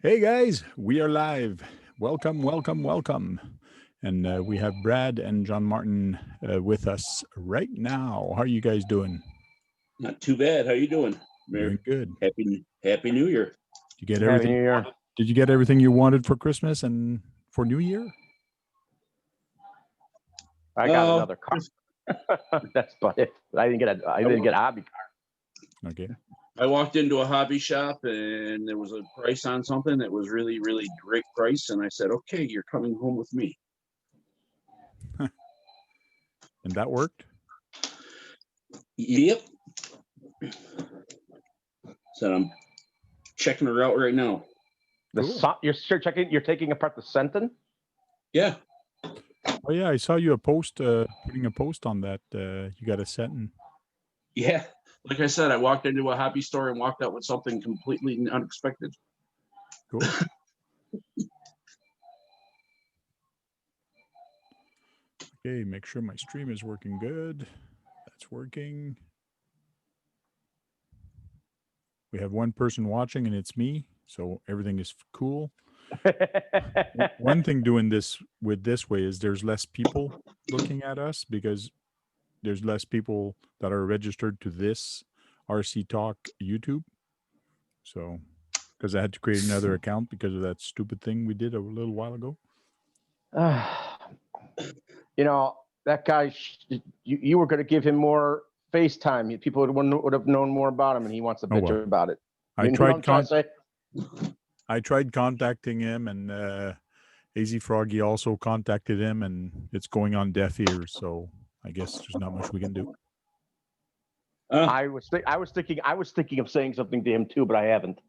Hey guys, we are live. Welcome, welcome, welcome. And we have Brad and John Martin with us right now. How are you guys doing? Not too bad. How you doing? Doing good. Happy New Year. Did you get Happy everything? New Year. Did you get everything you wanted for Christmas and for New Year? I got another car. That's about it. I didn't get a hobby car. Okay. I walked into a hobby shop and there was a price on something that was really, really great price. And I said, okay, you're coming home with me. And that worked? Yep. So I'm checking her out right now. Cool. You're taking apart the Sentin? Yeah. Oh yeah, I saw you putting a post on that. You got a Sentin. Yeah. Like I said, I walked into a hobby store and walked out with something completely unexpected. Cool. Okay, make sure my stream is working good. That's working. We have one person watching and it's me, so everything is cool. One thing doing this way is there's less people looking at us because there's less people that are registered to this RC Talk YouTube. So, because I had to create another account because of that stupid thing we did a little while ago. That guy, you were going to give him more FaceTime. People would have known more about him, and he wants to bitch about it. I tried contacting him, and AZ Froggy also contacted him, and it's going on deaf ears. So I guess there's not much we can do. I was thinking of saying something to him too, but I haven't.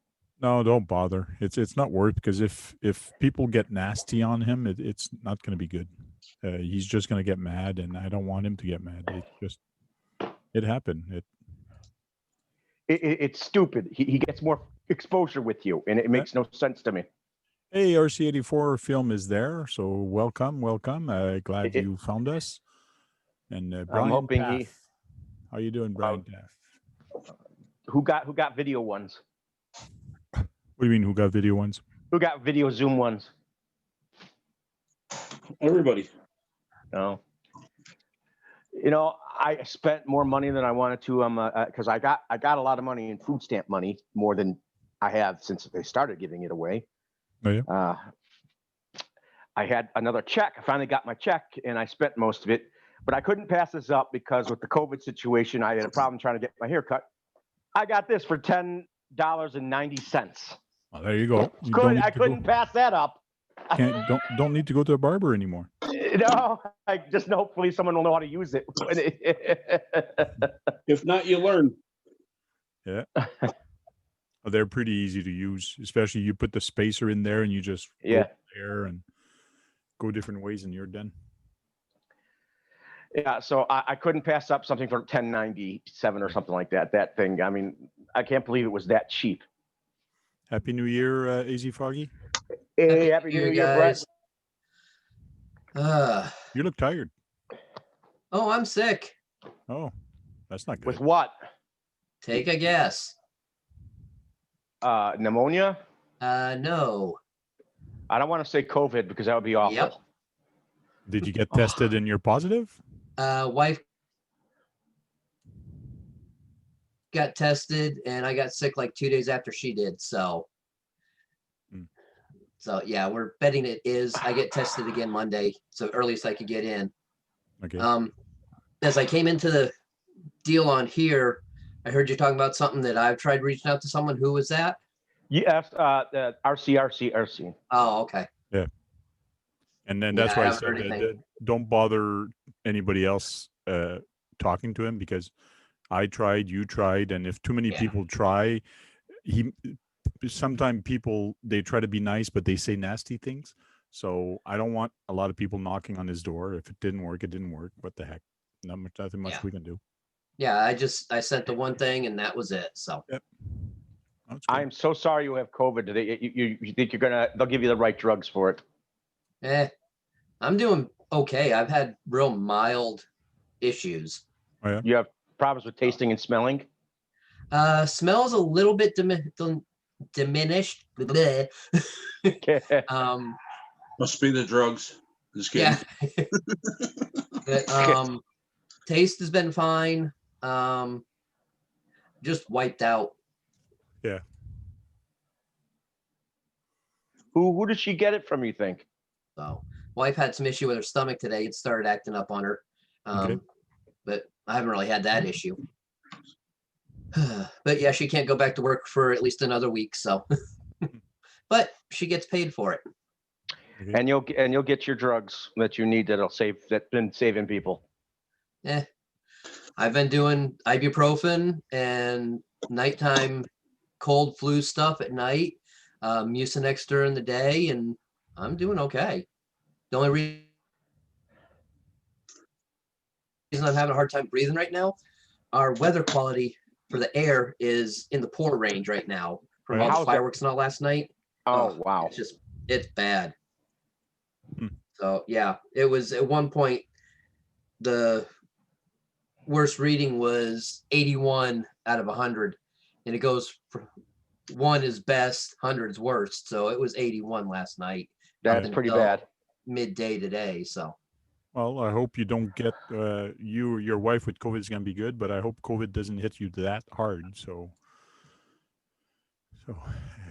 No, don't bother. It's not worth, because if people get nasty on him, it's not going to be good. He's just going to get mad, and I don't want him to get mad. It happened. It's stupid. He gets more exposure with you, and it makes no sense to me. Hey, RC84 film is there, so welcome. Glad you found us. And Brian, I'm hoping Taff. How you doing, Brian Taff? Who got video ones? What do you mean, who got video ones? Who got video Zoom ones? Everybody. No. I spent more money than I wanted to. Because I got a lot of money in food stamp money, more than I have since they started giving it away. Oh yeah. I had another check. I finally got my check, and I spent most of it. But I couldn't pass this up because with the COVID situation, I had a problem trying to get my hair cut. I got this for $10.90. Oh, there you go. I couldn't pass that up. Don't need to go to a barber anymore. No, I just hopefully someone will know how to use it. If not, you learn. Yeah. They're pretty easy to use, especially you put the spacer in there and you just go there and go different ways and you're done. Yeah, so I couldn't pass up something for $10.97 or something like that. That thing, I mean, I can't believe it was that cheap. Happy New Year, AZ Foggy. Hey, Happy New Year, guys. You look tired. Oh, I'm sick. Oh, that's not good. With what? Take a guess. Pneumonia? No. I don't want to say COVID because that would be awful. Yep. Did you get tested and you're positive? Wife got tested and I got sick like 2 days after she did. So yeah, we're betting it is. I get tested again Monday, so earliest I could get in. Okay. As I came into the deal on here, I heard you talking about something that I've tried reaching out to someone. Who was that? Yes, RC. Oh, okay. Yeah. And then that's why I said that don't bother anybody else talking to him, because I tried, you tried, and if too many people try, sometimes people, they try to be nice, but they say nasty things. So I don't want a lot of people knocking on his door. If it didn't work, it didn't work. What the heck? Nothing much we can do. Yeah, I sent the one thing and that was it. So yep. I'm so sorry you have COVID. You think they'll give you the right drugs for it? I'm doing okay. I've had real mild issues. Oh, yeah? You have problems with tasting and smelling? Smells a little bit diminished. Bleh. um, Must be the drugs. Just kidding. yeah. But, taste has been fine. Just wiped out. Yeah. Who did she get it from, you think? So wife had some issue with her stomach today. It started acting up on her. Okay. But I haven't really had that issue. But yeah, she can't go back to work for at least another week. So, but she gets paid for it. Okay. And you'll get your drugs that you need that's been saving people. Yeah. I've been doing ibuprofen and nighttime cold flu stuff at night, Mucinex during the day, and I'm doing okay. The only reason I'm having a hard time breathing right now, our weather quality for the air is in the poor range right now from all How's the that? fireworks and all last night. Oh, wow. It's bad. Hmm. So yeah, it was at one point, the worst reading was 81 out of 100, and it goes from 1 is best, 100 is worst. So it was 81 last night. That's pretty bad. Midday today. So Well, I hope you don't get you or your wife with COVID is going to be good, but I hope COVID doesn't hit you that hard. So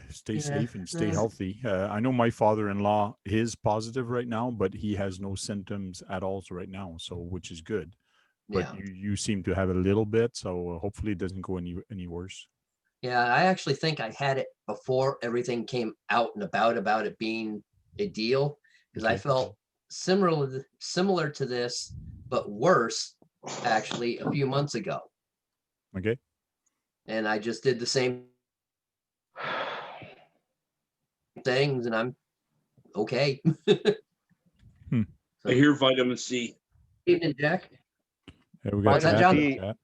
stay Yeah, safe and stay yeah. healthy. I know my father-in-law is positive right now, but he has no symptoms at all right now, so which is good. But yeah. you seem to have a little bit, so hopefully it doesn't go any worse. Yeah, I actually think I had it before everything came out and about it being a deal, because I Okay. felt similar to this, but worse actually a few months ago. Okay. And I just did the same things, and I'm okay. I hear vitamin C. Evening, Jack. Yeah, we got What's that, Jack John? in the chat.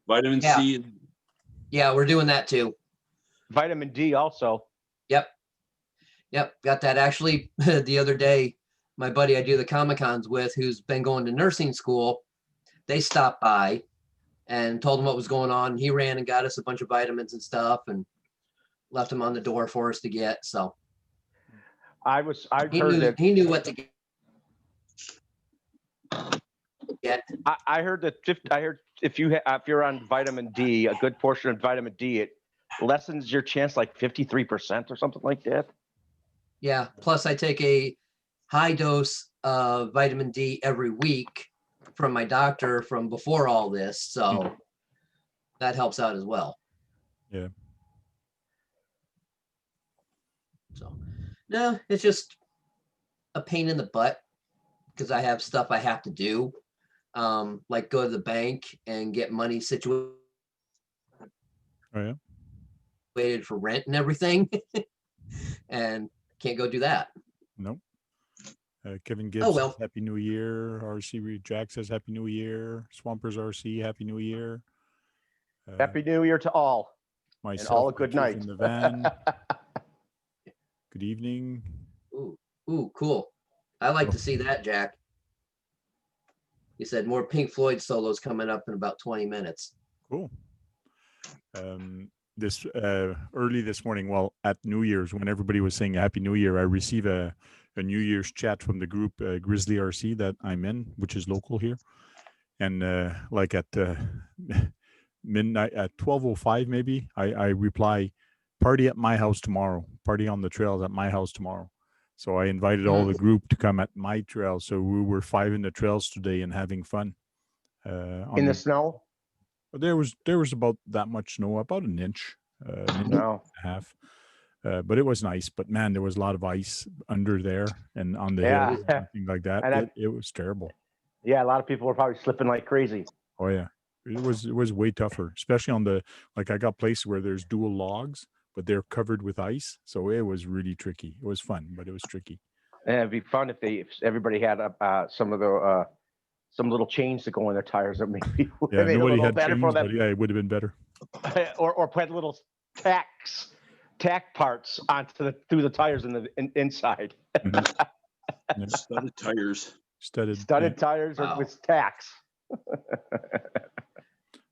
Vitamin Yeah. C. Yeah, we're doing that too. Vitamin D also. Yep, got that. Actually, the other day, my buddy I do the Comic-Cons with, who's been going to nursing school, they stopped by and told him what was going on. He ran and got us a bunch of vitamins and stuff and left them on the door for us to get. So I heard that. he knew what to get. I heard that if you're on vitamin D, a good portion of vitamin D, it lessens your chance like 53% or something like that. Yeah. Plus, I take a high dose of vitamin D every week from my doctor from before all this. So that helps out as well. Yeah. So no, it's just a pain in the butt because I have stuff I have to do, like go to the bank and get money situated Oh yeah. for rent and everything, and can't go do that. Nope. Kevin Gibbs Oh, well. says Happy New Year. RC Jack says Happy New Year. Swampers RC, Happy New Year. Happy New Year to all. Myself, all a good Rich is night. in the van. Good evening. Ooh, cool. I like to see that, Jack. You said more Pink Floyd solos coming up in about 20 minutes. Cool. This early this morning, well, at New Year's, when everybody was saying Happy New Year, I received a New Year's chat from the group Grizzly RC that I'm in, which is local here. And like at midnight, at 12:05 maybe, I reply, party at my house tomorrow, party on the trails at my house tomorrow. So I invited all the group to come at my trail. So we were 5 in the trails today and having fun. In the snow? There was about that much snow, about an inch, an inch No. and a half. But it was nice. But man, there was a lot of ice under there and on the Yeah. hills and things like that. And It was terrible. Yeah, a lot of people were probably slipping like crazy. Oh yeah, it was way tougher, especially on the, like I got places where there's dual logs, but they're covered with ice, so it was really tricky. It was fun, but it was tricky. And it'd be fun if everybody had some of the some little chains to go in their tires that maybe Yeah, made it a nobody little had better chains, for them. but yeah, it would have been better. or put little tack parts through the tires in the inside. Yeah. Studded tires. Studded Tires Wow. with tacks.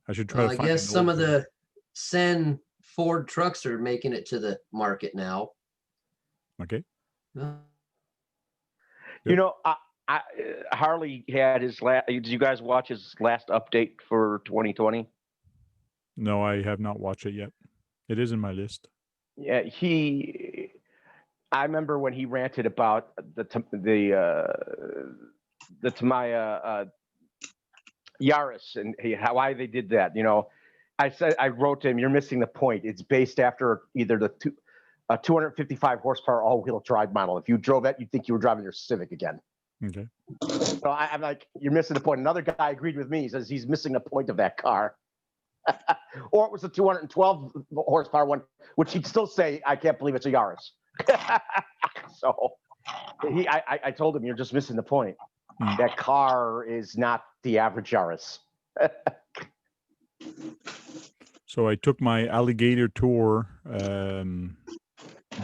I should try to I find guess an some old of the Sen Ford trucks are making it to the market now. Okay. You know, Harley had his last. Did you guys watch his last update for 2020? No, I have not watched it yet. It is in my list. Yeah, I remember when he ranted about the Tamiya Yaris and why they did that. You know, I wrote to him, "You're missing the point. It's based after either a 255 horsepower all-wheel drive model. If you drove that, you'd think you were driving your Civic again." Okay. So I'm like, "You're missing the point." Another guy agreed with me. He says he's missing the point of that car. Or it was a 212 horsepower one, which he'd still say, "I can't believe it's a Yaris." So I told him, "You're just missing the point. That car is not the average Yaris." So I took my Alligator Tour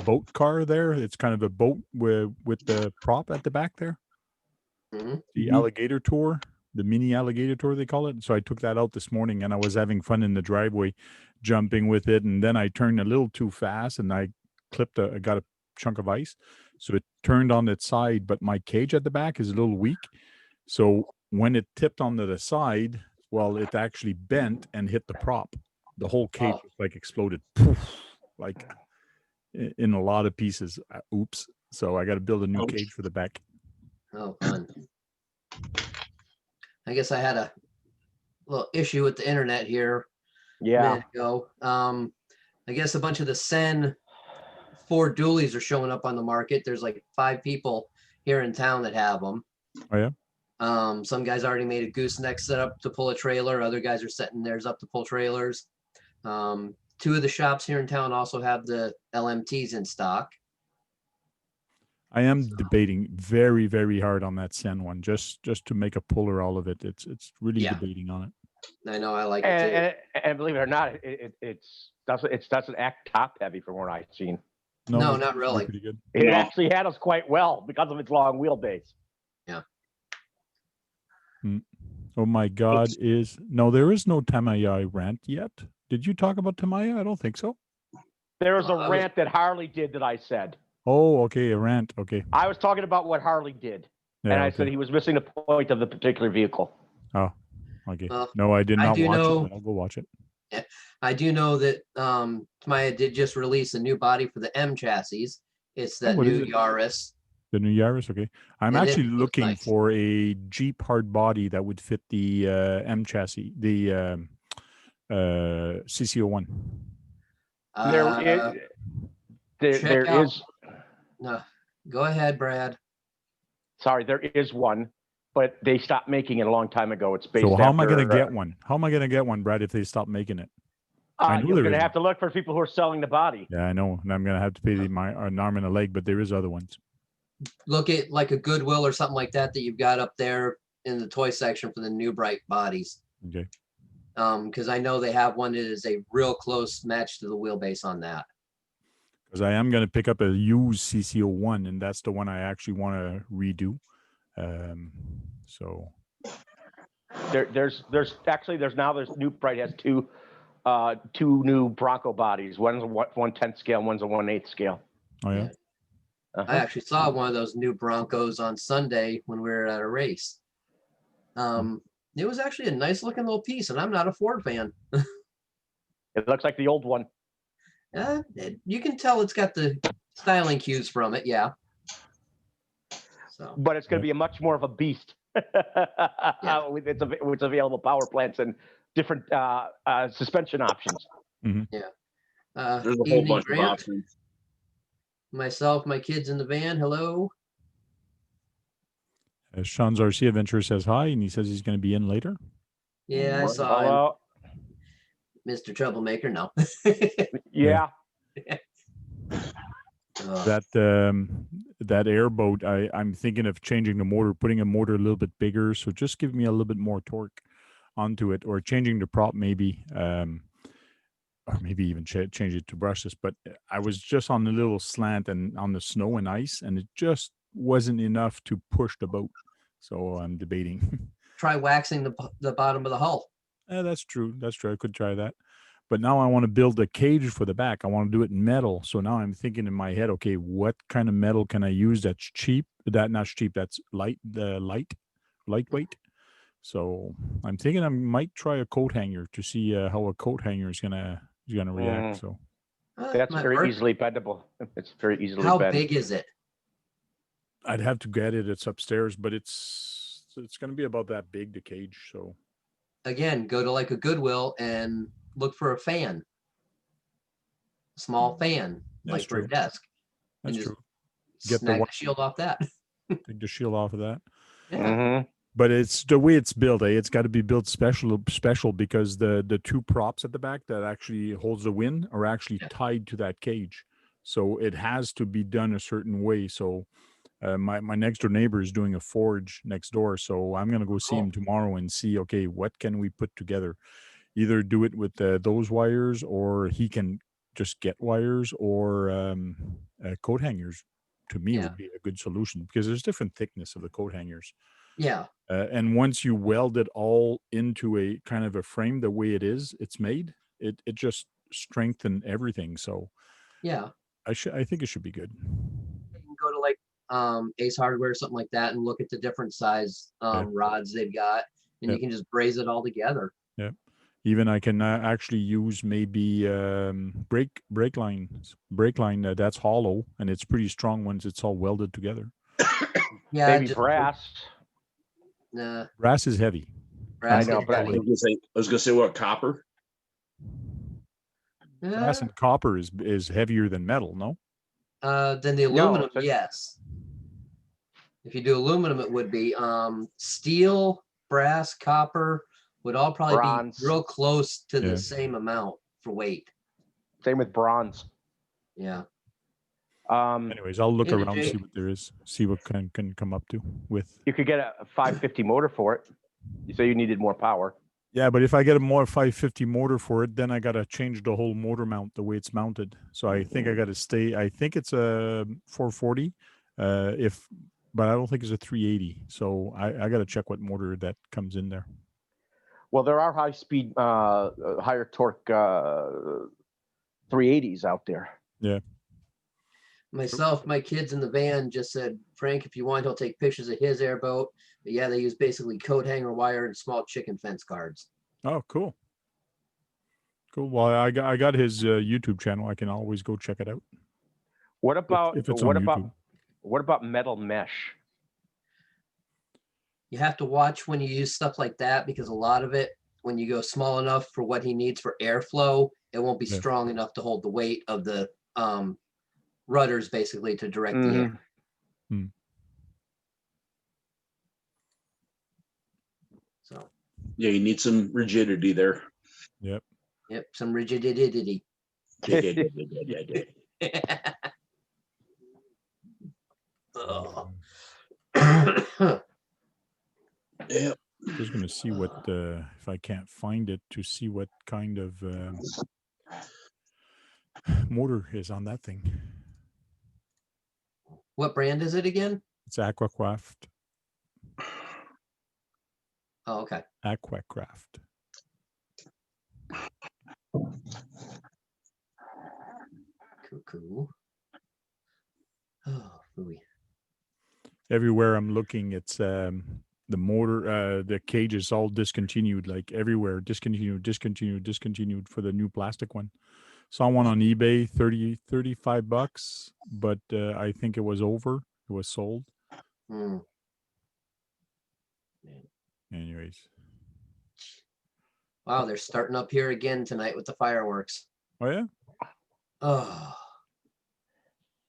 boat car there. It's kind of a boat with the prop at the back there. Mhm. The Alligator Tour, the mini Alligator Tour, they call it. So I took that out this morning and I was having fun in the driveway jumping with it. And then I turned a little too fast and I got a chunk of ice. So it turned on its side, but my cage at the back is a little weak. So when it tipped onto the side, well, it actually bent and hit the prop. The whole cage was like exploded, poof, like in a lot of pieces. Oops. So I got to build a new cage for the back. Oh, fun. I guess I had a little issue with the internet here a Yeah. minute ago. I guess a bunch of the Sen Ford dualies are showing up on the market. There's like 5 people here in town that have them. Oh, yeah? Some guys already made a gooseneck setup to pull a trailer. Other guys are setting theirs up to pull trailers. 2 of the shops here in town also have the LMTs in stock. I am debating very, very hard on that Sen one, just to make a puller all of it. It's really debating on it. I know, I like it too. And believe it or not, it doesn't act top heavy from what I've seen. No, it's not really. Pretty good. It actually handles quite well because of its long wheelbase. Yeah. Oh my God! There is no Tamiya rant yet. Did you talk about Tamiya? I don't think so. There was a rant that Harley did that I said. Oh, okay, a rant. Okay. I was talking about what Harley did, and I said he was missing the point of the particular vehicle. Oh, okay. No, I did not watch it, but I'll go watch it. Yeah, I do know that Tamiya did just release a new body for the M chassis. It's that new Yaris. The new Yaris, okay. I'm actually looking for a Jeep hard body that would fit the M chassis, the CC01. There is. No, go ahead, Brad. Sorry, there is one, but they stopped making it a long time ago. It's based. So how am I going to get one? How am I going to get one, Brad, if they stop making it? You're going to have to look for people who are selling the body. Yeah, I know. And I'm going to have to pay an arm and a leg, but there is other ones. Look at like a Goodwill or something like that you've got up there in the toy section for the new bright bodies. Okay. Because I know they have one that is a real close match to the wheelbase on that. Because I am going to pick up a used CC01, and that's the one I actually want to redo. So there's New Bright has two new Bronco bodies. One's a 1/10 scale, one's a 1/8 scale. Oh yeah. I actually saw one of those new Broncos on Sunday when we were at a race. It was actually a nice looking little piece, and I'm not a Ford fan. It looks like the old one. You can tell it's got the styling cues from it, yeah. So, but it's going to be a much more of a beast with its available power plants and different suspension options. Mm-hmm. Yeah. There's a whole bunch of options. Myself, my kids in the van. Hello. Sean's RC Adventure says hi, and he says he's going to be in later. Yeah, I saw him. Mr. Troublemaker, no. Yeah. That airboat, I'm thinking of changing the motor, putting a motor a little bit bigger, so just give me a little bit more torque onto it, or changing the prop maybe, or maybe even change it to brushless. But I was just on a little slant and on the snow and ice, and it just wasn't enough to push the boat. So I'm debating. Try waxing the bottom of the hull. That's true. I could try that. But now I want to build a cage for the back. I want to do it in metal. So now I'm thinking in my head, okay, what kind of metal can I use that's cheap? That not cheap. That's lightweight. So I'm thinking I might try a coat hanger to see how a coat hanger is gonna react. So That's might very work. easily bendable. It's very easily How bent. big is it? I'd have to get it. It's upstairs, but it's gonna be about that big, the cage. So Again, go to like a Goodwill and look for a fan, small fan, That's like for a true. desk, and that's just true. Get the snag one- the shield off that. Take the shield off of that. Yeah. Mhm. But it's the way it's built. It's got to be built special because the two props at the back that actually holds the wind are actually Yeah. tied to that cage. So it has to be done a certain way. So my next door neighbor is doing a forge next door. So I'm gonna go see him tomorrow and see, okay, what can we put together? Either do it with those wires, or he can just get wires, or coat hangers. To me, Yeah. would be a good solution because there's different thickness of the coat hangers. Yeah. And once you weld it all into a kind of a frame, the way it's made, it just strengthen everything. So Yeah. I think it should be good. You can go to like Ace Hardware or something like that and look at the different size rods they've got, and you can just braze it all together. Yeah. Even I can actually use maybe brake line that's hollow, and it's pretty strong once it's all welded together. Yeah. Maybe just- brass. Nah, Brass is heavy. brass I know, is but I heavy. I was gonna say what, copper? Brass and copper is heavier than metal. No. Then the No, aluminum, it's- yes. If you do aluminum, it would be steel, brass, copper would all probably Bronze. be real close to Yeah. the same amount for weight. Same with bronze. Yeah. Anyways, I'll look Hey, around, Jay. see what there is, see what can come up to with. You could get a 550 motor for it. You say you needed more power. Yeah, but if I get a more 550 motor for it, then I gotta change the whole motor mount, the way it's mounted. So I think I gotta stay. I think it's a 440, but I don't think it's a 380. So I gotta check what motor that comes in there. Well, there are high speed, higher torque 380s out there. Yeah. Myself, my kids in the van just said, Frank, if you want, he'll take pictures of his airboat. But yeah, they use basically coat hanger wire and small chicken fence guards. Oh, cool. Cool. Well, I got his YouTube channel. I can always go check it out. What about if it's what on about YouTube. what about metal mesh? You have to watch when you use stuff like that because a lot of it, when you go small enough for what he needs for airflow, it won't be Yeah. strong enough to hold the weight of the rudders basically to direct the air. Hmm. So, Yeah, you need some rigidity there. Yep. yep, some rigidity. Ugh. Yeah. Just gonna see what if I can't find it, to see what kind of motor is on that thing. What brand is it again? It's Aquacraft. Oh, okay. Aquacraft. Cool. Oh, ooey. Everywhere I'm looking, it's the motor, the cage is all discontinued, like everywhere, discontinued for the new plastic one. Saw one on eBay, 35 bucks, but I think it was over. It was sold. Hmm. Anyways. Wow, they're starting up here again tonight with the fireworks. Oh yeah? Oh,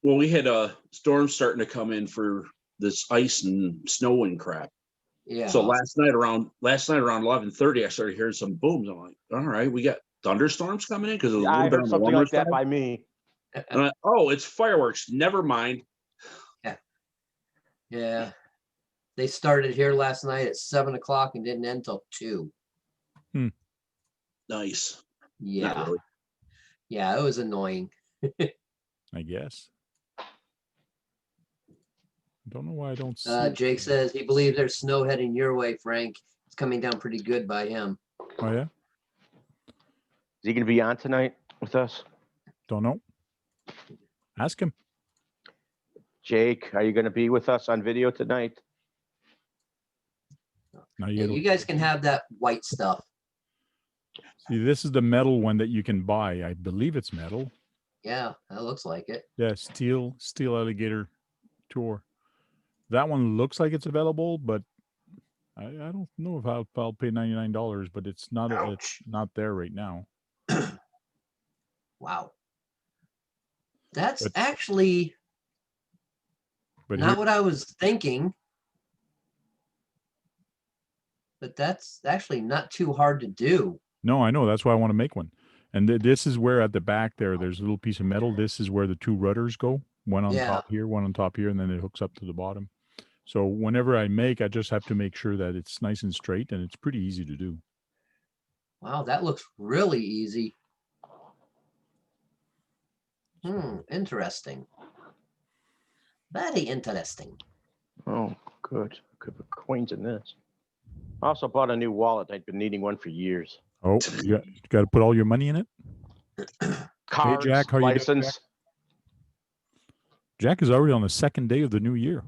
Well, we had a storm starting to come in for this ice and snow and crap. yeah. So last night around 11:30, I started hearing some booms. I'm like, all right, we got thunderstorms coming in because it was a little I bit heard on the something warmer like that side. by me. And oh, it's fireworks. Never mind. Yeah. They started here last night at 7 o'clock and didn't end till 2. Nice. Yeah. Not really. Yeah, it was annoying. I guess. Don't know why I don't see it. Jake says he believes there's snow heading your way, Frank. It's coming down pretty good by him. Oh yeah? he going to be on tonight with us? Don't know. Ask him. Jake, are you going to be with us on video tonight? Now Yeah, you guys can have that white stuff. see. This is the metal one that you can buy. I believe it's metal. Yeah, that looks like it. Yeah, steel alligator tour. That one looks like it's available, but I don't know if I'll pay $99, but it's not it's not there right now. Wow. That's But- actually But not here, what I was thinking. But that's actually not too hard to do. no, I know that's why I want to make one. And this is where at the back there's a little piece of metal. This is where the two rudders go, one on Yeah. top here, one on top here, and then it hooks up to the bottom. So whenever I make, I just have to make sure that it's nice and straight, and it's pretty easy to do. Wow, that looks really easy. Interesting. Very interesting. Oh, good. Could put coins in this. I also bought a new wallet. I'd been needing one for years. Oh, you got to put all your money in it. Cards, Jack, how you doing, license. Jack is already on the second day of the new year.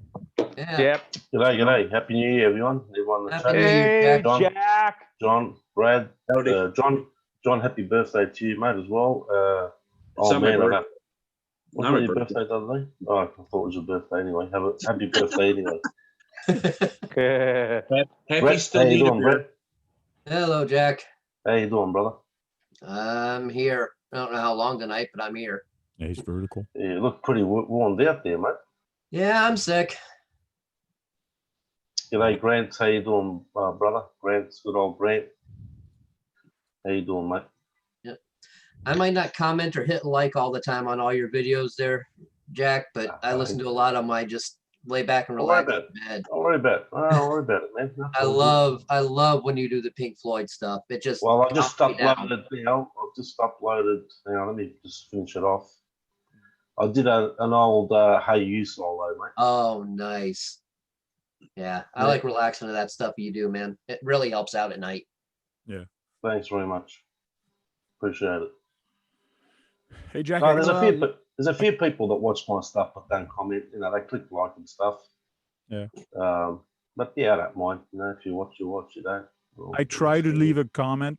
Yeah. Yep. G'day. Happy New Year, everyone. Everyone in the Happy chat. New Year, Hey, John. Jack. John, Brad, Howdy. John, happy birthday to you, mate, as well. It's not my birthday. Wasn't Not my it your birthday. birthday the other day? Oh, I thought it was your birthday anyway. Happy birthday anyway. Happy Brett, still how you need a doing, beer. Brett? Hello, Jack. How you doing, brother? I'm here. I don't know how long tonight, but I'm here. Yeah, he's vertical. Yeah, you look pretty worn out there, mate. Yeah, I'm sick. G'day, Grant. How you doing, brother? Grant's good old Grant. How you doing, mate? I might not comment or hit like all the time on all your videos there, Jack, but I listen to a lot of them. I just lay back and Don't worry relax about in bed. Don't worry about it. Don't worry about it, man. That's all good. I love when you do the Pink Floyd stuff. It just Well, I just calms me down. uploaded, I've just uploaded, let me just finish it off. I did an old Hey You solo, mate. Oh, nice. Yeah, I like relaxing to that stuff you do, man. It really helps out at night. Thanks very much. Appreciate it. Hey, Jack. No, there's a few people that watch my stuff but don't comment. They click like and stuff. Yeah. But yeah, I don't mind. If you watch, you watch. You don't. I try to leave a comment.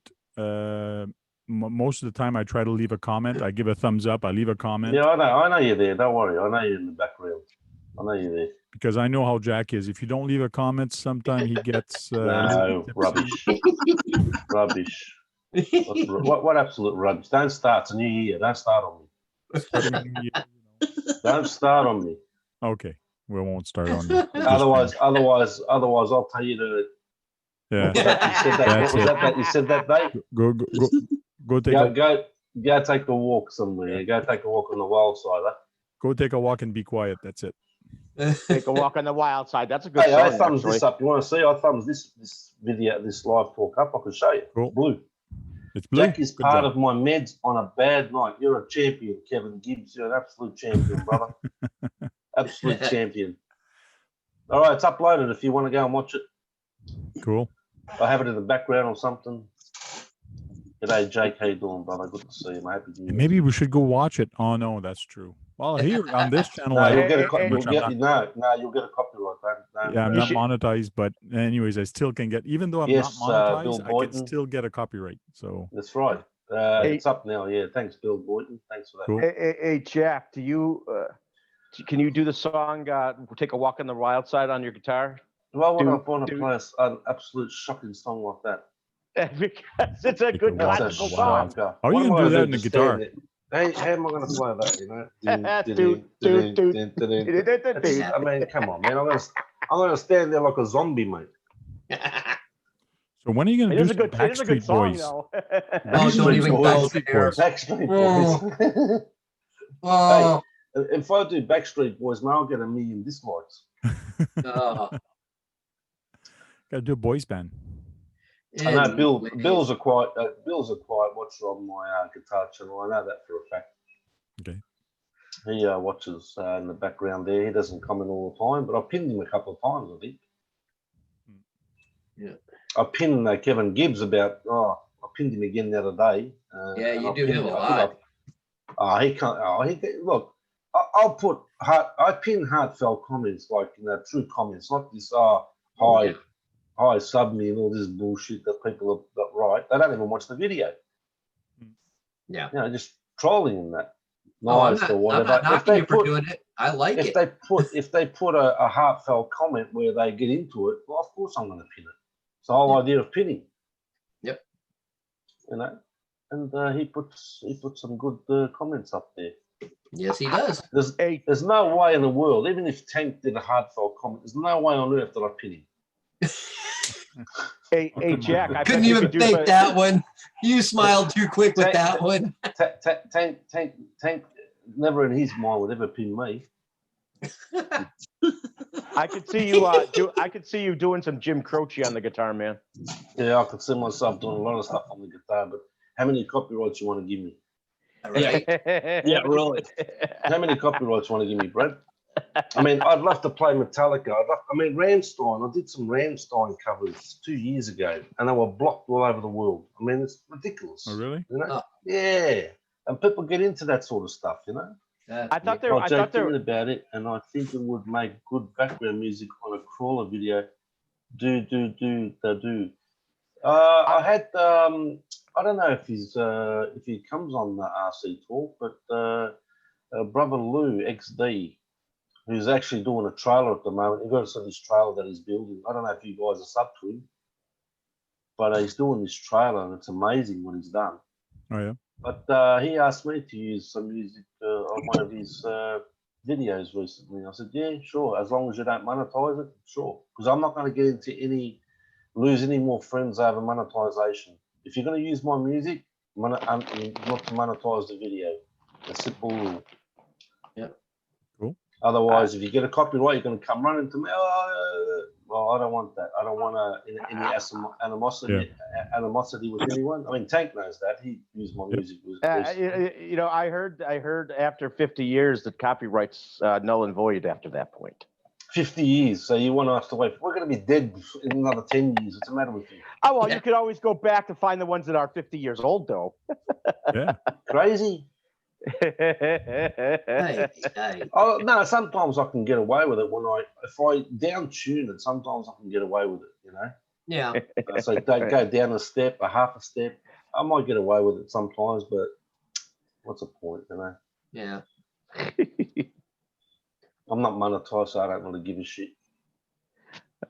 Most of the time, I try to leave a comment. I give a thumbs up. I leave a comment. Yeah, I know you're there. Don't worry. I know you're in the background. I know you're there. Because I know how Jack is. If you don't leave a comment, sometimes he gets No, rubbish. Rubbish. What absolute rubbish. Don't start. It's a new year. Don't start on me. Don't start on me. Okay, we won't start on you. Otherwise, I'll tell you to. Yeah. You said that, Dave? Go take a Go take a walk somewhere. Go take a walk on the wild side. Huh? go take a walk and be quiet. That's it. Take a walk on the wild side. That's a good Hey, I song, thumbs actually. this up. You want to see? I thumbs this video, this live talk up. I can show you. Cool. It's blue. It's blue. Jack is Good part job. of my meds on a bad night. You're a champion, Kevin Gibbs. You're an absolute champion, brother. Absolute champion. All right, it's uploaded if you want to go and watch it. Cool. I have it in the background or something. G'day, Jake. How you doing, brother? Good to see you, mate. Happy New Year. Maybe we should go watch it. Oh no, that's true. Well, here on this channel, No, I you'll don't get a get copy. much. You'll get a copyright. Don't Yeah, I'm You not should- monetized, but anyways, I still can get. Even though I'm Yes, not Bill monetized, I can Boynton. still get a copyright. So That's right. Hey. It's up now. Yeah, thanks, Bill Boynton. Thanks for that. cool. Hey, Jack, do you can you do the song "Take a Walk on the Wild Side" on your guitar? Well, Do- I want to do- play an absolute shocking song like that. Because it's a Take good a walk That's a classical on the song. shocker. How are you What am gonna I do that gonna in the just guitar? stand there? How am I going to play that? I mean, come on, man. I'm gonna stand there like a zombie, mate. So when are you going It to is do a some good. It is a good Backstreet song, Boys? though. Oh, don't even go Backstreet there. Boys. Backstreet Boys. Oh, If I do Backstreet Boys, man, I'll get 1 million dislikes. oh. Got to do a boys band. I know Anyways. Bill's a quiet watcher on my guitar channel. I know that for a fact. Okay. He watches in the background there. He doesn't comment all the time, but I pinned him a couple of times, I think. Yeah. I pinned Kevin Gibbs about. I pinned him again the other day. Yeah, and you I do him pinned- a I think lot. he can't. Look. I'll put I pin heartfelt comments, like true comments, not this hi sub me and all this bullshit that people have got right. They don't even watch the video. Yeah. Just trolling in that. Oh, I'm Nice not, or I'm whatever. not If knocking they you for put doing it. I like it. if they put a heartfelt comment where they get into it, well, of course I'm going to pin it. It's the whole idea of pinning. Yep. And he put some good comments up there. Yes, he does. There's no way in the world, even if Tank did a heartfelt comment, there's no way on earth that I pin him. Hey, Jack, I Couldn't bet you even could do think some- that one. You smiled too quick with that one. Tank never in his mind would ever pin me. I could see you I could see you doing some Jim Croce on the guitar, man. Yeah, I could see myself doing a lot of stuff on the guitar, but how many copyrights you want to give me? Right. Yeah, really. How many copyrights you want to give me, Brad? I mean, I'd love to play Metallica. Rammstein. I did some Rammstein covers 2 years ago, and they were blocked all over the world. I mean, it's ridiculous. Oh, really? You know? Oh. Yeah. And people get into that sort of stuff, you know? I thought there I joked about it, and I think it would make good background music on a crawler video. Do. I had I don't know if he comes on the RC Talk, but brother Lou XD, who's actually doing a trailer at the moment. He got us on this trailer that he's building. I don't know if you guys are sub to him, but he's doing this trailer, and it's amazing what he's done. Oh yeah. But he asked me to use some music on one of his videos recently. I said, yeah, sure, as long as you don't monetize it, sure. Because I'm not going to get into lose any more friends over monetization. If you're going to use my music, not to monetize the video. A simple rule. Yeah. Cool. Otherwise, if you get a copyright, you're going to come running to me. Well, I don't want that. I don't want any animosity with anyone. I mean, Tank knows that. He used my music. I heard after 50 years that copyrights null and void after that point. 50 years. So you want us to wait? We're going to be dead in another 10 years. What's the matter with you? Oh, well, you could always go back to find the ones that are 50 years old, though. Yeah. Crazy. Hey. Oh no, sometimes I can get away with it if I down tune it. Sometimes I can get away with it, you know. Yeah. So don't go down a step, a half a step. I might get away with it sometimes, but what's the point, you know? Yeah. I'm not monetized, so I don't really give a shit.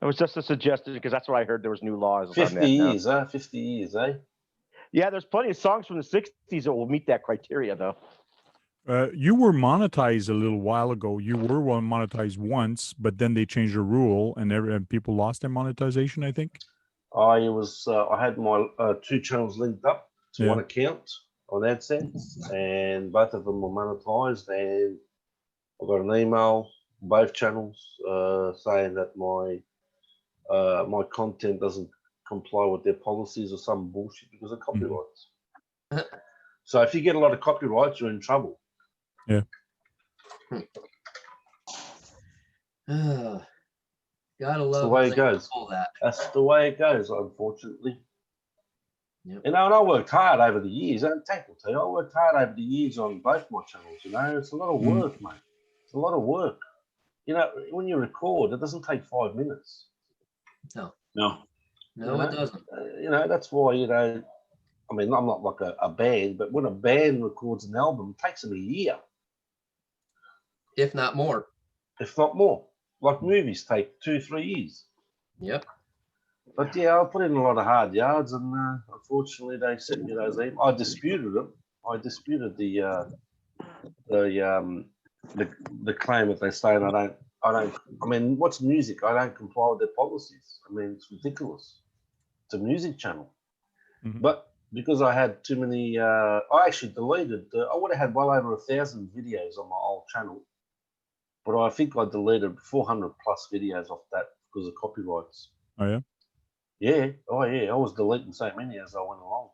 It was just a suggestion because that's what I heard. There was new laws. 50 years, 50 years, eh? Yeah, there's plenty of songs from the 60s that will meet that criteria, though. You were monetized a little while ago. You were monetized once, but then they changed the rule, and people lost their monetization, I think. I had my 2 channels linked up to one account on AdSense, and both of them were monetized. And I got an email, both channels, saying that my content doesn't comply with their policies or some bullshit because of copyrights. So if you get a lot of copyrights, you're in trouble. Yeah. Gotta love the way it goes. All that. That's the way it goes, unfortunately. Yep. You know, and I worked hard over the years, and Tank will tell you, I worked hard over the years on both my channels, you know. It's a lot of work, mate. It's a lot of work. You know, when you record, it doesn't take 5 minutes. No, it doesn't. You know, that's why, you know, I mean, I'm not like a band, but when a band records an album, it takes them a year. If not more. If not more. Like movies take 2-3 years. Yep. But yeah, I put in a lot of hard yards, and unfortunately, they sent me those emails. I disputed them. I disputed the claim that they say I mean, what's music? I don't comply with their policies. I mean, it's ridiculous. It's a music channel. But because I had too many, I actually deleted. I would have had well over 1,000 videos on my old channel, but I think I deleted 400 plus videos off that because of copyrights. Oh yeah. Yeah. Oh yeah. I was deleting so many as I went along.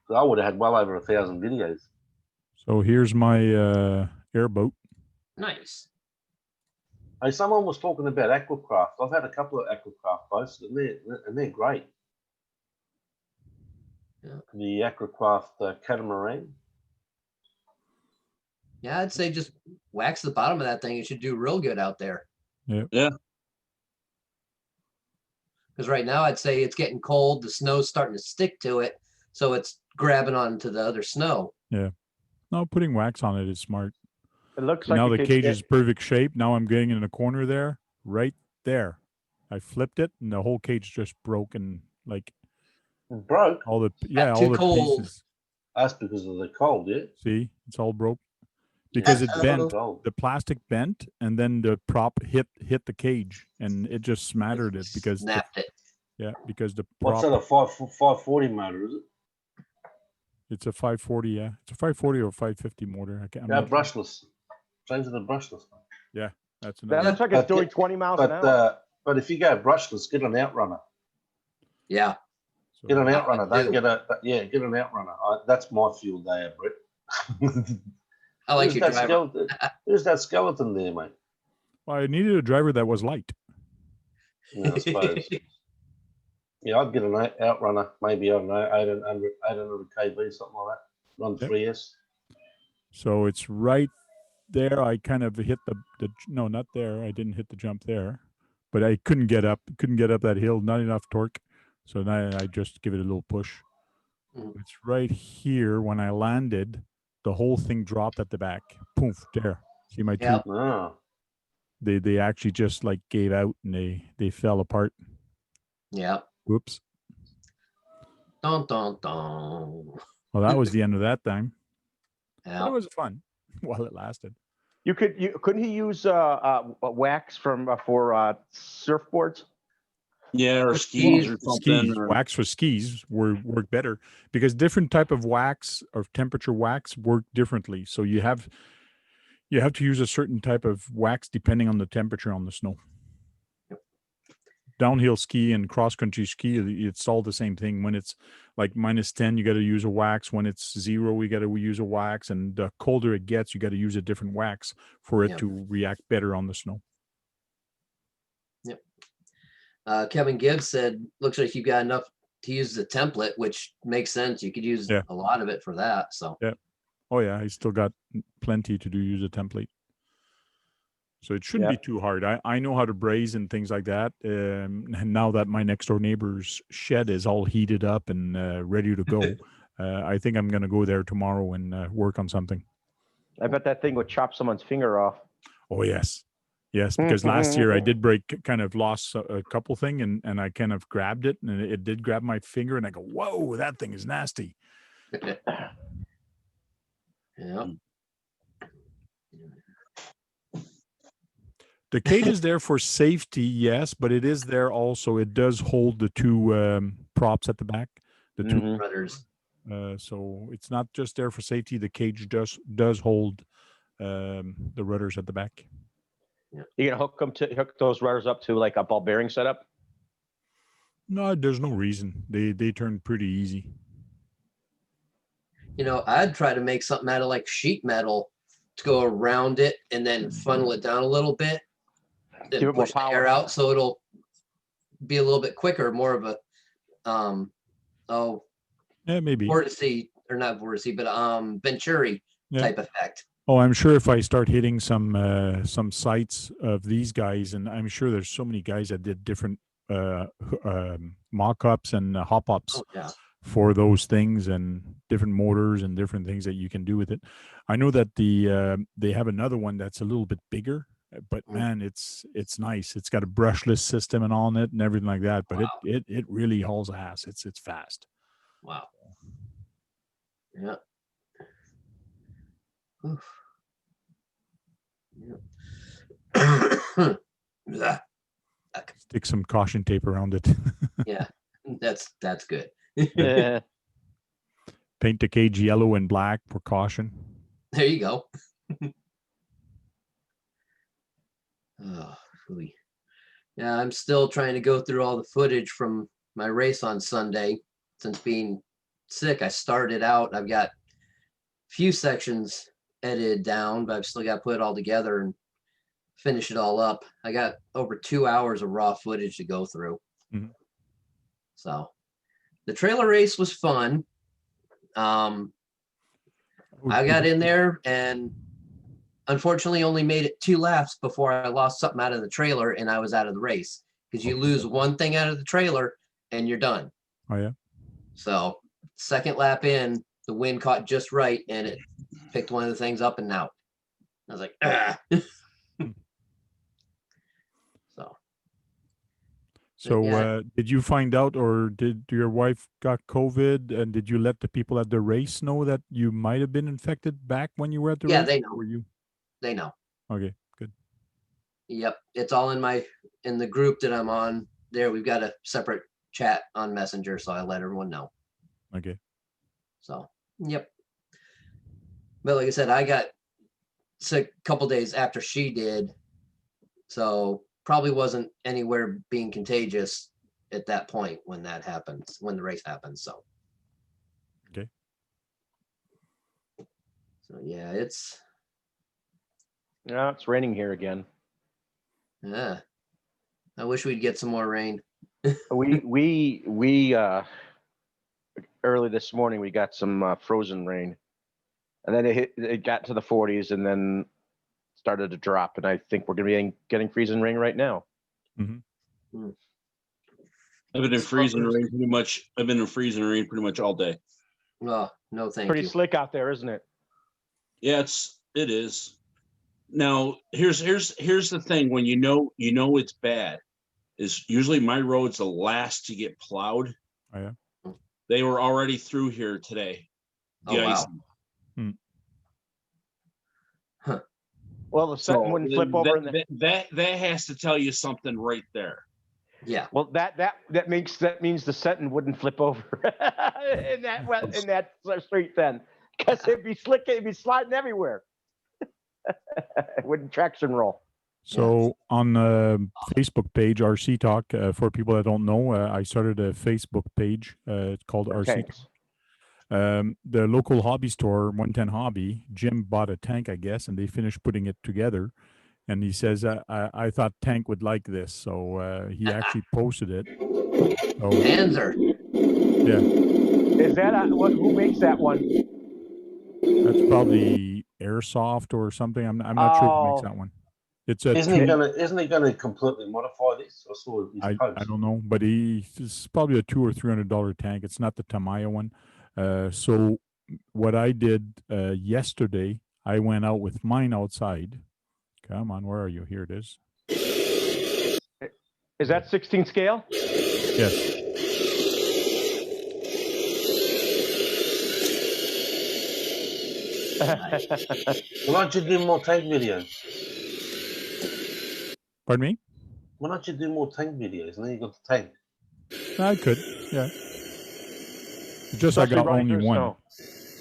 So I would have had well over 1,000 videos. So here's my airboat. Nice. Hey, someone was talking about aquacraft. I've had a couple of aquacraft posts, and they're great. The Aquacraft catamaran. Yeah, I'd say just wax the bottom of that thing. It should do real good out there. Yeah. Because right now I'd say it's getting cold. The snow's starting to stick to it. So it's grabbing onto the other snow. No, putting wax on it is smart. It looks See, like now you the could cage get- is perfect shape. Now I'm getting in a corner there, right there. I flipped it and the whole cage just broke and like Broke. all the Too cold. pieces. That's because of the cold, yeah. See, it's all broke because it Uh-oh. bent. Cold. The plastic bent and then the prop hit the cage and it just smattered it because Snapped it. because the What's prop, that? A 540 motor, is it? it's a 540. Yeah, it's a 540 or 550 motor. I'm Yeah, not sure. brushless. Change to the brushless. That's That another. looks like it's But doing yeah, 20 miles an hour. But if you go brushless, get an outrunner. Yeah. So, Get an I outrunner. do. Don't get get an outrunner. That's my fuel there, Brett. I like Who's your that driver. skeleton? Who's that skeleton there, mate? well, I needed a driver that was light. Yeah, I suppose. Yeah, I'd get an outrunner, maybe, I don't know, 800 kb, something like that. Run Yep. 3S. So it's right there. I kind of hit the no, not there. I didn't hit the jump there, but I couldn't get up that hill. Not enough torque. So now I just give it a little push. Mhm. It's right here. When I landed, the whole thing dropped at the back. Poof, there. See my two? Yep. Oh, They actually just like gave out and they fell apart. Yeah. Whoops. Dun, dun, dun. Well, that was the end of that time. But Yeah. it was fun while it lasted. Couldn't he use wax for surfboards? Yeah, or Or skis skis. or something. Skis, Or, wax for skis work better because different type of wax or temperature wax work differently. So you have to use a certain type of wax depending on the temperature on the snow. Downhill ski and cross country ski, it's all the same thing. When it's like -10, you got to use a wax. When it's 0, you got to use a wax. And the colder it gets, you got to use a different wax for it Yep. to react better on the snow. Kevin Gibbs said, looks like you've got enough to use the template, which makes sense. You could use Yeah. a lot of it for that. So Oh yeah, I still got plenty to do use a template. So it shouldn't be too hard. I know how to braze and things like that. And now that my next door neighbor's shed is all heated up and ready to go, I think I'm going to go there tomorrow and work on something. I bet that thing would chop someone's finger off. Oh, yes. Yes, because last year I did kind of lost a couple thing and I kind of grabbed it and it did grab my finger and I go, whoa, that thing is nasty. yeah. The cage is there for safety, yes, but it is there also. It does hold the two props at the back, the two. Mhm. Rudders. So it's not just there for safety. The cage does hold the rudders at the back. You gonna hook those rudders up to like a ball bearing setup? No, there's no reason. They turn pretty easy. You know, I'd try to make something out of like sheet metal to go around it and then funnel it down a little bit. Then Give it more push the air power. out so it'll be a little bit quicker, more of a Yeah, maybe. vortice or not vortice, but Venturi Yeah. type effect. Oh, I'm sure if I start hitting some sites of these guys, and I'm sure there's so many guys that did different mock-ups and hop-ups Oh yeah. for those things and different motors and different things that you can do with it. I know that they have another one that's a little bit bigger, but man, it's nice. It's got a brushless system and on it and everything like that. But Wow. it really hauls ass. It's fast. Wow. Yeah. Oof. Yeah. Stick some caution tape around it. Yeah, that's good. Yeah. Paint the cage yellow and black for caution. There you go. Oh, phooey. Yeah, I'm still trying to go through all the footage from my race on Sunday. Since being sick, I started out. I've got a few sections edited down, but I've still got to put it all together and finish it all up. I got over 2 hours of raw footage to go through. Mhm. So the trailer race was fun. I got in there and unfortunately only made it 2 laps before I lost something out of the trailer and I was out of the race, because you lose one thing out of the trailer and you're done. Oh yeah. So second lap in, the wind caught just right and it picked one of the things up and out. I was like, ah. So Yeah. did you find out, or did your wife got COVID, and did you let the people at the race know that you might have been infected back when you were at the Yeah, race? they know. Were you? They know. Okay, good. Yep. It's all in the group that I'm on there. We've got a separate chat on Messenger. So I let everyone know. Okay. So, yep. But like I said, I got sick a couple days after she did. So probably wasn't anywhere being contagious at that point when that happens, when the race happens. So. Okay. So yeah, it's raining here again. yeah. I wish we'd get some more rain. we early this morning we got some frozen rain, and then it got to the 40s and then started to drop, and I think we're gonna be getting freezing rain right now. Mm-hmm. I've been in freezing rain pretty much. I've been in freezing rain pretty much all day. Oh, no, thank Pretty you. slick out there, isn't it? Yeah, it is. Now here's the thing. When you know it's bad, is usually my road's the last to get plowed. Oh yeah. They were already through here today. Oh wow. Huh. Well, the Sutton wouldn't flip over. That has to tell you something right there. Yeah. Well, that means the Sutton wouldn't flip over in that street then, because it'd be slick, it'd be sliding everywhere. It wouldn't traction roll. So on the Facebook page, RC Talk, for people that don't know, I started a Facebook page. It's called RC Talk. The local hobby store, 110 Hobby, Jim bought a tank, I guess, and they finished putting it together. And he says, I thought Tank would like this. So he actually posted it. So, Panzer. Yeah. Is that who makes that one? That's probably Airsoft or something. I'm not sure who makes that one. It's a isn't he gonna completely modify this? I don't know, but it's probably a $200 or $300 tank. It's not the Tamiya one. So what I did yesterday, I went out with mine outside. Come on, where are you? Here it is. Is that 16 scale? Yes. Why don't you do more tank videos? Pardon me? Why don't you do more tank videos? And then you got the tank. I could, yeah. It's just I got only one. Snow.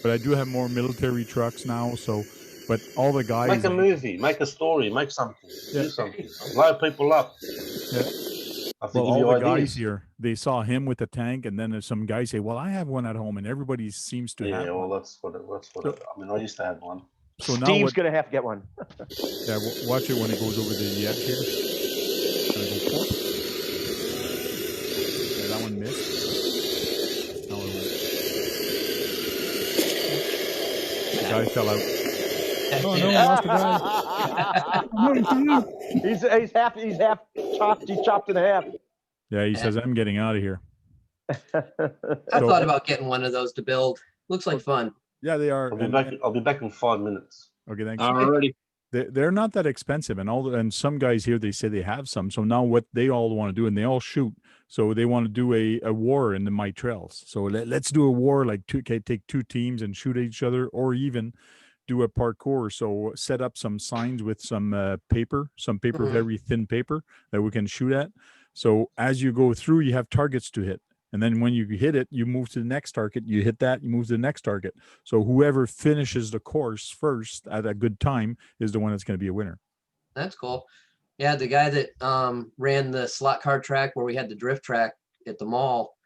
But I do have more military trucks now, so but all the guys make a movie, make a story, make something, do something, load people up. Yeah. Well, all the guys here, they saw him with the tank, and then some guys say, "Well, I have one at home," and everybody seems to have. Yeah, well, one. that's what I mean, I used to have one. So now Steve's gonna have to get one. Yeah, watch it when it goes over the edge here. Gonna go pop. Yeah, that one missed. No, it won't. The guy fell out. Oh no, we lost the guy. No, he fell out. He's half chopped. He's chopped in half. Yeah, he says, "I'm getting out of here." I thought about getting one of those to build. Looks like fun. Yeah, they are. I'll be back in 5 minutes. Okay, thanks. Already. They're not that expensive, and some guys here, they say they have some. So now what they all want to do, and they all shoot. So they want to do a war in the my trails. So let's do a war, like take 2 teams and shoot at each other, or even do a parkour. So set up some signs with some paper, very thin paper that we can shoot at. So as you go through, you have targets to hit. And then when you hit it, you move to the next target, you hit that, you move to the next target. So whoever finishes the course first at a good time is the one that's going to be a winner. That's cool. Yeah, the guy that ran the slot car track where we had the drift track at the mall,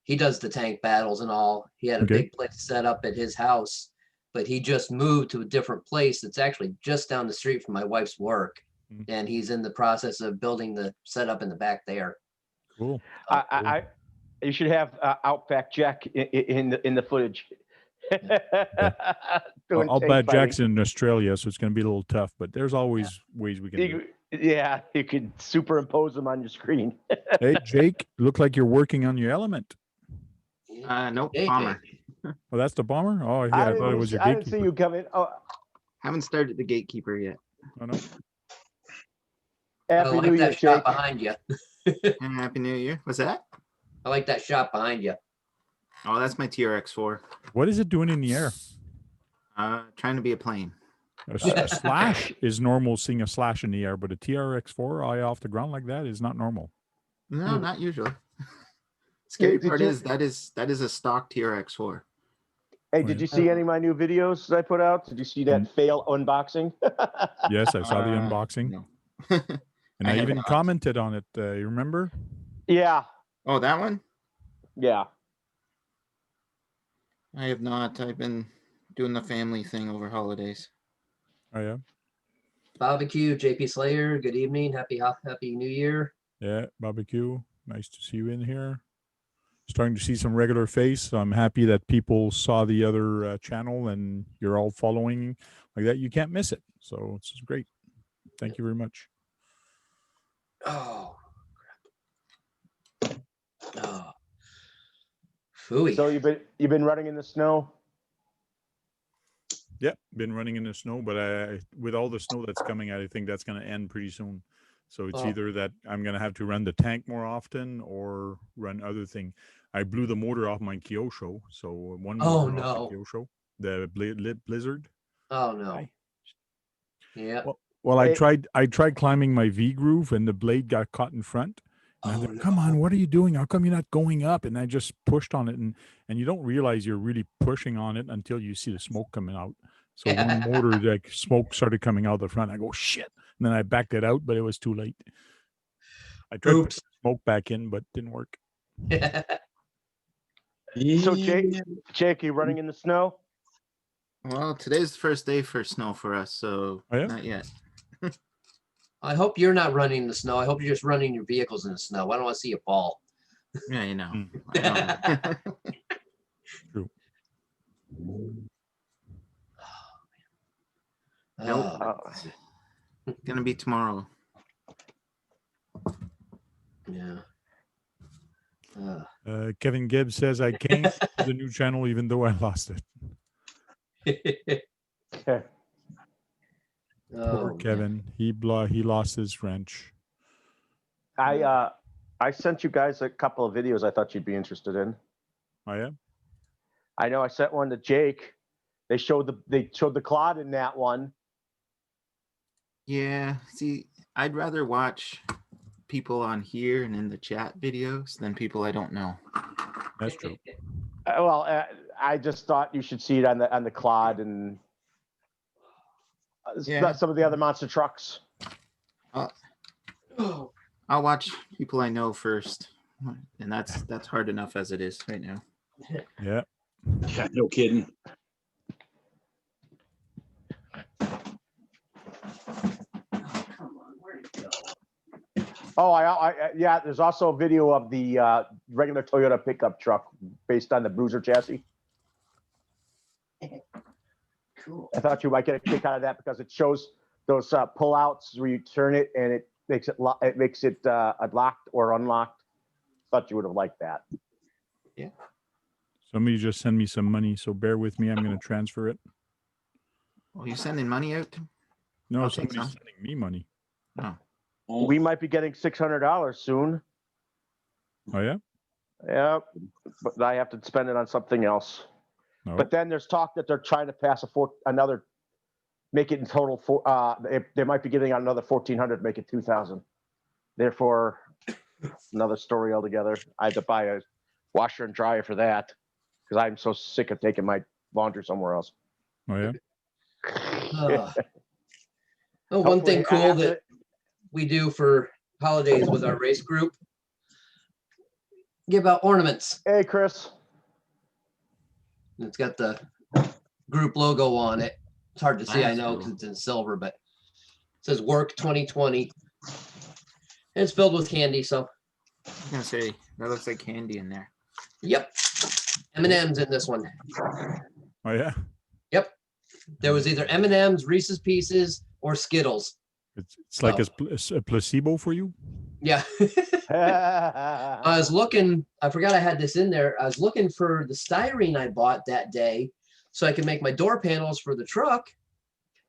he does the tank battles and all. He had a big place set up at his house, but he just moved to a different place that's actually just down the street from my wife's work. And he's in the process of building the setup in the back there. Cool. You should have Outback Jack in the footage. Doing I'll tank bet fighting. Jack's in Australia, so it's going to be a little tough. But there's always ways we can do it. Yeah, you could superimpose them on your screen. Hey, Jake, look like you're working on your element. Nope, Hey, bomber. Oh, that's the bomber. Oh, yeah, I thought it was your I didn't see gatekeeper. you come in. Oh, Haven't started the gatekeeper yet. Oh, no. I Happy like New Year, that shot Jake. behind you. And Happy New Year. What's that? I like that shot behind you. Oh, that's my TRX4. What is it doing in the air? Trying to be a plane. A slash is normal, seeing a slash in the air, but a TRX4 eye off the ground like that is not normal. No, not usually. Scary Did part you- is that is a stock TRX4. Hey, did you see any of my new videos that I put out? Did you see that fail unboxing? Yes, I saw the unboxing, No. and I have even not. commented on it. You remember? Yeah, Oh, that one? yeah. I have not. I've been doing the family thing over holidays. Oh, yeah. Barbecue, JP Slayer. Good evening. Happy New Year. Yeah, barbecue. Nice to see you in here. Starting to see some regular face. So I'm happy that people saw the other channel and you're all following like that. You can't miss it. So it's great. Thank you very much. Oh, crap. Oh. Phooey. So you've been running in the snow? Yeah, been running in the snow, but with all the snow that's coming, I think that's going to end pretty soon. So it's Oh. either that I'm going to have to run the tank more often or run other thing. I blew the motor off my Kyosho. So one Oh, motor off no. the Kyosho, the Blizzard. Oh no. Aye. Yeah. Well, Hey. I tried climbing my V groove and the blade got caught in front. And I Oh, said, come on, what are you doing? How come you're not going up? And I just pushed on it, and you don't realize you're really pushing on it until you see the smoke coming out. So one motor, like smoke started coming out the front. I go, shit. And then I backed it out, but it was too late. I tried to put Oops. the smoke back in, but didn't work. So Jake, you running in the snow? Well, today's the first day for snow for us, so Oh, yeah? not yet. I hope you're not running in the snow. I hope you're just running your vehicles in the snow. I don't want to see you fall. Yeah, you know. Mm. I know. True. Nope. Oh, Gonna be tomorrow. yeah. Kevin Gibbs says, I came to the new channel even though I lost it. Okay. Poor Oh, Kevin. He lost his wrench. I sent you guys a couple of videos I thought you'd be interested in. Oh, yeah? I know I sent one to Jake. They showed the clod in that one. Yeah, see, I'd rather watch people on here and in the chat videos than people I don't know. That's true. I just thought you should see it on the clod and Yeah. some of the other monster trucks. Oh. I'll watch people I know first, and that's hard enough as it is right now. Yeah. Yeah, no kidding. Come on, where'd it go? Oh, yeah. There's also a video of the regular Toyota pickup truck based on the Bruiser chassis. Cool. I thought you might get a kick out of that because it shows those pullouts where you turn it and it makes it locked or unlocked. Thought you would have liked that. Somebody just send me some money, so bear with me. I'm going to transfer it. Well, you sending money out? No, I'll take somebody's some. sending me money. No. Oh, We might be getting $600 soon. Oh, yeah? Yeah, but I have to spend it on something else. No. But then there's talk that they're trying to pass make it in total they might be giving out another 1,400, make it 2,000. Therefore, another story altogether. I had to buy a washer and dryer for that because I'm so sick of taking my laundry somewhere else. Oh, yeah? Oh, one thing Hopefully, cool that we do for holidays with our race group, give out ornaments. Hey, Chris. It's got the group logo on it. It's hard to see, I That's know, cool. because it's in silver, but it says Work 2020. And it's filled with candy, so I was gonna say that looks like candy in there. Yep. M&M's in this one. Oh yeah. Yep. There was either M&M's, Reese's Pieces, or Skittles. It's like So. a placebo for you. Yeah. I was looking, I forgot I had this in there. I was looking for the styrene I bought that day so I could make my door panels for the truck,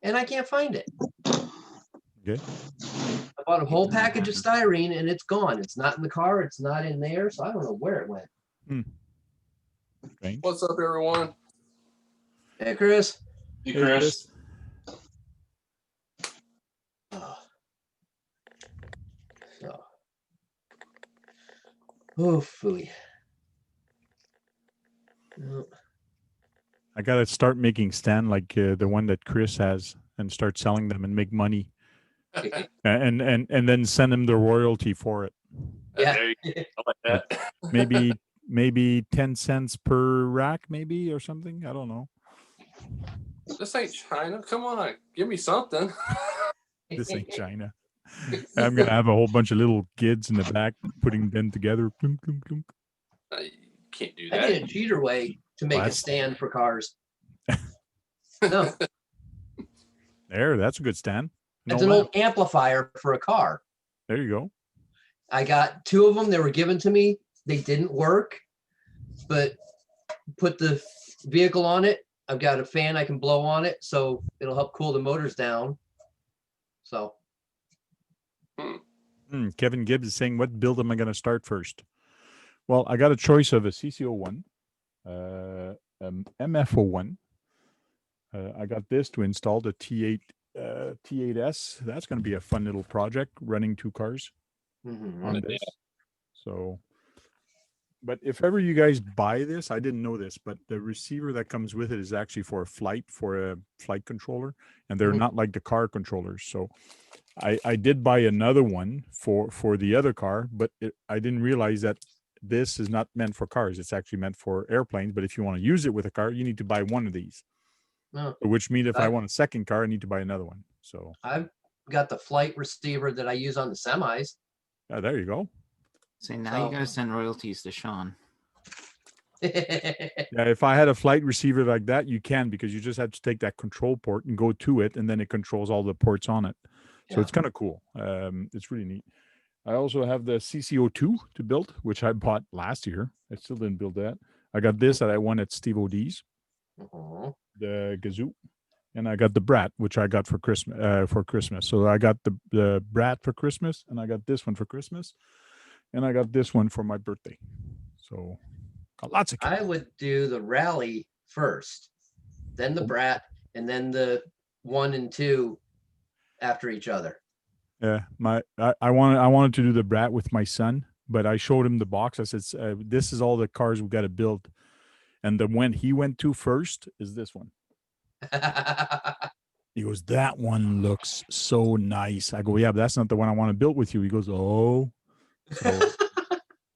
and I can't find it. Okay. I bought a whole package of styrene and it's gone. It's not in the car. It's not in there. So I don't know where it went. Strange. What's up, everyone? Hey, Chris. Hey, Hey, Chris. Oh. So. Oh, phooey. No. I gotta start making stand like the one that Chris has and start selling them and make money, and then send him the royalty for it. Yeah. There you go. I like that. Maybe 10 cents per rack, maybe, or something. I don't know. This ain't China. Come on, give me something. This ain't China. I'm gonna have a whole bunch of little kids in the back putting them together. Plunk, plunk, plunk. You can't do I that. did a cheater way to make a What? stand for cars. No, There, that's a good stand. it's No an lamp. old amplifier for a car. There you go. I got 2 of them. They were given to me. They didn't work, but put the vehicle on it. I've got a fan I can blow on it, so it'll help cool the motors down. So Kevin Gibbs is saying, what build am I going to start first? Well, I got a choice of a CC01, MF01. I got this to install the T8, T8S. That's going to be a fun little project, running 2 cars on this. So, but if ever you guys buy this, I didn't know this, but the receiver that comes with it is actually for a flight controller, and they're not like the car controllers. So I did buy another one for the other car, but I didn't realize that this is not meant for cars. It's actually meant for airplanes. But if you want to use it with a car, you need to buy one of these. no, Which means if I want a second car, I need to buy another one. So I've got the flight receiver that I use on the semis. there you go. So now So- you gotta send royalties to Sean. Yeah, if I had a flight receiver like that, you can, because you just have to take that control port and go to it, and then it controls all the ports on it. So Yeah. it's kind of cool. It's really neat. I also have the CC02 to build, which I bought last year. I still didn't build that. I got this that I won at Steve O'D's, Mhm. the Gazoo, and I got the Brat, which I got for Christmas. So I got the Brat for Christmas, and I got this one for Christmas, and I got this one for my birthday. So got lots of. I would do the rally first, then the Brat, and then the 1 and 2 after each other. Yeah, I wanted to do the Brat with my son, but I showed him the box. I said, "This is all the cars we got to build," and the one he went to first is this one. He goes, "That one looks so nice." I go, "Yeah, but that's not the one I want to build with you." He goes, "Oh," so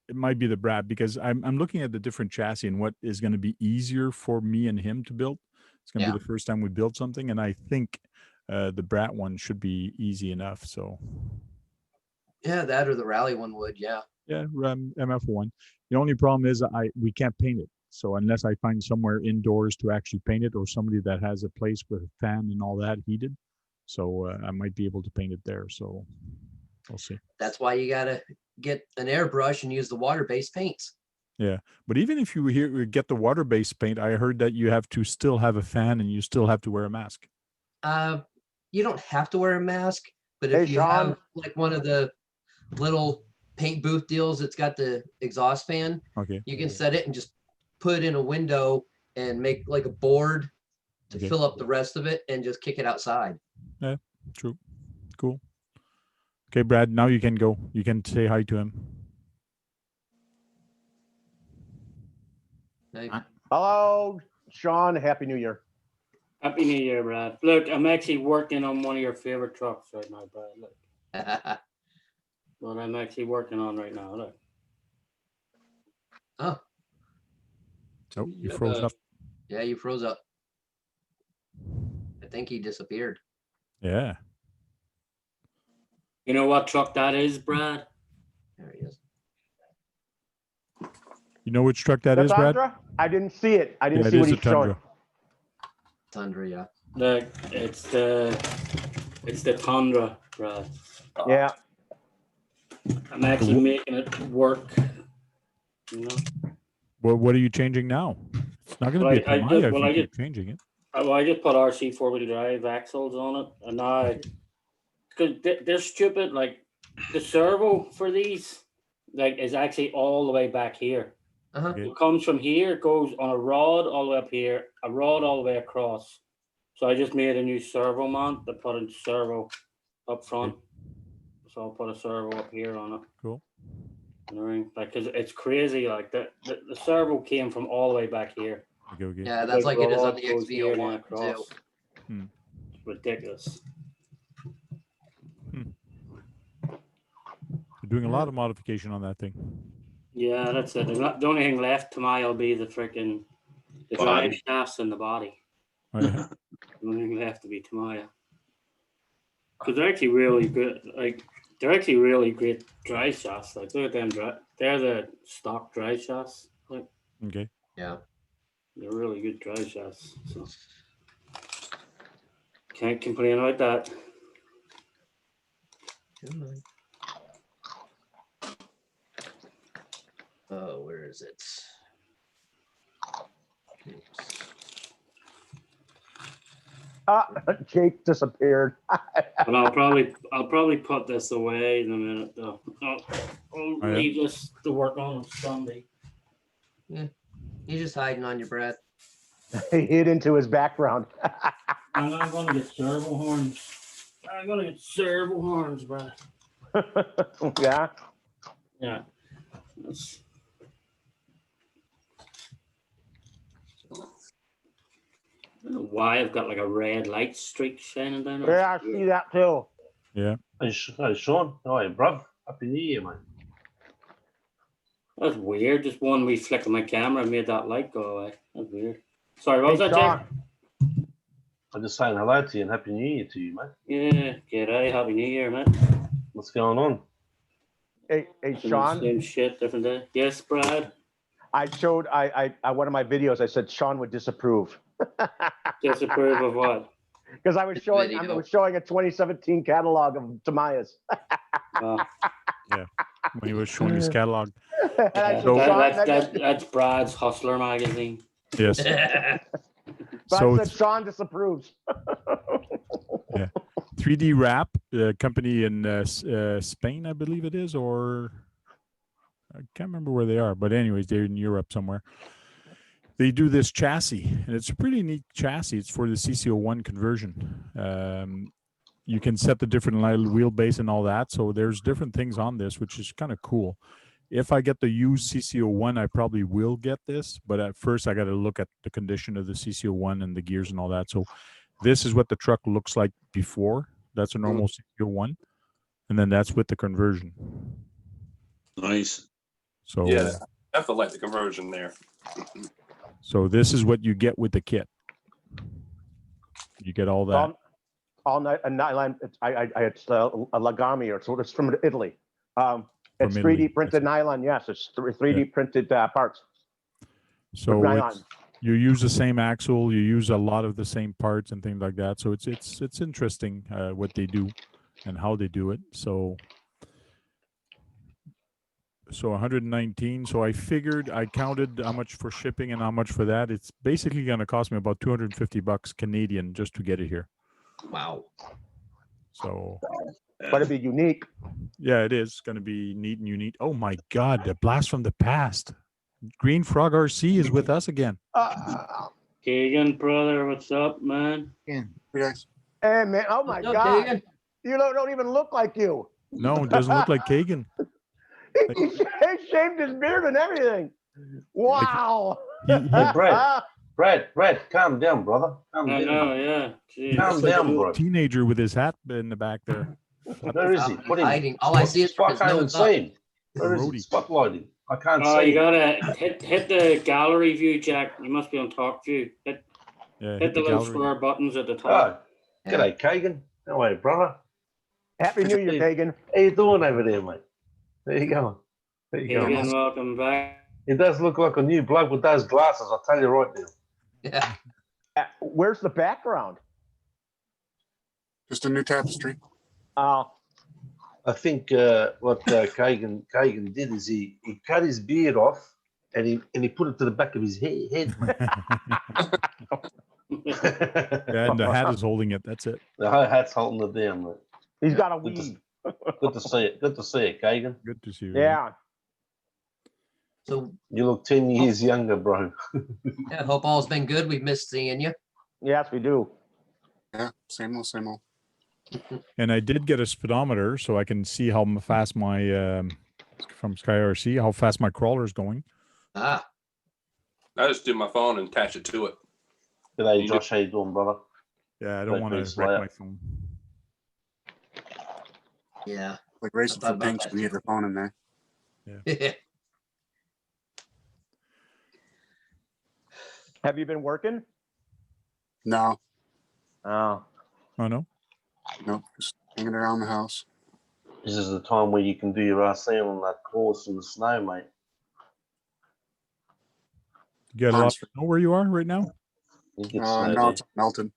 it might be the Brat, because I'm looking at the different chassis and what is going to be easier for me and him to build. It's going to be the first time we build something, and I think the Brat one should be easy enough. So Yeah, that or the rally one would. Yeah. yeah, MF1. The only problem is we can't paint it. So unless I find somewhere indoors to actually paint it, or somebody that has a place with a fan and all that heated, so I might be able to paint it there. So we'll see. That's why you gotta get an airbrush and use the water-based paints. Yeah, but even if you get the water-based paint, I heard that you have to still have a fan and you still have to wear a mask. You don't have to wear a mask, but Hey, if you Sean. have like one of the little paint booth deals that's got the exhaust fan, Okay. you can set it and just put it in a window and make like a board to Okay. fill up the rest of it and just kick it outside. True. Cool. Okay, Brad, now you can go. You can say hi to him. Like, Hello, Sean. Happy New Year. Happy New Year, Brad. Look, I'm actually working on one of your favorite trucks right now, Brad. Look, what I'm actually working on right now. Look. oh, Oh, you froze up. yeah, you froze up. I think he disappeared. Yeah. You know what truck that is, Brad? There he is. You know which truck that The is, Brad? Tundra? I didn't see it. I didn't Yeah, it see what is a he's showing. Tundra. Tundra, yeah. It's the Tundra, Brad. Yeah. I'm actually making it work. You know? What are you changing now? It's not going to be a Tamiya if you keep changing it. I just put RC 4-wheel drive axles on it, and now because they're stupid. Like the servo for these, like, is actually all the way back here. Okay. It comes from here, goes on a rod all the way up here, a rod all the way across. So I just made a new servo mount that put a servo up front. So I'll put a servo up here on it. Cool. Like, cause it's crazy. Like the servo came from all the way back here. Okay. Yeah, that's like it is on the Goes here and XV01 across. Hmm. It's ridiculous. You're doing a lot of modification on that thing. Yeah, that's it. The only thing left to my will be the freaking drive shafts and the body. Oh, yeah. The only thing left to be Tamaya. Because they're actually really good. Like, they're actually really great drive shafts. Like, look at them. They're the stock drive shafts. Like, Okay. Yeah. they're really good drive shafts. So can't complain about that. Oh, where is it? Oops. Jake disappeared. But I'll probably put this away in a minute though. I'll leave this to work on Sunday. Yeah. He's just hiding on you, Brad. He hid into his background. I'm not gonna get servo horns. I'm gonna get servo horns, Brad. Yeah. Yeah. That's... I don't know why I've got like a red light streak shining down. Yeah, I see that too. Yeah. Hey, Sean. Hi, bruv. Happy New Year, mate. That's weird. Just one wee flick of my camera made that light go away. That's weird. Sorry, what was Hey, that, Sean. Jake? I'm just saying hello to you and Happy New Year to you, mate. Yeah, g'day, happy New Year, mate. What's going on? Hey, Sean. Same shit, different day. Yes, Brad. I showed I one of my videos. I said Sean would disapprove. Disapprove of what? Because I was showing a 2017 catalog of Tamayas. Yeah. When he was showing his catalog. And I said, That's Brad's Hustler magazine. Yes. but So I said Sean disapproves. yeah. 3D Wrap, a company in Spain, I believe it is, or I can't remember where they are, but anyways, they're in Europe somewhere. They do this chassis, and it's a pretty neat chassis. It's for the CC01 conversion. You can set the different wheelbase and all that. So there's different things on this, which is kind of cool. If I get the used CC01, I probably will get this, but at first I got to look at the condition of the CC01 and the gears and all that. So this is what the truck looks like before. That's a normal CC01, and then that's with the conversion. Nice. So yeah, I feel like the conversion there. So this is what you get with the kit. You get all that. All night, a nylon. It's a Lagami, or so it's from Italy. It's 3D printed nylon. Yes, it's 3D printed parts. So you use the same axle. You use a lot of the same parts and things like that. So it's interesting what they do and how they do it. So 119. So I counted how much for shipping and how much for that. It's basically going to cost me about $250 Canadian just to get it here. Wow. So, but it'd be unique. Yeah, it is going to be neat and unique. Oh my God, the blast from the past. Green Frog RC is with us again. Kagan, brother, what's up, man? Hey, man. Oh my God. Kagan? You don't even look like you. No, it doesn't look like Kagan. He shaved his beard and everything. Wow. Hey, Brad, calm down, brother. Calm down. Yeah. Jeez. Calm down, bro. Teenager with his hat in the back there. Where is he? Hiding. All I see is I can't even see him. Where is he? Spotlighting. I can't see. You gotta hit the gallery view, Jack. You must be on top view. Hit the little square buttons at the top. Oh, g'day, Kagan. How are you, brother? Happy New Year, Kagan. How you doing over there, mate? There you go. Kagan, welcome back. He does look like a new bloke with those glasses. I'll tell you right now. Yeah. Where's the background? Just a new tapestry. Oh, I think what Kagan did is he cut his beard off and he put it to the back of his head. Yeah, and the hat is holding it. That's it. The whole hat's holding it down, mate. he's got a Good to, weave. good to see it. Good to see it, Kagan. Good to see you. Yeah. So You look 10 years younger, bro. yeah, hope all's been good. We've missed seeing you. Yes, we do. Yeah, same old, same old. And I did get a speedometer so I can see how fast my from SkyRC how fast my crawler is going. Ah, I just do my phone and attach it to it. G'day, Josh. How you doing, brother? Yeah, I don't Like want to race wreck layout. my phone. yeah. Like racing I for thought about pinks that when you have your phone in there. Have you been working? No, Oh. Oh no. no, just hanging around the house. This is the time where you can do your RC on that course in the snow, mate. You got a lot of snow where you are right now? You get snow No, there. it's melted.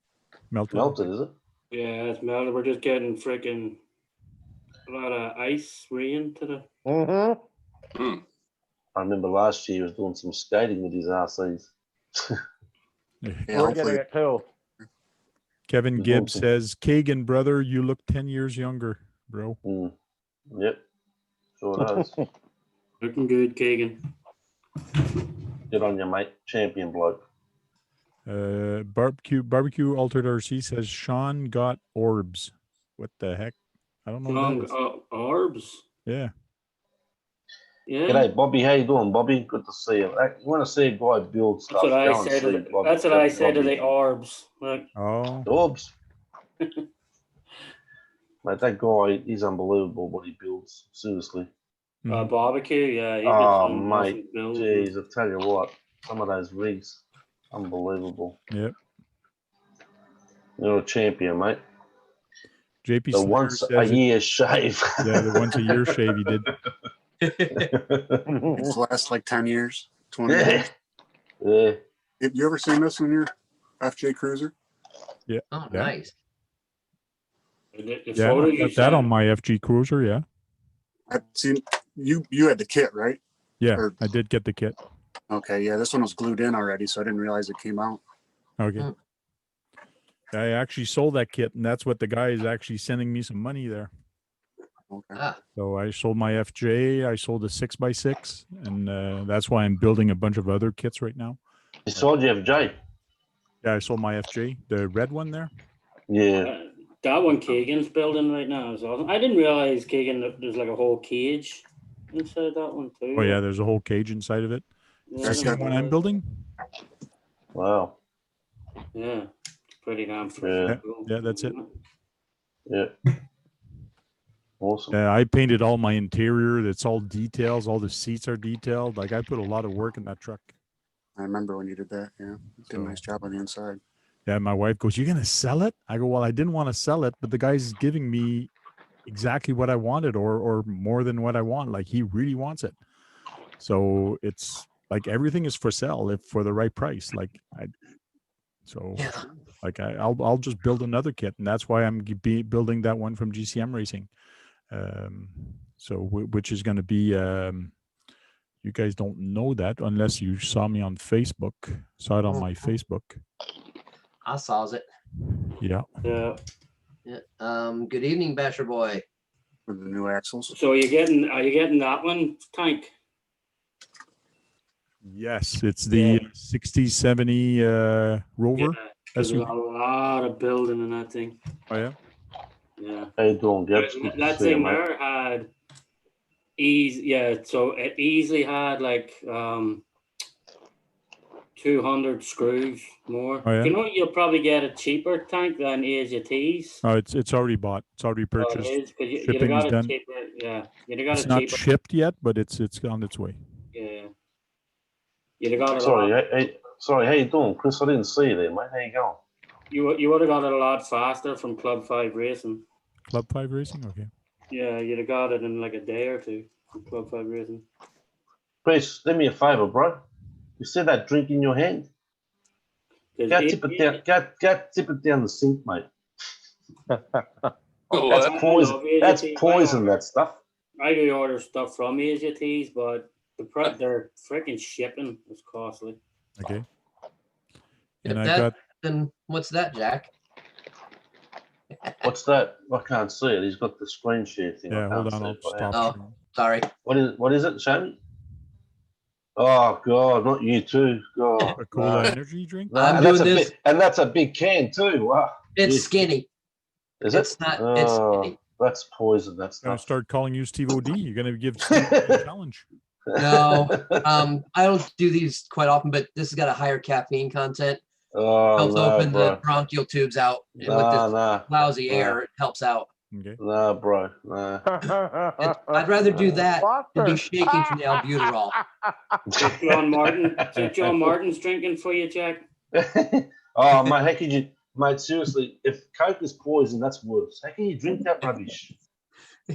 Melted. Melted, is it? Yeah, it's melted. We're just getting freaking a lot of ice rain to the. Mm-hmm. I remember last year he was doing some skating with his RCs. Yeah, We're hopefully getting it too. Kevin He's Gibbs awesome. says, Kagan, brother, you look 10 years younger, bro. Mm. Yep, sure does. Looking good, Kagan. Good on you, mate. Champion bloke. Barbecue Altered RC says Sean got orbs. What the heck? I don't know what that is. Orbs. Yeah. Yeah. G'day, Bobby. How you doing, Bobby? Good to see you. You want to see a guy build stuff? That's what I Go and said. see Bobby. That's what I said to Bobby. the orbs. Like, Oh. Orbs. Mate, that guy, he's unbelievable what he builds. Seriously. Mhm. barbecue. Yeah. He's Oh, got some mate. awesome builds. Jeez, I tell you what, some of those rigs, unbelievable. Yep. You're a champion, mate. JP The Slater once a says it, year shave. yeah, the once a year shave he did. it's last like 10 years, 20 Yeah. years. Yeah. Have you ever seen this in your FJ Cruiser? Oh, Yeah. nice. The Yeah, photos I you got that on sent- my FG Cruiser, yeah. I've seen you had the kit, right? Yeah, Or- I did get the kit. Okay, yeah, this one was glued in already, so I didn't realize it came out. Okay. Mm. I actually sold that kit, and that's what the guy is actually sending me some money there. Okay. Ah, So I sold my FJ, I sold a 6x6, and that's why I'm building a bunch of other kits right now. You sold your FJ? Yeah, I sold my FJ, the red one there. Yeah. That one Keegan's building right now is awesome. I didn't realize Keegan there's like a whole cage inside that one too. Oh yeah, there's a whole cage inside of it. Yeah, The same one I'm building. Wow. Yeah, pretty damn Yeah. freaking cool. Yeah, that's it. Yeah. Awesome. I painted all my interior. It's all details. All the seats are detailed. Like I put a lot of work in that truck. I remember when you did that. Yeah, you did a So- nice job on the inside. Yeah, my wife goes, "You're gonna sell it?" I go, "Well, I didn't want to sell it, but the guy's giving me exactly what I wanted, or more than what I want. Like he really wants it. So it's like everything is for sale if for the right price. yeah. I'll just build another kit, and that's why I'm building that one from GCM Racing. Which is going to be. You guys don't know that unless you saw me on Facebook. Saw it on my Facebook. I saw it. Yeah. Yeah. Yeah. Good evening, Basher Boy. With the new axles. So are you getting that one, Tank? Yes, it's the 6070 Rover. Yeah. There's a SUV. lot of building in that thing. Oh yeah. Yeah. How you doing, Gibbs? Good to That see you, thing mate. there had so it easily had like 200 screws more. Oh, yeah? You know, you'll probably get it cheaper, Tank, than AZTs. Oh, it's already bought. It's already Oh, purchased. it is, 'cause you'd have Shipping got is it done. cheaper. Yeah, you'd have got It's it not cheaper. shipped yet, but it's on its way. Yeah, you'd have got it. Sorry, how you doing, Chris? I didn't see you there, mate. How you going? You would have got it a lot faster from Club 5 Racing. Club 5 Racing. Okay. Yeah, you'd have got it in like a day or two from Club 5 Racing. Chris, do me a favor, bro. You see that drink in your hand? 'Cause Go it- tip it down. Go tip it down the sink, mate. What? That's poison. know, if That's you- poison. That stuff. I do order stuff from AZTs, but their freaking shipping is costly. Okay. If And I that, got then what's that, Jack? What's that? I can't see it. He's got the screen share thing. yeah. I Hold can't on, see I'll it, but stop. Oh. sharing. Sorry. What is it, Shane? Oh God, not you too. God, A cola no. energy drink. No, I'm and that's doing a this- big, and that's a big can too. Wow. It's Jeez. skinny. Is It's it? not. It's Oh, skinny. that's poison. That's I'm gonna stuff. start calling you Steve OD. You're gonna give Steve a challenge. No, I don't do these quite often, but this has got a higher caffeine content. Oh Helps no, open bro. the bronchial tubes out, and with Nah, this nah, lousy nah. air, it helps out. Okay. nah, bro. Nah. I'd rather do that than be Foster. shaking from the albuterol. Is John Martin's drinking for you, Jack? Oh, mate, how could you, mate? Seriously, if Coke is poison, that's worse. How can you drink that rubbish?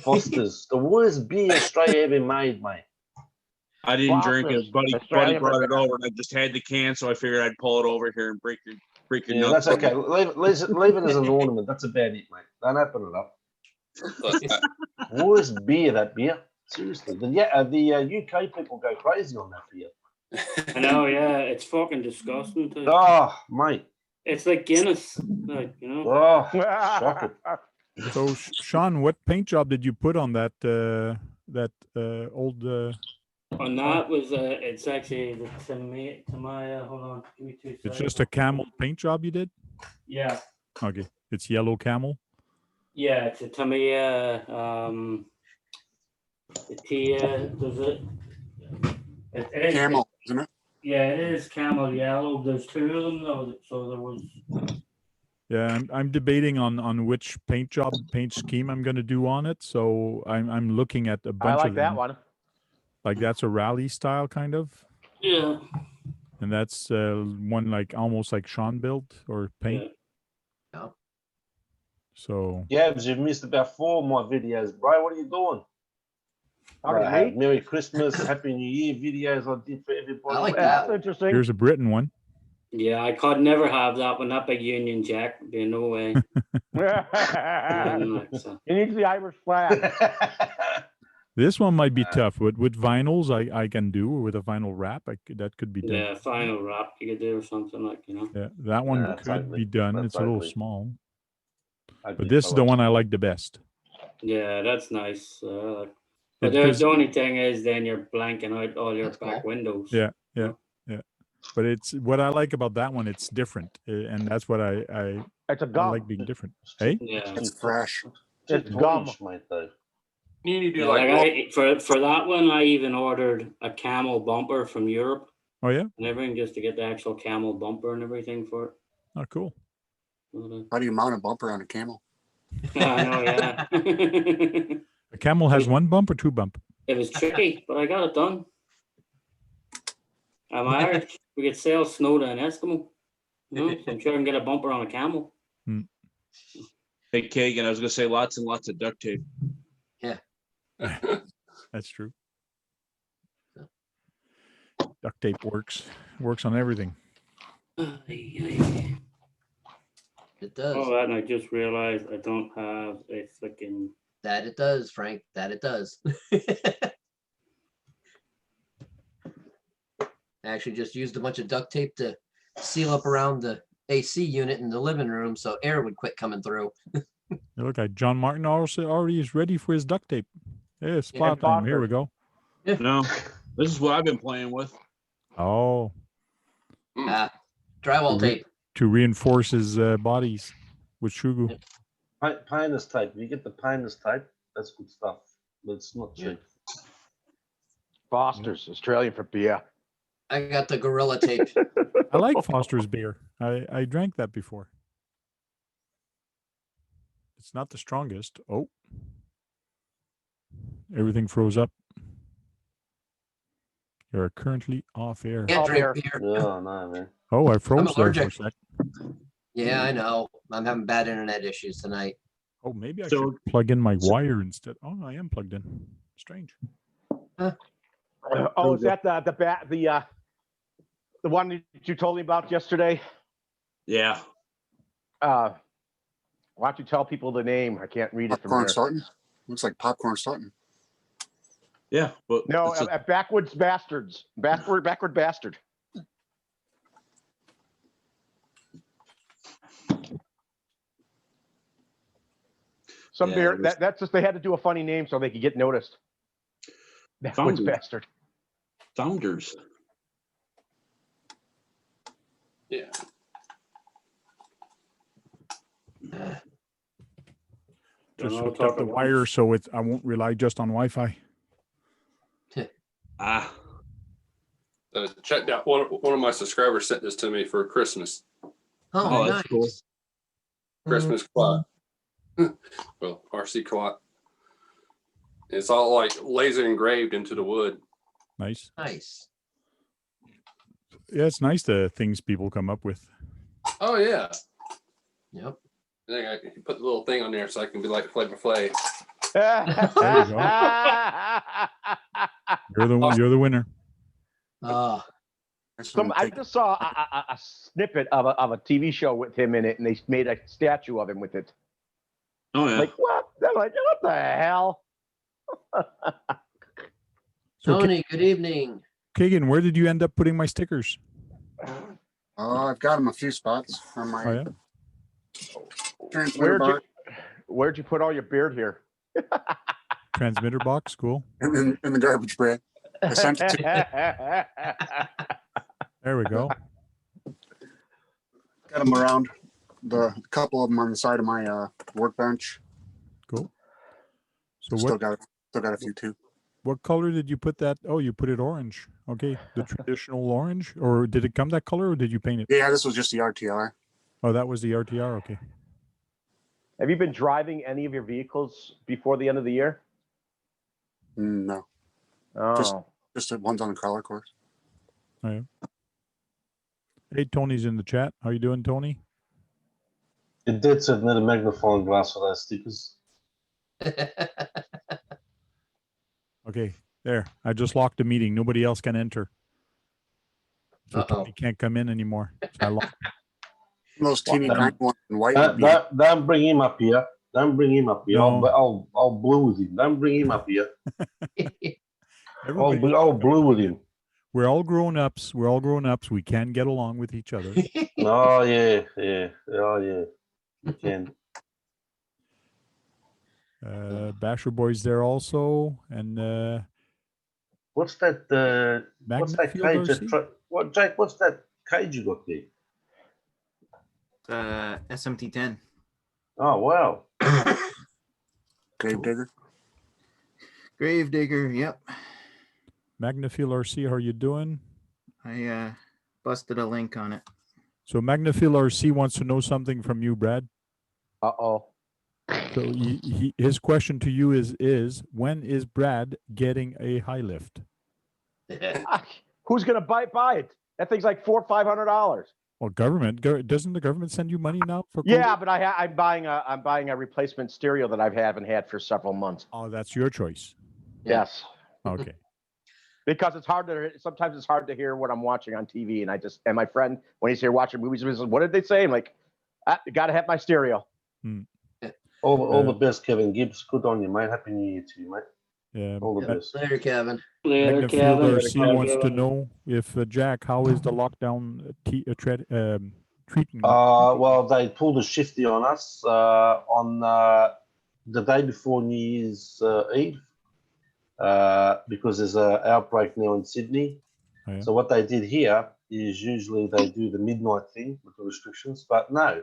Foster's, the worst beer Australia ever made, mate. I didn't drink it. Foster's, Buddy Australian brought it beer. over, and I just had the can, so I figured I'd pull it over here and break your Yeah, nuts. that's okay. Leave it as an ornament. That's about it, mate. Don't open it up. Worst beer, that beer. Seriously, the UK people go crazy on that beer. I know, yeah, it's fucking disgusting too. Oh, mate. It's like Guinness, like, you know. Oh, shocking. So Sean, what paint job did you put on that old? And that was it's actually the Tamaya. Hold on, give me 2 seconds. It's just a camel paint job you did. Yeah, Okay, it's yellow camel. yeah, it's a Tamiya. The Tia, does it? It is Camel, isn't it? Yeah, it is camel yellow. There's 2 of them though, so there was. Yeah, I'm debating on which paint scheme I'm gonna do on it. So I'm looking at a bunch I like of that them. one. Like that's a rally style kind of, Yeah. and that's one like almost like Sean built or paint. Yeah. So Gabs, you've missed about 4 of my videos, bro. What are you doing? Pardon I have me? Merry Christmas, Happy New Year videos I did for everybody. I like That's that. interesting. here's a Britain one. Yeah, I could never have that one. That big Union Jack, be no way. So, He needs the Irish flag. This one might be tough with vinyls. I can do with a vinyl wrap. That could be done. yeah, final wrap you could do or something like, you know. Yeah, that one Yeah, could totally. be done. That's It's a little totally. small, I but did this is the follow. one I like the best. Yeah, that's nice. But Because- the only thing is, then you're blanking out all your That's back cool. windows. Yeah, but it's what I like about that one. It's different, and that's what I It's a I gum. like being different. Hey, Yeah. It's fresh. It's gum. Mate, though. You need to do Yeah, like, for that one, I even ordered a camel bumper from Europe oh yeah, and everything just to get the actual camel bumper and everything for it. oh cool. How do you mount a bumper on a camel? I know, yeah. A camel has one bump or 2 bump. It was tricky, but I got it done. I'm Irish. We get sales snow to an Eskimo. You know, so I'm sure I can get a bumper on a camel. Hey, Kagan, I was gonna say lots and lots of duct tape. That's true. Duct tape works on everything. It does. Oh, and I just realized I don't have a freaking. That it does, Frank. That it does. I actually just used a bunch of duct tape to seal up around the AC unit in the living room so air would quit coming through. You look like John Martin also already is ready for his duct tape. Yeah, spot time. Here we go. No, this is what I've been playing with. Oh, Drywall tape. to reinforce his bodies with Shugu. Painter's tape. You get the painter's tape. That's good stuff, but it's not cheap. Foster's, Australian for beer. I got the gorilla tape. I like Foster's beer. I drank that before. It's not the strongest. Oh, everything froze up. You're currently off air. Can't Off drink air. beer. No, no, man. Oh, I froze there for a allergic. sec. Yeah, I know. I'm having bad internet issues tonight. Oh, maybe I So- should plug in my wire instead. Oh, I am plugged in. Strange. Oh, is that the one that you told me about yesterday? Yeah. Why don't you tell people the name? I can't read it from Popcorn here. Sutton. Looks like Popcorn Sutton. Yeah. But No, it's a- Backwoods Bastards. Backward Bastard. Some Yeah, beer it was- that's just they had to do a funny name so they could get noticed. Backwoods Founders. Bastard. Founders. Yeah. Just I'll hooked talk up the about- wire so I won't rely just on Wi-Fi. Ah. Check out one of my subscribers sent this to me for Christmas. Oh, Oh, nice. that's cool. Christmas clock. Well, RC clock. It's all like laser engraved into the wood. Nice. Nice. Yeah, it's nice the things people come up with. Oh yeah. Yep. I think I can put the little thing on there so I can be like Flavor Flav. You're the winner. I just saw a snippet of a TV show with him in it, and they made a statue of him with it. Oh yeah. Like what? They're like, what the hell? So, Tony, good evening. Kagan, where did you end up putting my stickers? I've got them a few spots on my Oh yeah. transmitter box Where'd you put all your beard here? Transmitter box, cool. in the garbage bag. I sent it to There we go. got them around a couple of them on the side of my workbench. Cool. So Still what got a few too. what color did you put that? Oh, you put it orange. Okay, the traditional orange, or did it come that color, or did you paint it? Yeah, this was just the RTR. Oh, that was the RTR. Okay. Have you been driving any of your vehicles before the end of the year? No, Oh, just the ones on the crawler course. Oh, yeah. Hey, Tony's in the chat. How you doing, Tony? It did sit near the magnifying glass for those stickers. Okay, there. I just locked the meeting. Nobody else can enter. So Uh-oh. Tony can't come in anymore. So I locked. Those teeny Well, tiny ones in white. would be- Don't bring him up here. Don't bring him up here. No. I'll blue with him. Don't bring him up here. Everybody- I'll blue with him. We're all grown ups. We're all grown ups. We can get along with each other. Oh yeah. You can. Basher Boy's there also, and What's that? What's that Magnafield cage? RC? What, Jake? What's that cage you got there? SMT10. Oh wow. Grave digger. Grave digger. Yep. Magnafield RC. How are you doing? I busted a link on it. So Magnafield RC wants to know something from you, Brad. uh-oh. So his question to you is when is Brad getting a high lift? Who's gonna buy it? That thing's like $400 or $500. Well, government doesn't the government send you money now for? Yeah, COVID? but I'm buying a replacement stereo that I haven't had for several months. Oh, that's your choice. Yes, Okay. because sometimes it's hard to hear what I'm watching on TV, and my friend when he's here watching movies, he says, "What did they say?" I'm like, "You got to have my stereo." All the best, Kevin Gibbs. Good on you, mate. Happy New Year to you, mate. Yeah. All the best. Later, Kevin. Later, Magnafield Kevin. RC wants to know if Jack, how is the lockdown treating? Well, they pulled a shifty on us on the day before New Year's Eve because there's an outbreak now in Sydney. Oh, yeah. So what they did here is usually they do the midnight thing with the restrictions, but no.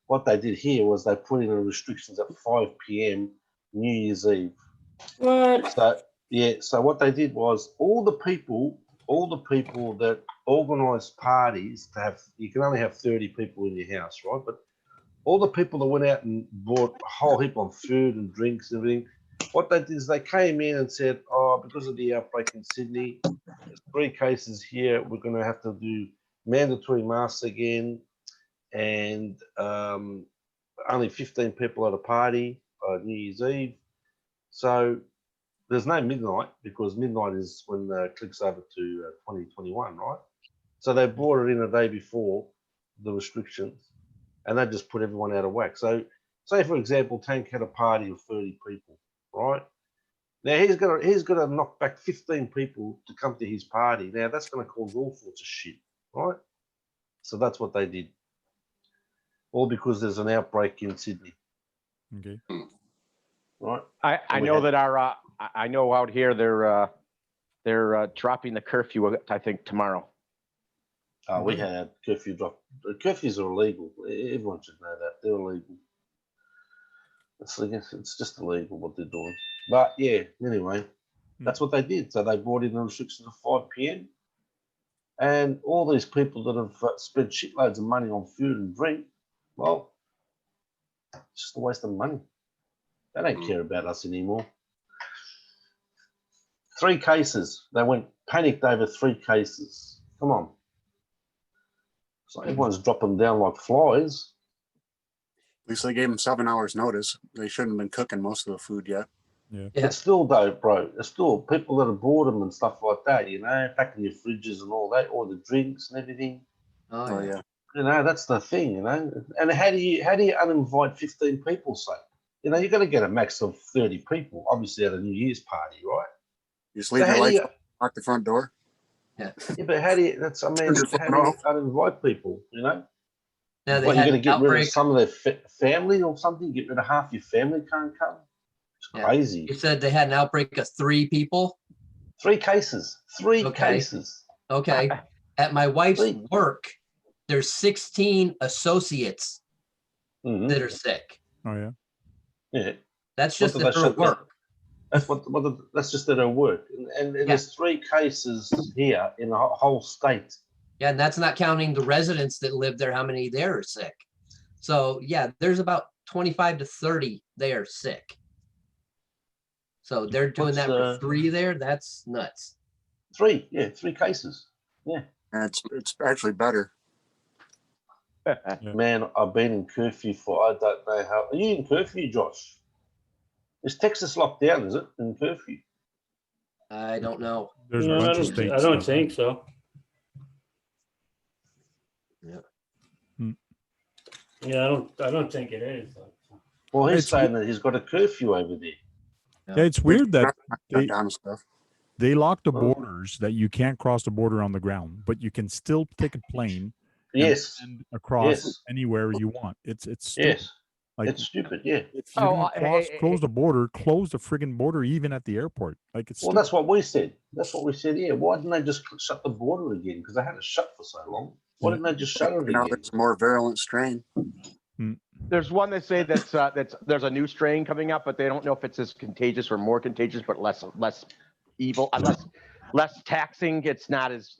What they did here was they put in the restrictions at 5 p.m. New Year's Eve. What? So yeah, so what they did was all the people that organise parties you can only have 30 people in your house, right? But all the people that went out and bought a whole heap of food and drinks and everything, what they did is they came in and said, oh, because of the outbreak in Sydney, there's 3 cases here, we're going to have to do mandatory masks again, and only 15 people at a party New Year's Eve. So there's no midnight because midnight is when it clicks over to 2021, right? So they brought it in a day before the restrictions, and they just put everyone out of whack. So, say for example, Tank had a party of 30 people, right? Now he's gonna knock back 15 people to come to his party. Now that's gonna cause all sorts of shit, right? So that's what they did, all because there's an outbreak in Sydney, Okay. right? I know that I know out here they're dropping the curfew, I think, tomorrow. We had curfew drop. Curfews are illegal. Everyone should know that they're illegal. It's just illegal what they're doing. But yeah, anyway, that's what they did. So they brought in the restrictions of 5 p.m. And all these people that have spent shitloads of money on food and drink, well, it's just a waste of money. They don't care about us anymore. 3 cases. They went panicked over 3 cases. Come on. So everyone's dropping down like flies. At least they gave them 7 hours notice. They shouldn't have been cooking most of the food yet. Yeah. Yeah. But still, though, bro, there's still people that have bought them and stuff like that, you know, packing your fridges and all that, all the drinks and everything. Oh, yeah. You know, that's the thing, you know. And how do you uninvite 15 people, say? You know, you're going to get a max of 30 people, obviously at a New Year's party, right? You just leave So your lights on, lock the front door. Yeah, but how do you uninvite people, you know? Now they What, had you're an going to get rid of outbreak. some of their family or something? Get rid of half your family can't come? It's Yeah. crazy. You said they had an outbreak of 3 people. 3 cases. 3 Okay. cases. Okay. At my wife's 3. work, there's 16 associates Mhm. that are sick. Oh yeah. Yeah. That's What just did at they her shut down? work. That's just at her work. And there's 3 cases here in the whole state. Yeah, and that's not counting the residents that live there, how many there are sick. So yeah, there's about 25 to 30 there sick. So they're doing What's that for 3 there. That's nuts. 3, yeah, 3 cases. Yeah. And it's actually better. Man, I've been in curfew for I don't know how. Are you in curfew, Josh? Is Texas locked down, is it, in curfew? I don't know. There's No, a I bunch of don't, states. I don't that- think so. Yeah. Yeah, I don't think it is. Well, he's It's- saying that he's got a curfew over there. Yeah, it's weird that they, Down stuff. they lock the Oh. borders that you can't cross the border on the ground, but you can still take a plane and Yes. land across Yes. anywhere you want. It's stupid. Yes. Like It's stupid, yeah. if you're gonna hey, close the border, close the friggin' border even at the airport. Like it's Well, stupid. that's what we said. That's what we said, yeah. Why didn't they just shut the border again? Because they had it shut for so long. Why didn't they just shut it Now again? there's a more virulent strain. There's one that say that's there's a new strain coming up, but they don't know if it's as contagious or more contagious, but less evil, less taxing. It's not as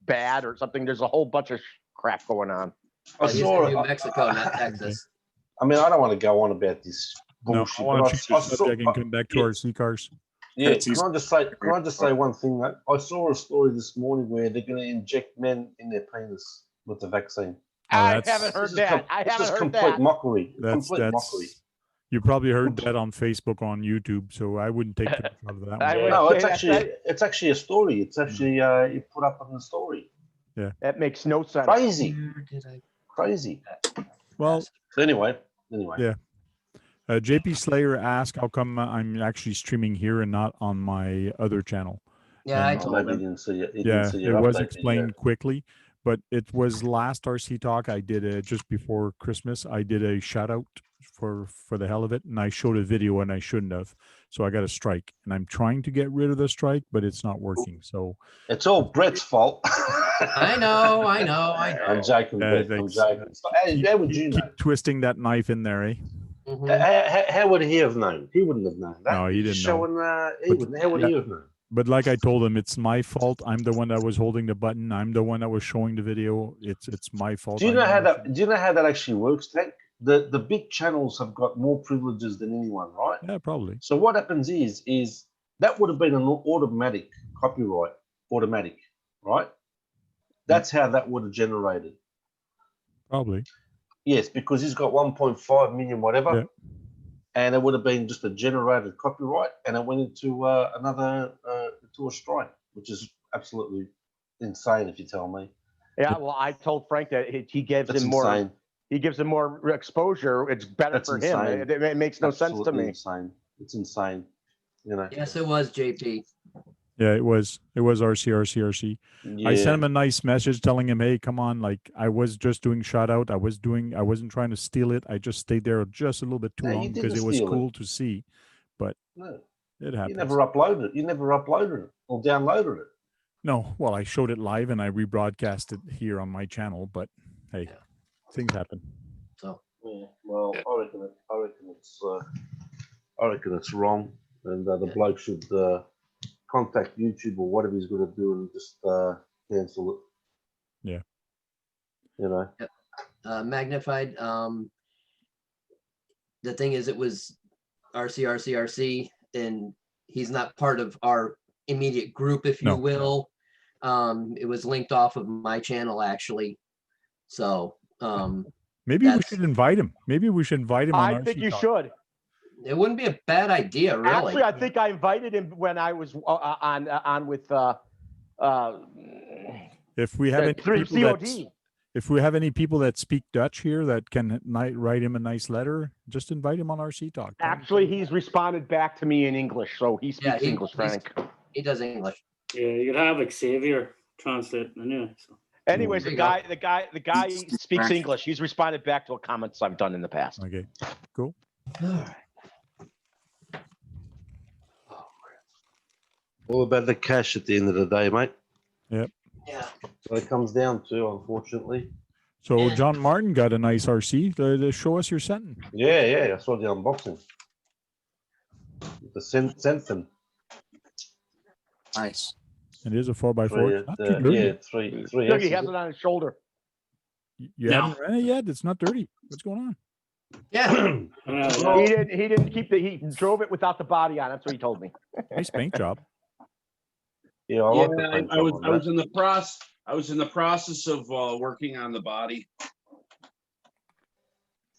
bad or something. There's a whole bunch of crap going on. I He's saw in New it. Mexico, not Texas. I mean, I don't want to go on about this No, bullshit. I want but to change the subject and come back to yeah. our sea cars. Yeah, That's can I just say one thing, mate? I saw a story this morning where they're going to inject men in their penis with the vaccine. Oh, I that's- haven't heard This is that. I this haven't is heard complete that. mockery. That's Complete mockery. you probably heard that on Facebook, on YouTube, so I wouldn't take too much out of that I one. would No, say it's actually a story. It's actually you put up on the story. that makes no sense. Crazy, Where did I? crazy. Well, So anyway. Yeah. JP Slayer asked how come I'm actually streaming here and not on my other channel. Yeah, I And- Oh, told maybe you him. didn't see it. You Yeah, didn't see it your was update explained quickly, but it was last RC talk. I did just before Christmas. I did a shout out for the hell of it, and I showed a video and I shouldn't have, so I got a strike. And I'm trying to get rid of the strike, but it's not working. So It's all Brett's fault. I know. I'm joking, Brett. I'm thanks. joking. So, how would you know? keep twisting that knife in there, eh? Mhm. How would he have known? He wouldn't have known that. No, he He's didn't showing, But- how would he have known? But like I told him, it's my fault. I'm the one that was holding the button. I'm the one that was showing the video. It's my fault. Do you I know how I that? Do you know how that actually works, Tank? The big channels have got more privileges than anyone, right? Yeah, probably. So what happens is that would have been an automatic copyright, automatic, right? That's how that would have generated. Probably. Yes, because he's got 1.5 million, whatever. Yeah. and it would have been just a generated copyright, and it went into another to a strike, which is absolutely insane if you tell me. Yeah, well, I told Frank that he gives That's him more. insane. He gives him more exposure. It's better That's for insane. him. It makes no sense to Absolutely me. insane. It's insane. You know. Yes, it was JP. Yeah, it was RC. Yeah. I sent him a nice message telling him, hey, come on, like I was just doing shout out. I wasn't trying to steal it. I just stayed there just a little bit too No, you long because didn't it was steal it. cool to see. But No, it you happens. never uploaded it. You never uploaded it or downloaded it. No, well, I showed it live and I rebroadcast it here on my channel, but hey, things happen. So Yeah. Well, I reckon it's wrong, and the bloke should contact YouTube or whatever he's going to do and just cancel it. Yeah. You know. Magnified. The thing is, it was RC, and he's not part of our immediate group, if you No. will. It was linked off of my channel actually. So Maybe we that's- should invite him. Maybe we should invite him on I think RC you Talk. should. it wouldn't be a bad idea, really. Actually, I think I invited him when I was on with If we have any through people that, COD. if we have any people that speak Dutch here that can write him a nice letter, just invite him on RC Talk. Actually, he's responded back to me in English, so he speaks English, Frank. He does English. Yeah, you could have Xavier translate anyway. So. Anyways, There the you guy speaks English. He's responded back to comments I've done in the past. Okay, cool. All right. All about the cash at the end of the day, mate. Yep. Yeah. What it comes down to, unfortunately. So Yeah. John Martin got a nice RC. Show us your setting. Yeah, I saw the unboxing. The Sensen. Nice. It is a 4x4. It's not too dirty. Yeah, three. Look, he has it on his shoulder. You haven't ran it yet? It's not dirty. What's going on? Yeah. He didn't keep he drove it without the body on. That's what he told me. Nice paint job. Yeah, I like the Yeah, paint I job was on I was that. in the process. I was in the process of working on the body.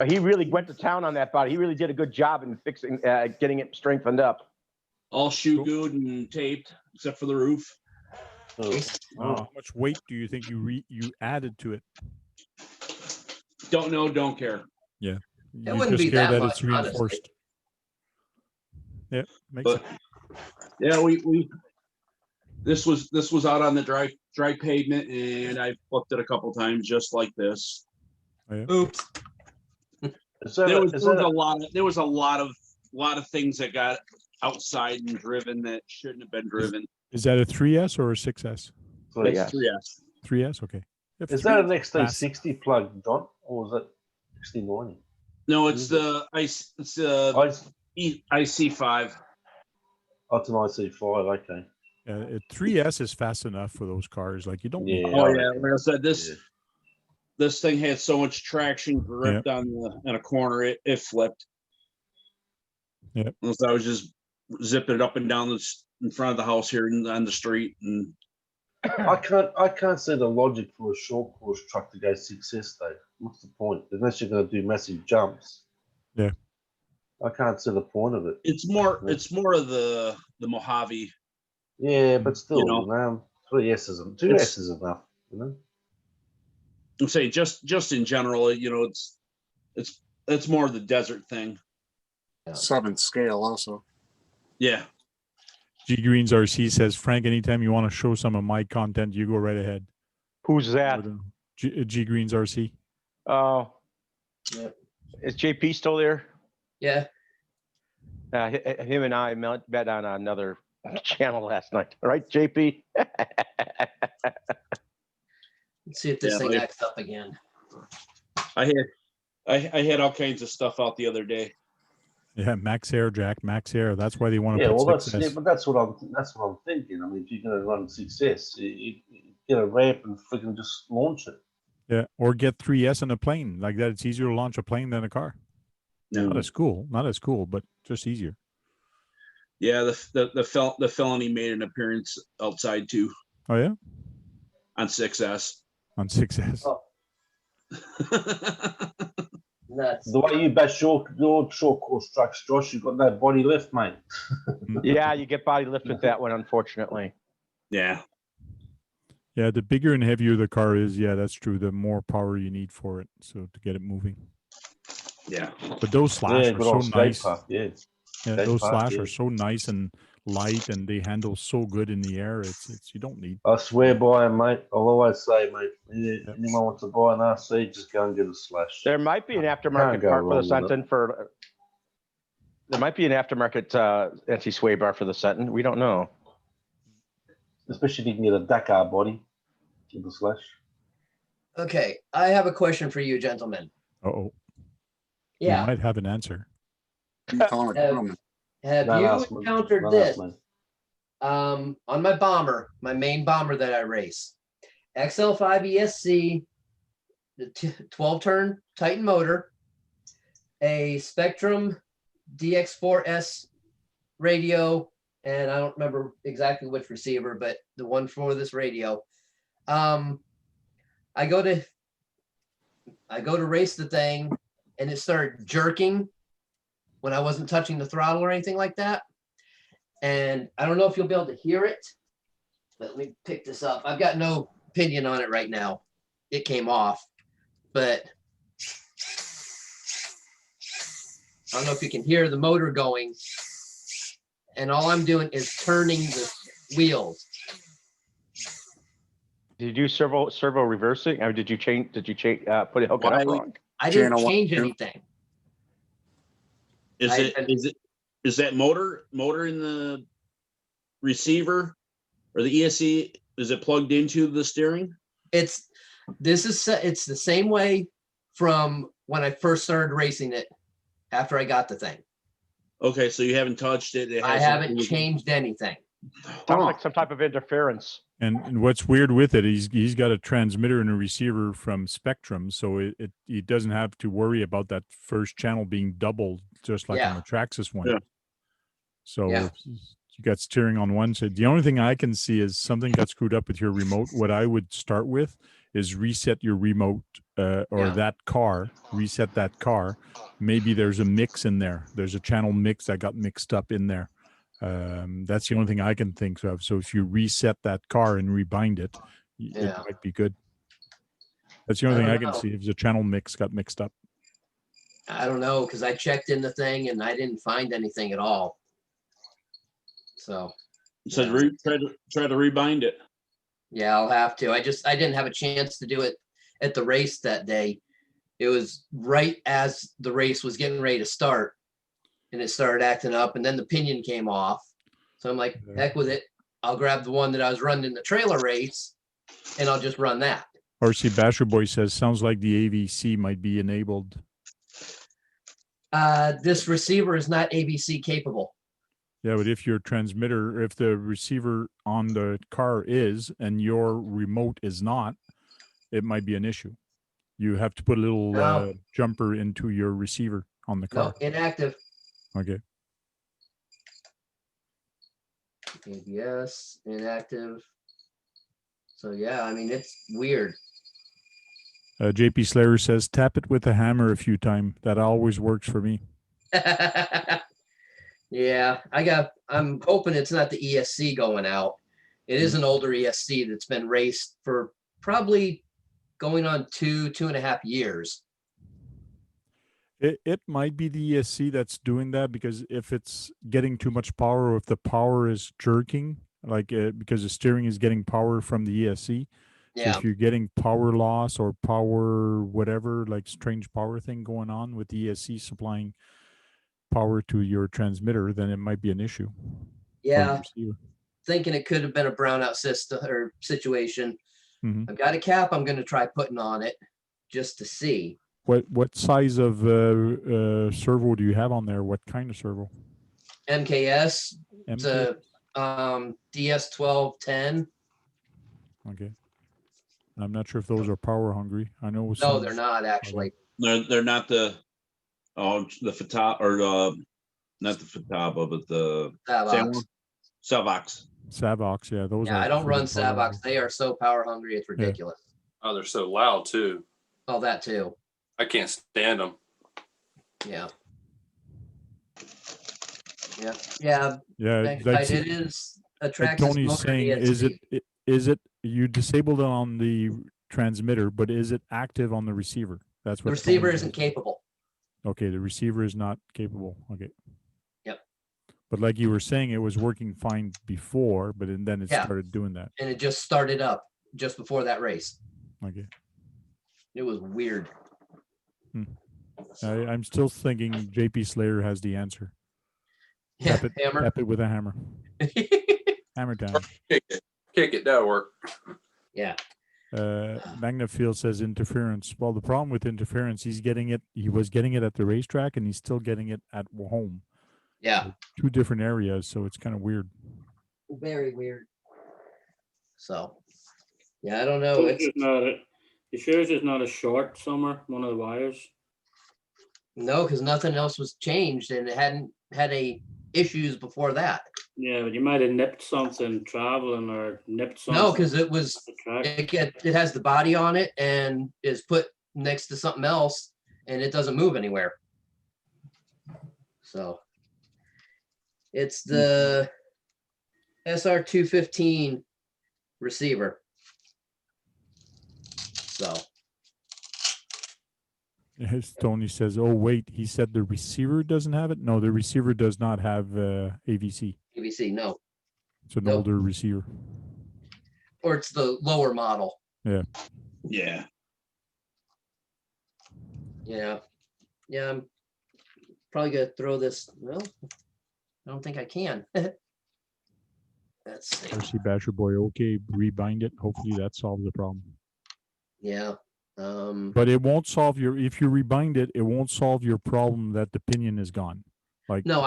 He really went to town on that body. He really did a good job in fixing, getting it strengthened up. All shoe good and taped, except for the roof. Oh, How much weight do you think you added to it? Don't know, don't care. Yeah. It wouldn't be care that it's much, honestly. reinforced. Yeah, makes But sense. yeah, we this was out on the dry pavement, and I flipped it a couple times just like this. Oops. There was a lot of things that got outside and driven that shouldn't have been driven. Is that a 3S or a 6S? It's 3S. 3S, okay. If Is that an 3S fast- XT60 plug, Don, or is it XT90? No, it's the IC5. Oh, it's an IC5. Okay. a 3S is fast enough for those cars. Like you don't need Yeah. Oh yeah, like I said, Yeah. this thing had so much traction gripped on in a corner, it flipped. Yep. So I was just zipping it up and down in front of the house here on the street, and I can't see the logic for a short course truck to go 6S though. What's the point? Unless you're going to do massive jumps. Yeah. I can't see the point of it. it's more of the Mojave. Yeah, but still, You know. 3S is 2S is enough. You know. I'm saying just in general, it's more of the desert thing. 7th scale also. Yeah. G Greens RC says, Frank, anytime you want to show some of my content, you go right ahead. Who's that? G Greens RC. Oh, Yep. is JP still there? Yeah. Him and I met on another channel last night, right, JP? Let's see if this Yeah, thing but- acts up again. I had all kinds of stuff out the other day. Yeah, Max Air, Jack, Max Air. That's why they want to Yeah, put well, 6S. but that's what I'm thinking. I mean, if you're going to run 6S, you get a ramp and freaking just launch it. Yeah, or get 3S in a plane. Like that, it's easier to launch a plane than a car. No. Not as cool, but just easier. Yeah, the felony made an appearance outside too Oh, yeah? on 6S. On 6S. Oh. Nuts. The way you bash your short course trucks, Josh, you've got no body lift, mate. Yeah, you get body lift with that one, unfortunately. Yeah. Yeah, the bigger and heavier the car is, yeah, that's true. The more power you need for it, so to get it moving. Yeah. But those slash Yeah, are good so old skate nice. park, yeah. Yeah, Skate those park, slash yeah. are so nice and light, and they handle so good in the air. It's you don't need. I swear by him, mate. I'll always say, mate, Yep. anyone wants to buy an RC, just go and get a slash. There might be an Can't aftermarket go part for the wrong with it. Sentin for. There might be an aftermarket anti-sway bar for the Sentin. We don't know. Especially if you can get a Dakar body with the slash. Okay, I have a question for you, gentlemen. Uh-oh. Yeah. We might have an answer. You call it gentleman. Have Don't you ask me. encountered Don't this ask me. on my bomber, my main bomber that I race? XL5 ESC, the 12-turn Titan motor, a Spectrum DX4S radio, and I don't remember exactly which receiver, but the one for this radio. I go to race the thing, and it started jerking when I wasn't touching the throttle or anything like that. And I don't know if you'll be able to hear it, but let me pick this up. I've got no opinion on it right now. It came off, but I don't know if you can hear the motor going. And all I'm doing is turning the wheels. Did you do servo reversing? Or did you change? Put it hook it up wrong? I didn't Channel one, change two. anything. Is that motor in the receiver or the ESC? Is it plugged into the steering? It's the same way from when I first started racing it after I got the thing. Okay, so you haven't touched it. I haven't changed anything. Sounds like some type of interference. And what's weird with it, he's got a transmitter and a receiver from Spectrum, so he doesn't have to worry about that first channel being doubled, just like on the Traxxas one. Yeah. So if you got steering on one side. The only thing I can see is something got screwed up with your remote. What I would start with is reset your remote that car, reset that car. Maybe there's a mix in there. There's a channel mix that got mixed up in there. That's the only thing I can think of. So if you reset that car and rebind it, it might be good. That's the only thing I can see if the channel mix got mixed up. I don't know, because I checked in the thing and I didn't find anything at all. So try to rebind it. Yeah, I'll have to. I didn't have a chance to do it at the race that day. It was right as the race was getting ready to start, and it started acting up, and then the pinion came off. So I'm like, heck with it. I'll grab the one that I was running in the trailer race, and I'll just run that. RC Basher Boy says, sounds like the AVC might be enabled. This receiver is not ABC capable. Yeah, but if your transmitter, if the receiver on the car is, and your remote is not, it might be an issue. You have to put a little jumper into your receiver on the car. No, inactive. Okay. ABS, inactive. So yeah, I mean, it's weird. JP Slayer says, tap it with a hammer a few times. That always works for me. Yeah, I'm hoping it's not the ESC going out. It is an older ESC that's been raced for probably going on 2.5 years. It might be the ESC that's doing that, because if it's getting too much power, or if the power is jerking, like because the steering is getting power from the ESC. So if you're getting power loss or power whatever, like strange power thing going on with the ESC supplying power to your transmitter, then it might be an issue. Yeah, thinking it could have been a brownout system or situation. Mm-hmm. I've got a cap I'm going to try putting on it just to see. What size of servo do you have on there? What kind of servo? MKS. It's a DS1210. Okay. I'm not sure if those are power hungry. I know. No, they're not actually. They're not the Fataba, or not the Fataba, but the Savox. Savox, yeah, those. Yeah, I don't run Savox. They are so power hungry, it's ridiculous. Oh, they're so loud too. Oh, that too. I can't stand them. Yeah. Yeah. Yeah. Yeah, Thanks, like, Tide. It is a like Traxxas Tony's motor saying, is DSP. it you disabled it on the transmitter, but is it active on the receiver? That's The what receiver Tony's isn't asking. capable. Okay, the receiver is not capable. Okay. Yep. But like you were saying, it was working fine before, but then it Yeah. started doing that. And it just started up just before that race. Okay. It was weird. I'm still thinking JP Slayer has the answer. Yeah, Tap hammer. it with a hammer. Hammer time. Kick it, that'll work. Yeah. Magnafield says interference. Well, the problem with interference, he was getting it at the racetrack and he's still getting it at home. Yeah. So 2 different areas, so it's kind of weird. Very weird. So, yeah, I don't know. It's just not a, you sure it's just not a short somewhere, one of the wires? No, because nothing else was changed and it hadn't had any issues before that. Yeah, but you might have nipped something traveling or nipped something. No, because it was the track. it has the body on it and is put next to something else and it doesn't move anywhere. So it's the SR215 receiver. So Yes, Tony says, oh, wait, he said the receiver doesn't have it? No, the receiver does not have AVC. AVC, no. It's an Nope. older receiver. Or it's the lower model. Yeah. Yeah. Yeah. Yeah, I'm probably gonna throw this. Well, I don't think I can. Let's see. RC Basher Boy, okay, rebind it. Hopefully that solves the problem. Yeah. But it won't solve if you rebind it, it won't solve your problem that the pinion is gone. Like, No,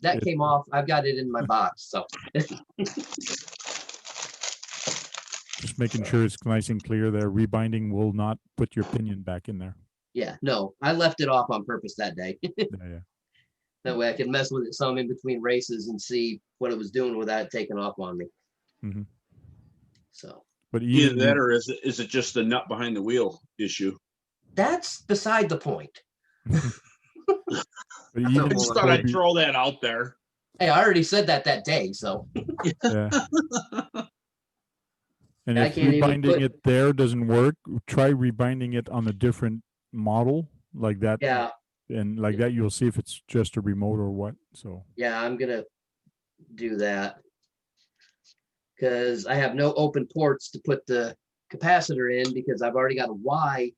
that it- came off. I've got it in my box. So just making sure it's nice and clear there. Rebinding will not put your pinion back in there. yeah, no, I left it off on purpose that day. Yeah. That way I could mess with it some in between races and see what it was doing without it taking off on me. Mhm. So But Either even that or is it just the nut behind the wheel issue? that's beside the point. but I even just thought I'd throw that out there. Hey, I already said that day. So yeah. And I if can't even rebinding put- it there doesn't work, try rebinding it on a different model like that. yeah, And like that, you'll see if it's just a remote or what. So yeah, I'm gonna do that because I have no open ports to put the capacitor in because I've already got a Y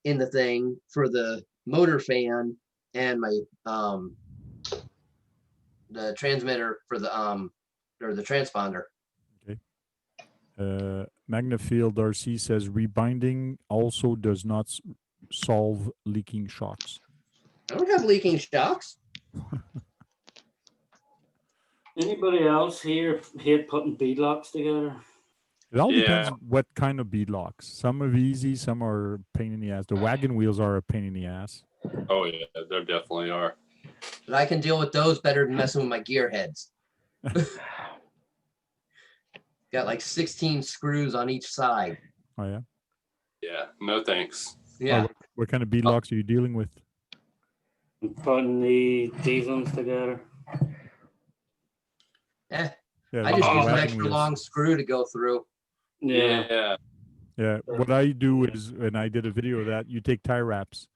in the thing for the motor fan and my the transmitter for the or the transponder. Magnafield RC says rebinding also does not solve leaking shocks. I don't have leaking shocks. Anybody else here hate putting beadlocks together? It all depends Yeah. what kind of bead locks. Some are easy, some are a pain in the ass. The wagon wheels are a pain in the ass. Oh yeah, there definitely are. But I can deal with those better than messing with my gear heads. Got like 16 screws on each side. Oh yeah. Yeah, no thanks. Yeah. What kind of bead locks are you dealing with? Putting these ones together. Eh, Yeah, I those just are use an wagon extra wheels. long screw to go through. Yeah. Yeah. Yeah. What I do is, and I did a video of that, you take tie wraps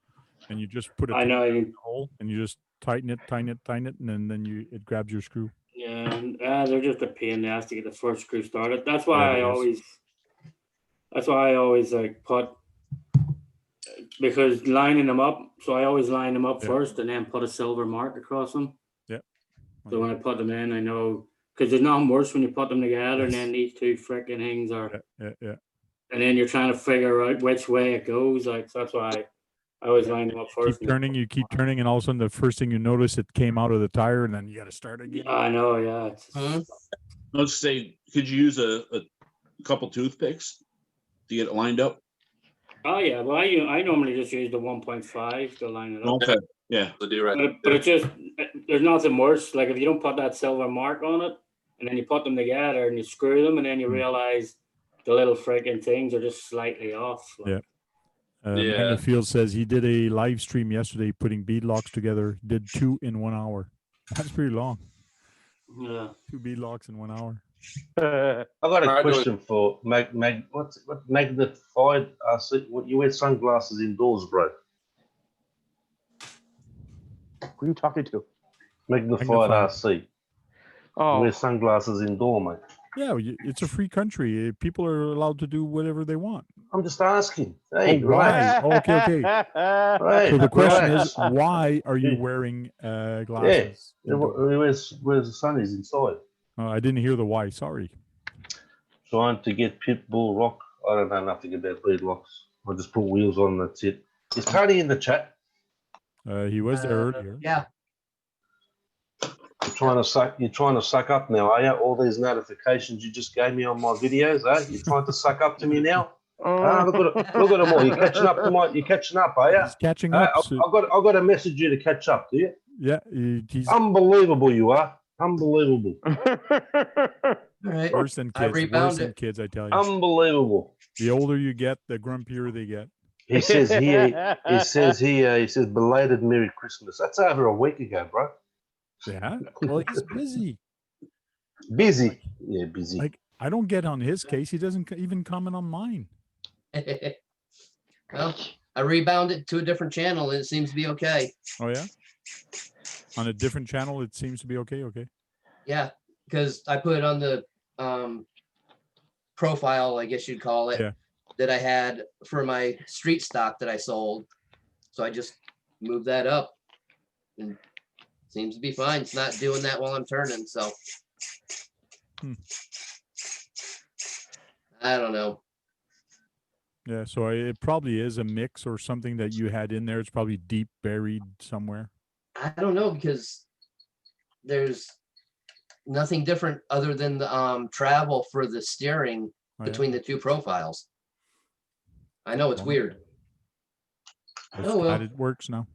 and you just put a I know. hole and you just tighten it, and then it grabs your screw. Yeah, and they're just a pain in the ass to get the first screw started. That's why Yeah, it is. that's why I always like put, because lining them up. So I always line them up Yeah. first and then put a silver mark across them. Yeah. So when I put them in, I know, because there's nothing worse when you put them together and Yes. then these two freaking things are, Yeah. and then you're trying to figure out which way it goes. Like, so that's why I always line them up first. You keep turning, and all of a sudden the first thing you notice, it came out of the tire, and then you got to start again. I know, yeah. Hmm? Let's say, could you use a couple toothpicks to get it lined up? Oh yeah, well I normally just use the 1.5 to line it up. Okay. Yeah. To do right. But it just, there's nothing worse. Like if you don't put that silver mark on it, and then you put them together and you screw them, and then you realize the little freaking things are just slightly off. Like, Yeah. Yeah. Magnafield says he did a live stream yesterday putting beadlocks together. Did 2 in 1 hour. That's pretty long. Yeah. 2 beadlocks in 1 hour. I got a Alright, question for what magnified RC. What you wear sunglasses indoors, bro? Who are you talking to? Magnified Magnified. RC. You Oh, wear sunglasses indoor, mate. Yeah, it's a free country. People are allowed to do whatever they want. I'm just asking. Hey, Oh, why? relax. Oh, okay. Hey, So the question relax. is, why are you Yeah. wearing Yeah, glasses? he indoors? wears the sunnies inside. I didn't hear the why. Sorry. Trying to get pit bull rock. I don't know nothing about beadlocks. I just put wheels on. That's it. Is Tony in the chat? He was there earlier. Yeah. You're trying to suck up now, are you? All these notifications you just gave me on my videos, eh? You're trying to suck up to me now? Look at them all. You're catching up to you're catching up, are you? He's catching up. I've got to message you to catch up, do you? Yeah, he's Unbelievable, you are. Unbelievable. All right. worse than I kids. Worse rebound than it. kids, I tell you. Unbelievable. The older you get, the grumpier they get. He says here, he says belated Merry Christmas. That's over a week ago, bro. Yeah. Well, he's busy. Busy. Yeah, busy. Like, I don't get on his case. He doesn't even comment on mine. Well, I rebounded to a different channel and it seems to be okay. Oh, yeah? On a different channel, it seems to be okay. Okay. Yeah, because I put it on the profile, I guess you'd call it, Yeah. that I had for my street stock that I sold. So I just moved that up and seems to be fine. It's not doing that while I'm turning, so. I don't know. Yeah. So it probably is a mix or something that you had in there. It's probably deep buried somewhere. I don't know because there's nothing different other than the travel for the steering Oh, between the two profiles. I know it's Oh. weird. It's Oh, well. glad it works now.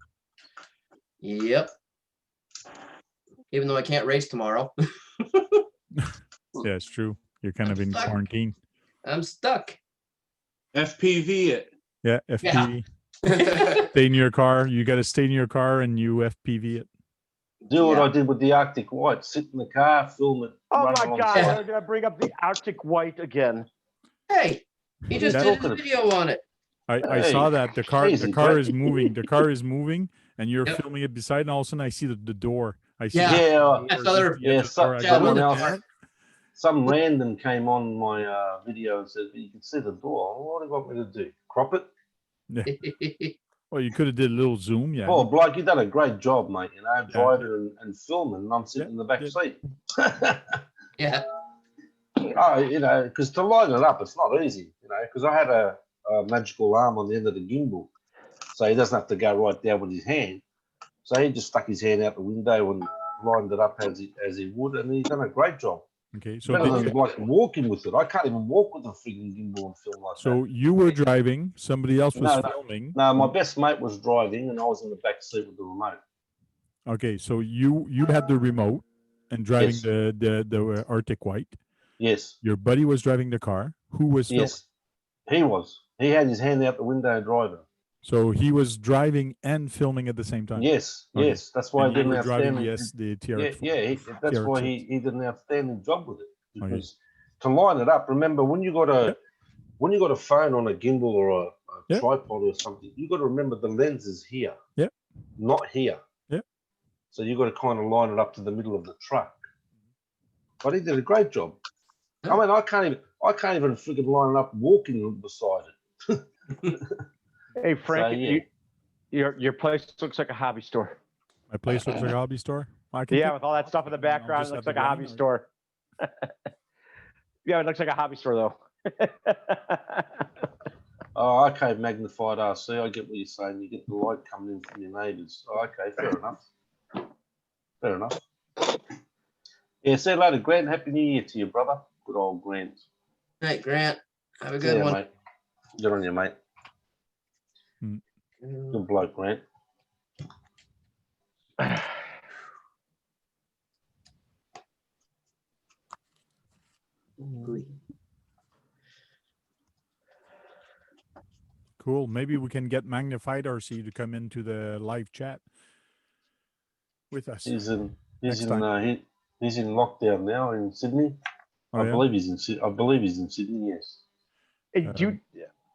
Yep. Even though I can't race tomorrow. Yeah, it's true. You're kind of in Stuck. quarantine. I'm stuck. FPV it. Yeah, FPV. Stay in your car. You got to stay in your car and you FPV it. Do what Yeah. I did with the Arctic White. Sit in the car, film it. Oh run my along. God! Yeah. Why did I bring up the Arctic White again? Hey, he just That- did his video on it. I saw that the car easy, is Jack. moving. The car is moving, and you're Yep. filming it beside, and all of a sudden I see the door. I see Yeah. the Yeah, door, I saw there- just the edge of the so- door. I go, someone "What else- the heck?" some random came on my video and said, "You can see the door." What do you want me to do? Crop it? Well, you could have did a little zoom, yeah. Oh, bloke, you done a great job, mate. You know, driving and filming, and I'm sitting in the back yeah. seat. Yeah. Oh, you know, because to line it up, it's not easy. You know, because I had a magical arm on the end of the gimbal, so he doesn't have to go right down with his hand. So he just stuck his hand out the window and lined it up as he would, and he's done a great job. Okay, so Better did than you, like walking with it. I can't even walk with a freaking gimbal and film like that. so you were driving, somebody else was No. filming. No, my best mate was driving, and I was in the back seat with the remote. Okay, so you had the remote and driving Yes. the Arctic White. Yes, Your buddy was driving the car. Who was filming? yes, he was. He had his hand out the window driving. So he was driving and filming at the same time. Yes, Okay. yes. That's why And he you did an were driving outstanding. the TRX. That's why TRX. he did an outstanding job with it. Okay. Because to line it up, remember when you got a phone on a gimbal or a Yep. tripod or something, you got to remember the lens is here, Yep. not here. Yep. So you got to kind of line it up to the middle of the truck. But he did a great job. I mean, I can't even freaking line it up walking beside it. Hey Frank, So, yeah. your place looks like a hobby store. My place looks like a hobby store. I can Yeah, take- with all that stuff in the background, just it looks have like the a hobby green or- store. Yeah, it looks like a hobby store though. Oh, okay, magnified RC. I get what you're saying. You get the light coming in from your neighbours. Oh, okay, fair enough. Fair enough. Yeah, see you later, Grant. Happy New Year to you, brother. Good old Grant. All right, Grant. Have a See good ya, one. mate. Good on you, mate. Good bloke, Grant. Cool. Maybe we can get Magnified RC to come into the live chat with us. He's in Next time. he's in lockdown now in Sydney. Oh, I yeah? believe he's in Sydney. Yes. Hey,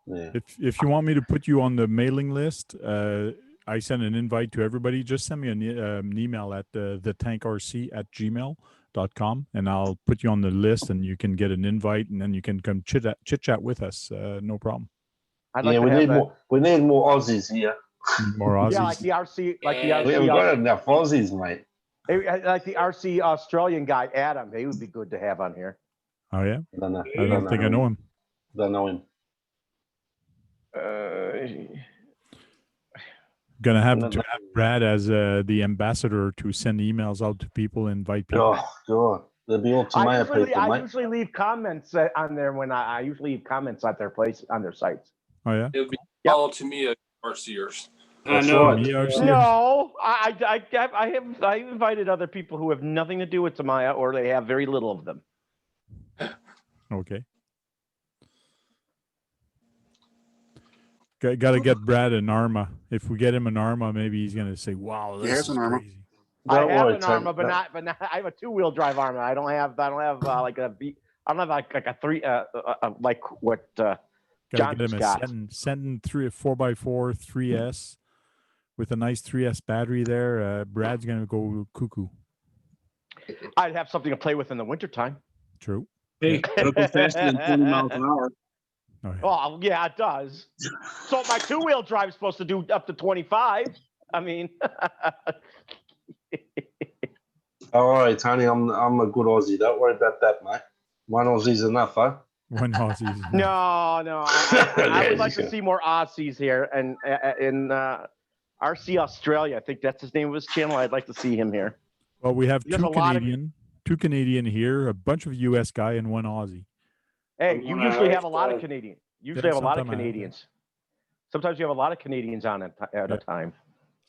Yeah. If you want me to put you on the mailing list, I send an invite to everybody. Just send me an email at thetankrc@gmail.com, and I'll put you on the list, and you can get an invite, and then you can come chit chat with us. No problem. I'd like Yeah, to we have need that. more. We need more Aussies here. More Aussies. Yeah, like the RC, like the Yeah. We RC, haven't got enough Aussies, mate. like the RC Australian guy, Adam. He would be good to have on here. Oh yeah, I don't know. I don't think I know him. Don't know him. Gonna have No, to no. have Brad as the ambassador to send emails out to people, invite people. Oh God, there'll be all tomato people, I mate. usually leave comments on there when I usually leave comments at their place on their sites. Oh yeah. It'll be Yep. all to me RCers. I That's know. right. Me, RC? No, I've invited other people who have nothing to do with Tamaya, or they have very little of them. Okay. Got to get Brad an Arma. If we get him an Arma, maybe he's gonna say, "Wow, He this has is an Arma. crazy." I Don't have worry, an Tony. Arma, but not. I have a 2-wheel drive Arma. I don't have like a B. I don't have like a 3. Like what Got to John get him a got. Senton 4x4 3S with a nice 3S battery there. Brad's gonna go cuckoo. I'd have something to play with in the wintertime. True. Hey, it'll go faster than 20 miles an hour. Oh, yeah. Oh yeah, it does. So my 2-wheel drive is supposed to do up to 25. I mean, All right, Tony. I'm a good Aussie. Don't worry about that, mate. One Aussie's enough, huh? One Aussie's. no. I would like to see more Aussies here, and in RC Australia. I think that's his name of his channel. I'd like to see him here. Well, we have There's a lot of- two Canadian here, a bunch of US guy, and one Aussie. Hey, you usually have a lot of Right. Canadians. Usually have a lot of sometime I have, yeah. Canadians. Sometimes you have a lot of Canadians on at a time.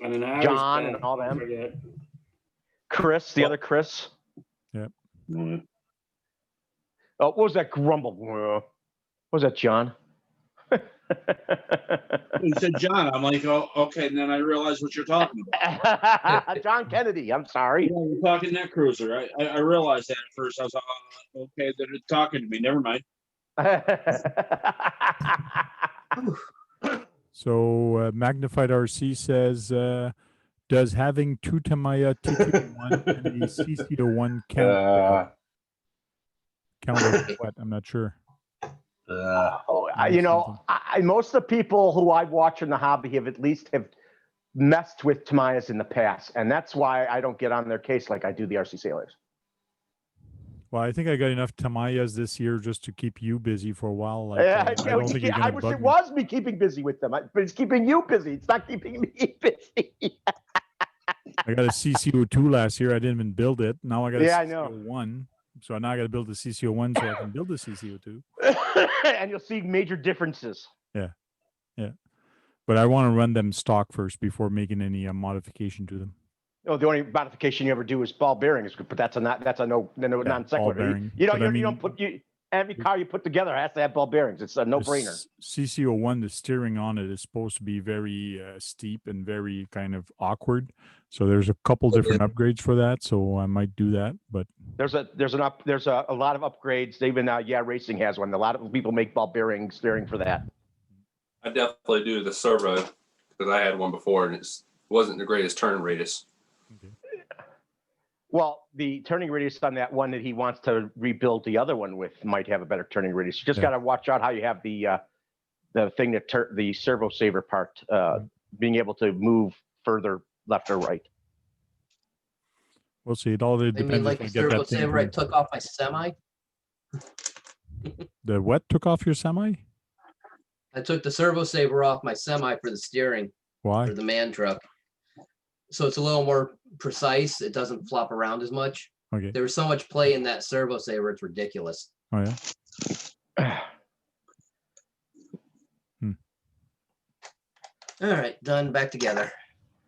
And an Irish John guy, and all them. forget. Chris, the other Chris. Mm. Oh, what was that grumble? What was that, John? You said John. I'm like, oh, okay. And then I realized what you're talking about. John Kennedy. I'm sorry. Yeah, we're talking net cruiser. I realized that at first. I was like, oh, okay, they're talking to me. Never mind. So Magnified RC says, does having two Tamiya T201 and a CC01 count as what? I'm not sure. Most of the people who I watch in the hobby have at least have messed with Tamayas in the past, and that's why I don't get on their case like I do the RC Sailors. Well, I think I got enough Tamayas this year just to keep you busy for a while. Like, Yeah, I don't think you're I gonna wish bug it me. was me keeping busy with them, but it's keeping you busy. It's not keeping me busy. I got a CC02 last year. I didn't even build it. Now I got a Yeah, I know. CC01. So now I got to build a CC01 so I can build a CC02. And you'll see major differences. But I want to run them stock first before making any modification to them. Oh, the only modification you ever do is ball bearings, but that's a non sequitur. bearing. You But I don't put every car you put together has to have ball bearings. It's a no brainer. CC01, the steering on it is supposed to be very steep and very kind of awkward. So there's a couple different upgrades for that. So I might do that. But There's a lot of upgrades. Even Racing has one. A lot of people make ball bearing steering for that. I definitely do the servo because I had one before and it wasn't the greatest turn radius. Well, the turning radius on that one that he wants to rebuild the other one with might have a better turning radius. You just got to watch out how you have the thing that the servo saver part being able to move further left or right. we'll see. It all I depends mean, like if the I get servo that thing. saver I from- took off my semi. The what took off your semi? I took the servo saver off my semi for the steering Why? for the man truck. So it's a little more precise. It doesn't flop around as much. Okay. There was so much play in that servo saver. It's ridiculous. Oh yeah. All right, done. Back together.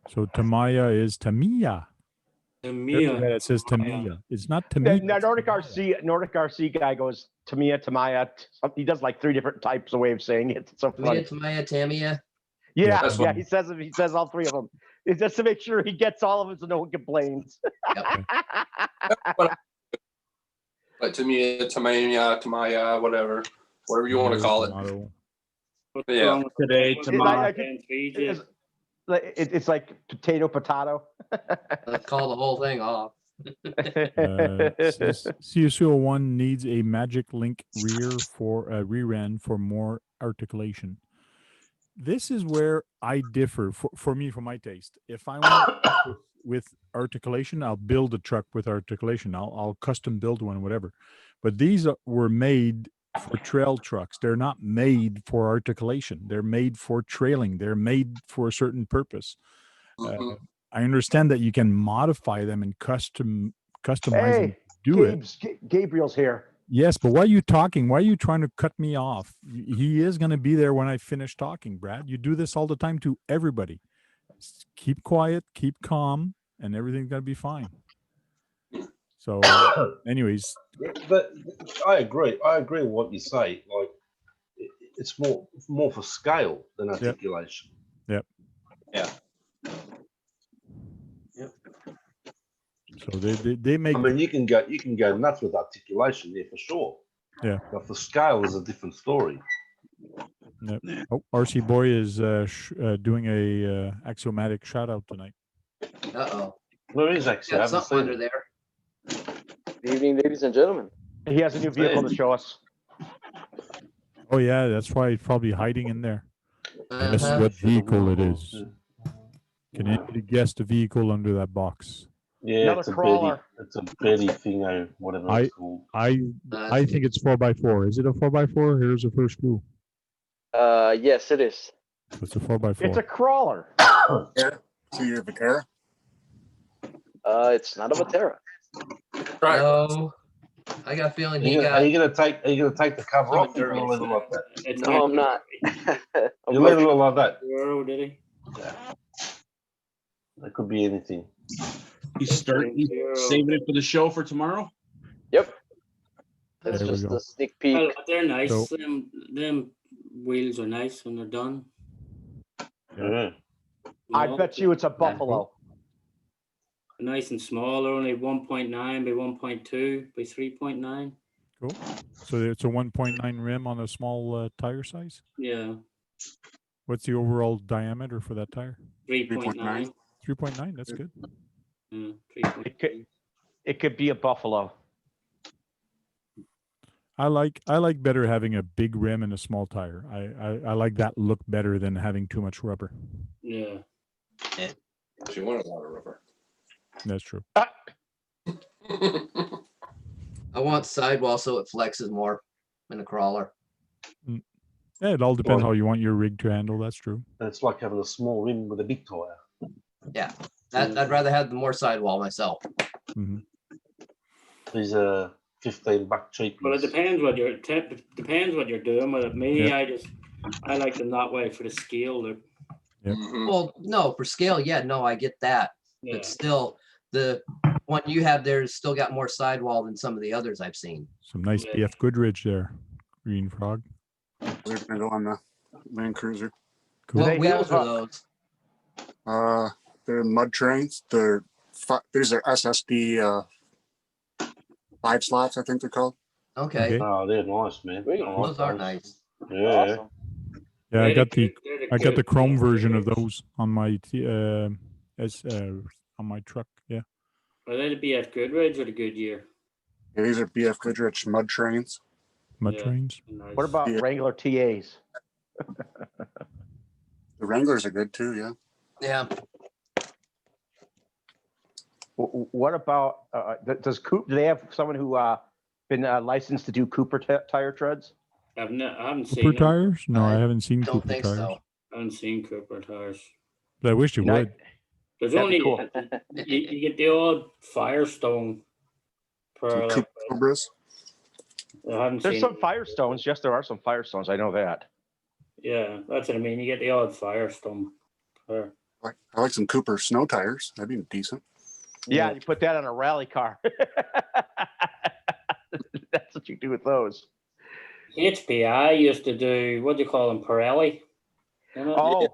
So Tamiya is Tamiya. Tamiya. Yeah, it says Tamiya. It's not The Tamiya. Nordic RC guy goes Tamiya, Tamaya. He does like 3 different types of way of saying it. It's so funny. Tamia. Yeah, That's yeah, he says it. He says all 3 of them. It's just to make sure he gets all of them so no one complains. Like Tamiya, Tamaya, whatever you want to call it. Tomato. What's Yeah. wrong with Today, the- tomorrow. It's like potato. Let's call the whole thing off. CSO1 needs a magic link rear for rear end for more articulation. This is where I differ for me, for my taste. If I want with articulation, I'll build a truck with articulation. I'll custom build one, whatever. But these were made for trail trucks. They're not made for articulation. They're made for trailing. They're made for a certain purpose. Mhm. I understand that you can modify them and customize them. Hey, Do it. Gabriel's here. Yes, but why are you talking? Why are you trying to cut me off? He is going to be there when I finish talking, Brad. You do this all the time to everybody. Keep quiet, keep calm, and everything's going to be fine. So, anyways. But I agree. I agree with what you say. Like, it's more for scale than articulation. Yep. Yeah. So they make. I mean, you can go nuts with articulation there for sure. Yeah. But for scale is a different story. Yep. Oh, RC Boy is doing a axiomatic shout out tonight. Uh-oh. Where is actually? I Got haven't something seen under it. there. Good evening, ladies and gentlemen. He has a new vehicle to show us. Oh yeah, that's why it's probably hiding in there. Guess Uh-huh. what vehicle it is? Can anybody guess the vehicle under that box? Yeah, Another it's a crawler. It's a Betty thingo, whatever it's called. I think it's 4x4. Is it a 4x4? Here's the first clue. Yes, it is. It's a 4x4. It's a crawler. Yeah. So you're Vatera? It's not a Vatera. Right. No. I got a feeling he Are got. you gonna take the cover off? You're gonna It's, leave it like that. it's No, I'm not. You leave it like that. Euro, did he? It could be anything. He's saving it for the show for tomorrow. Yep. That's There we just go. a sneak peek. Well, they're nice. So- Them wheels are nice when they're done. Yeah. I No, bet you it's a Buffalo. nice and small. They're only 1.9 by 1.2 by 3.9. Cool. So it's a 1.9 rim on a small tire size. Yeah, What's the overall diameter for that tire? 3.9. 3.9. That's good. Yeah, It could, it could be a Buffalo. I like better having a big rim and a small tire. I like that look better than having too much rubber. Yeah. She wanted a lot of rubber. That's true. I want sidewall so it flexes more in a crawler. Yeah, it all depends how you want your rig to handle. That's true. It's like having a small rim with a big tire. Yeah. I'd rather have the more sidewall myself. Hmm. These are $15 cheapies. Well, it depends what you're doing with it. Me, Yeah. I like them that way for the scale. Yep. Mhm. Well, no, for scale, yeah, no, I get that. Yeah. But still, the one you have there has still got more sidewall than some of the others I've seen. Some nice Yeah. BF Goodrich there. Green Frog. They're gonna go on the Land Cruiser. Cool. What they wheels have, are those? They're mud trains. These are SSD 5 slots, I think they're called. Okay. Okay. Oh, they're nice, man. There you I go. like Those are nice. Yeah. Awesome. Yeah, I They're got good- the they're I got the good chrome wheels. version of those on my on my truck. Yeah. Are they the BF Goodrich or the Goodyear? Yeah, these are BF Goodrich mud trains. Mud Yeah. trains. Nice. What about Yeah. Wrangler TAs? The Wranglers are good too, yeah. Yeah. What about does Coop? Do they have someone who been licensed to do Cooper tire treads? I haven't seen Cooper them. tires? No, I I haven't seen Don't Cooper think tires. so. I haven't seen Cooper tires. But I wish you No, would. There's That'd only be cool. you get the odd Firestone per Some like, Cobras. I haven't There's seen. some Firestones. Yes, there are some Firestones. I know that. Yeah, that's what I mean. You get the odd Firestone per. I like some Cooper snow tires. That'd be decent. Yeah, you put that on a rally car. That's what you do with those. HPI used to do, what do you call them, Pirelli? You know? Oh,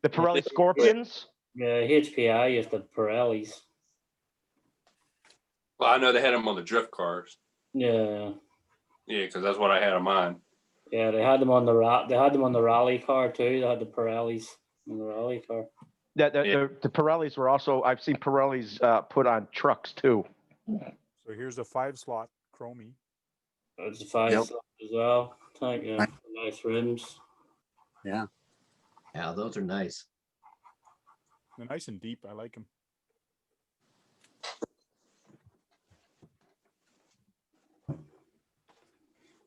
the Pirelli Scorpions. Yeah, HPI used to Pirellis. Well, I know they had them on the drift cars. Yeah, Yeah, because that's what I had on mine. yeah, they had them on the rally car too. They had the Pirellis on the rally car. The Pirellis were also. I've seen Pirellis put on trucks too. So here's a 5-slot chromie. It's a 5-slot as well. Thank you. Nice rims. Yeah. Yeah, those are nice. They're nice and deep. I like them.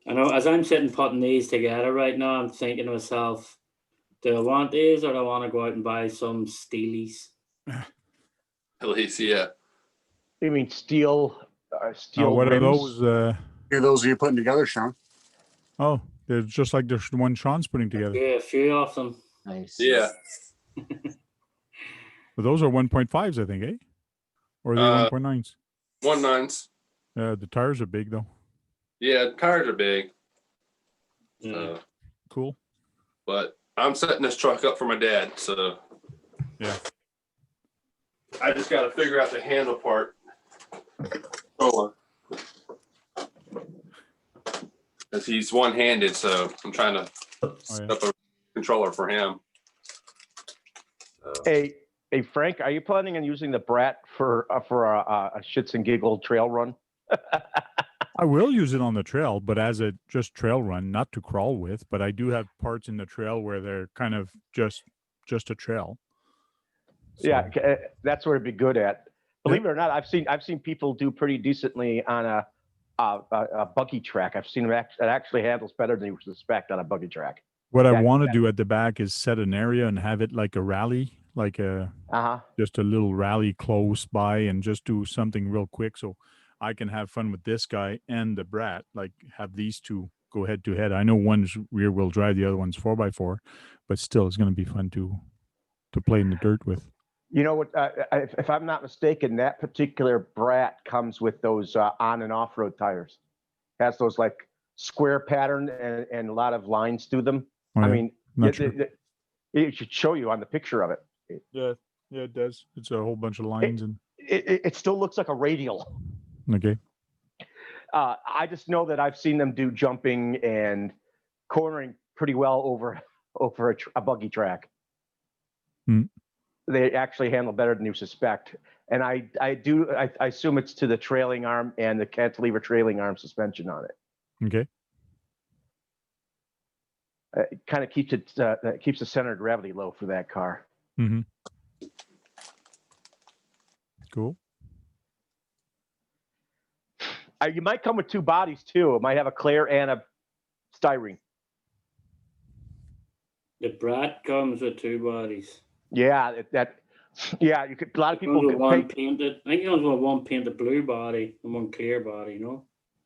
I know as I'm sitting putting these together right now, I'm thinking to myself, do I want these or do I want to go out and buy some Steelies? At least, yeah. You mean steel What rims? are those? Here, those are you putting together, Sean? Oh, they're just like the one Sean's putting together. Yeah, a few of them. Nice. Yeah. But those are 1.5s, I think, eh? Or are they 1.9s? 1.9s. The tires are big though. Yeah, tires are big. Yeah. Cool. But I'm setting this truck up for my dad, so Yeah. I just got to figure out the handle part. Because he's one-handed, so I'm trying to set up a controller for him. Hey, Frank, are you planning on using the Brat for a shits and giggle trail run? I will use it on the trail, but as a just trail run, not to crawl with. But I do have parts in the trail where they're kind of just a trail. So, Yeah, that's where it'd be good at. Believe it or not, I've seen people do pretty decently on a buggy track. I've seen them it actually handles better than you would suspect on a buggy track. what I want to do at the back is set an area and have it like a rally, like just a little rally close by, and just do something real quick so I can have fun with this guy and the Brat. Like have these two go head to head. I know one's rear wheel drive, the other one's 4x4, but still, it's going to be fun to play in the dirt with. You know what? If I'm not mistaken, that particular Brat comes with those on and off road tires. Has those like square pattern and a lot of lines through them. Oh, yeah. I mean, Sure. it should show you on the picture of it. Yeah, it does. It's a whole bunch of lines and it still looks like a radial. okay. I just know that I've seen them do jumping and cornering pretty well over a buggy track. They actually handle better than you suspect. And I assume it's to the trailing arm and the cantilever trailing arm suspension on it. Okay. It kind of keeps the center of gravity low for that car. Mm-hmm. Cool. You might come with two bodies too. It might have a Claire and a styrene. The Brat comes with two bodies. Yeah, yeah. You could. A lot of people could one painted. I think it comes with one painted blue body and one clear body. No.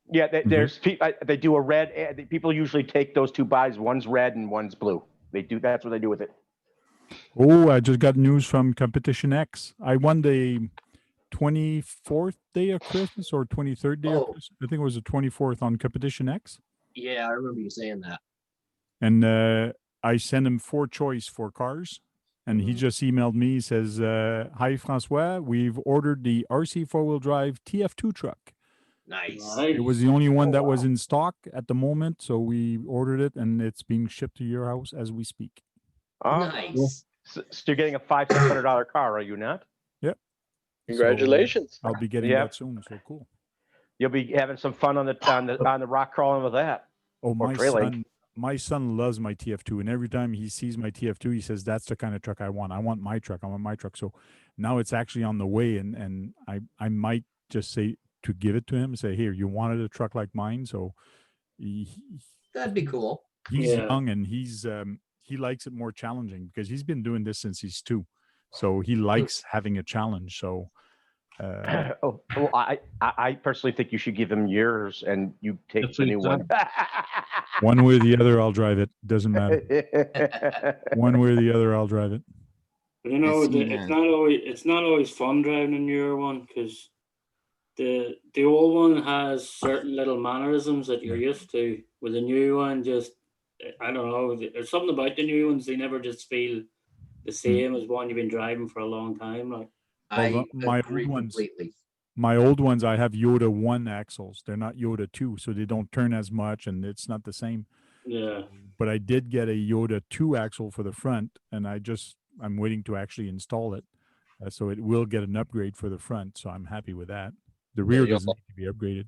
Yeah, there's people. They do a red. People usually take those two bodies. One's red and one's blue. They do. That's what they do with it. Oh, I just got news from Competition X. I won the 24th day of Christmas or 23rd day of Christmas. I think it was the 24th on Competition X. Yeah, I remember you saying that. And I sent him 4 choice for cars. And he just emailed me. He says, hi, Francois. We've ordered the RC 4-wheel drive TF2 truck. Nice. It was the only one that was in stock at the moment. So we ordered it and it's being shipped to your house as we speak. Nice. So you're getting a $500-600 car, are you not? Yep. Congratulations. So, I'll be getting that soon. So cool. You'll be having some fun on the rock crawling with that. Oh, my son loves my TF2, and every time he sees my TF2, he says, that's the kind of truck I want. I want my truck. So now it's actually on the way, and I might just say to give it to him and say, here, you wanted a truck like mine. So that'd be cool. He's young, and he likes it more challenging because he's been doing this since he's 2. So he likes having a challenge. So I personally think you should give him yours and you take the new one. One way or the other, I'll drive it. Doesn't matter. One way or the other, I'll drive it. But you know, I've seen it's not always fun driving a newer one because the old one has certain little mannerisms that you're used to. With the new one, just I don't know. There's something about the new ones; they never just feel the same as one you've been driving for a long time. Like I my agree old ones, completely. my old ones, I have Yoda 1 axles. They're not Yoda 2, so they don't turn as much, and it's not the same. yeah, But I did get a Yoda 2 axle for the front, and I'm waiting to actually install it, so it will get an upgrade for the front. So I'm happy with that. The rear you'll- doesn't need to be upgraded.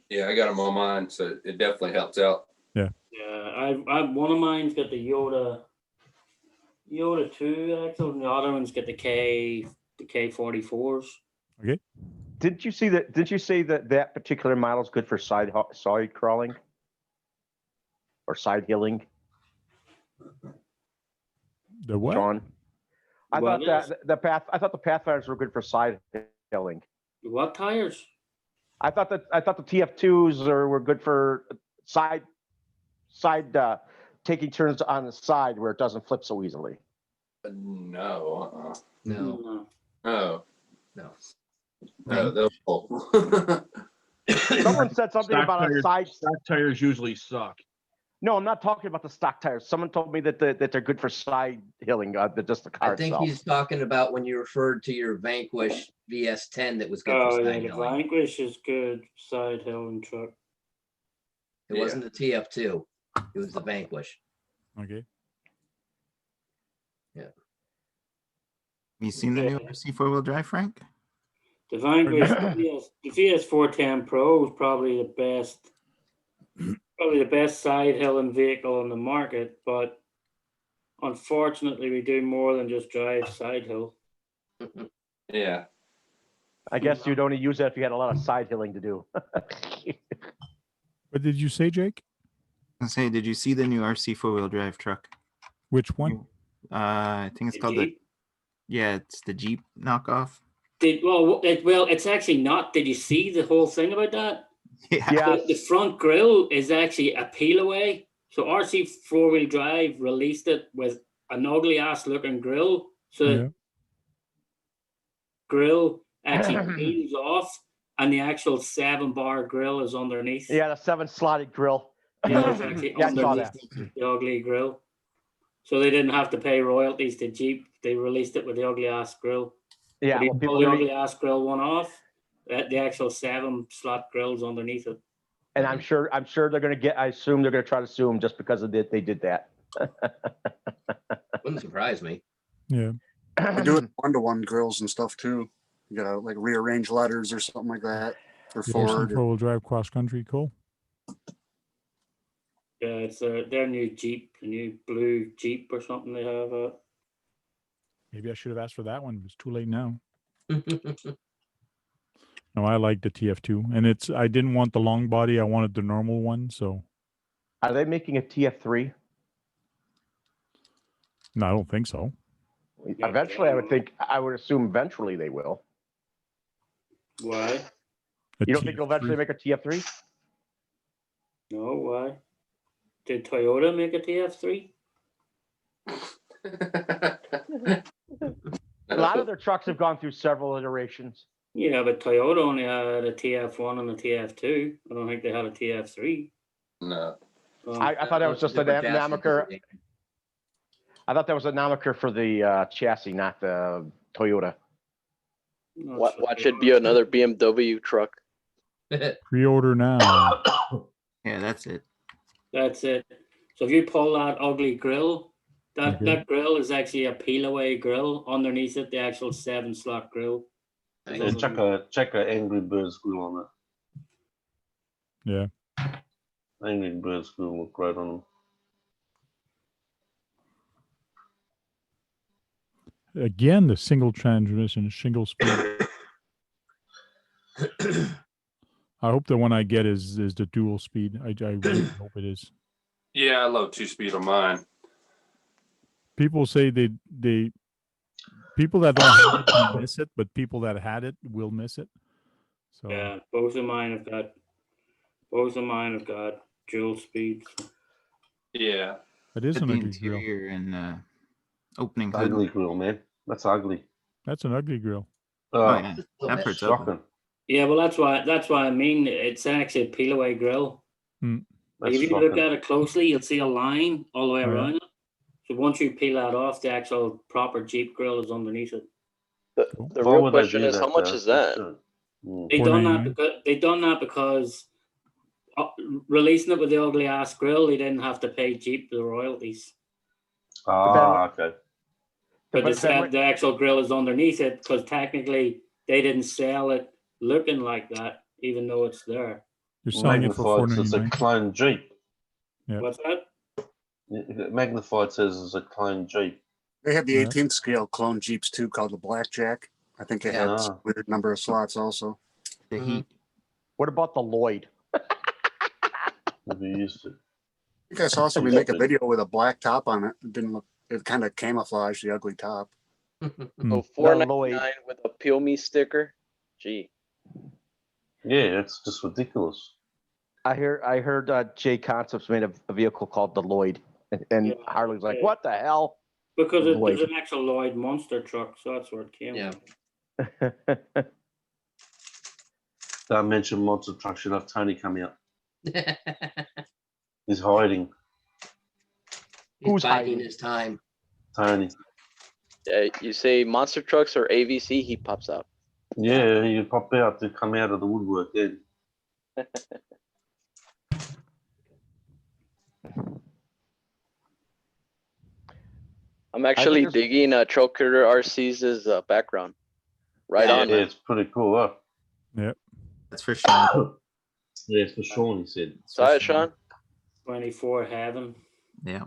Yeah, I got them on mine, so it definitely helps out. yeah. I one of mine's got the Yoda 2 axle, and the other one's got the K44s. Okay. Didn't you see that? Didn't you say that that particular model is good for side crawling or side hilling, The what? John? I What thought is? that I thought the Pathfinders were good for side hilling. What tires? I thought the TF2s were good for side taking turns on the side where it doesn't flip so easily. No. No, Oh. no. No, they'll. Someone said something Stock about tires, a side. stock tires usually suck. No, I'm not talking about the stock tires. Someone told me that that they're good for side hilling, just the car I think itself. he's talking about when you referred to your Vanquish VS10 that was good Oh for yeah, side the hilling. Vanquish is good side hilling truck. It wasn't the TF2. It was the Vanquish. Okay. You seen the new RC 4-wheel drive, Frank? The Vanquish, the VS410 Pro is probably the best side hilling vehicle on the market, but unfortunately, we do more than just drive side hill. Yeah. I guess you'd only use that if you had a lot of side hilling to do. What did you say, Jake? I say, did you see the new RC 4-wheel drive truck? Which one? I think it's The called Jeep? it's the Jeep knockoff. It's actually not. Did you see the whole thing about that? Yeah. The front grille is actually a peel away. So RC 4-wheel drive released it with an ugly ass looking grille. So Yeah. grill actually peels off, and the actual 7-bar grill is underneath. Yeah, the 7-slotted grill. Yeah, it's actually Yeah, I saw underneath the ugly grill. So they didn't have to pay royalties to Jeep. They released it with the ugly ass grill. Yeah, But you well, pull the ugly ass grill one off, the actual 7-slot grill's underneath it. and I'm sure they're gonna get. I assume they're gonna try to sue them just because of they did that. Wouldn't surprise me. Yeah. They do it one-to-one grills and stuff too. You gotta like rearrange letters or something like that for The RC Ford. 4-wheel drive cross country. Cool. Yeah, it's their new Jeep, the new blue Jeep or something they have. Maybe I should have asked for that one. It's too late now. No, I like the TF2, and I didn't want the long body. I wanted the normal one. So Are they making a TF3? no, I don't think so. Eventually, I would assume eventually they will. Why? You don't think they'll eventually make a TF3? No, why? Did Toyota make a TF3? A lot of their trucks have gone through several iterations. Yeah, but Toyota only had a TF1 and a TF2. I don't think they had a TF3. No. I thought that was just a Namaker. I thought that was a Namaker for the chassis, not the Toyota. Watch it be another BMW truck. Pre-order now. Yeah, that's it. That's it. So if you pull that ugly grill, that grill is actually a peel away grill. Underneath it, the actual 7-slot grill. Yeah, check a Angry Birds grill on it. Yeah. Angry Birds grill look great on them. Again, the single transmission, single speed. I hope the one I get is the dual speed. I really hope it is. Yeah, I love 2-speed on mine. People say they people that don't have it will miss it, but people that had it will miss it. So Yeah, both of mine have got dual speeds. Yeah. it is But an the ugly grill. interior and Opening It's hood. ugly grill, man. That's ugly. That's an ugly grill. Oh yeah, that part's open. shocking. Yeah, well, that's why I mean it's actually a peel away grill. Mm. Like That's if you look shocking. at it closely, you'll see a line all the way Oh, yeah. around it. So once you peel that off, the actual proper Jeep grill is underneath it. The Why real would they question do is, how that, much though? is that? They done that $4.99. because releasing it with the ugly ass grill, they didn't have to pay Jeep the royalties. Ah, okay. But they But then said when- the actual grill is underneath it because technically they didn't sell it looking like that, even though it's there. You're selling it for Magnified says a $4.99. clone Jeep. Yeah. What's that? Magnified says it's a clone Jeep. They had the Yeah. 18th scale clone Jeeps too, called the Blackjack. I think it had Yeah. a weird number of slots also. The heat. What about the Lloyd? Never used it. I think I saw somebody make a video with a black top on it. It didn't look. It kind of camouflaged the ugly top. So Lloyd. $4.99 with a peel me sticker. Gee. Yeah, it's just ridiculous. I heard Jay Concepts made a vehicle called the Lloyd, and Yeah. Harley's like, Yeah. "What the hell?" Because it was Lloyd. an actual Lloyd monster truck, so that's where it came Yeah. from. Don't mention monster trucks. You'll have Tony come out. He's hiding. He's Who's biding hiding? his time. Tony. Yeah, you say monster trucks or AVC, he pops out. Yeah, you pop out to come out of the woodwork then. I'm actually there's- digging Trail Critter RC's background. Right yeah, on. Yeah, man. it's pretty cool, huh? That's for sure. Yeah, it's for Sean, he said. Sorry, Sean. 24 heaven. Yeah.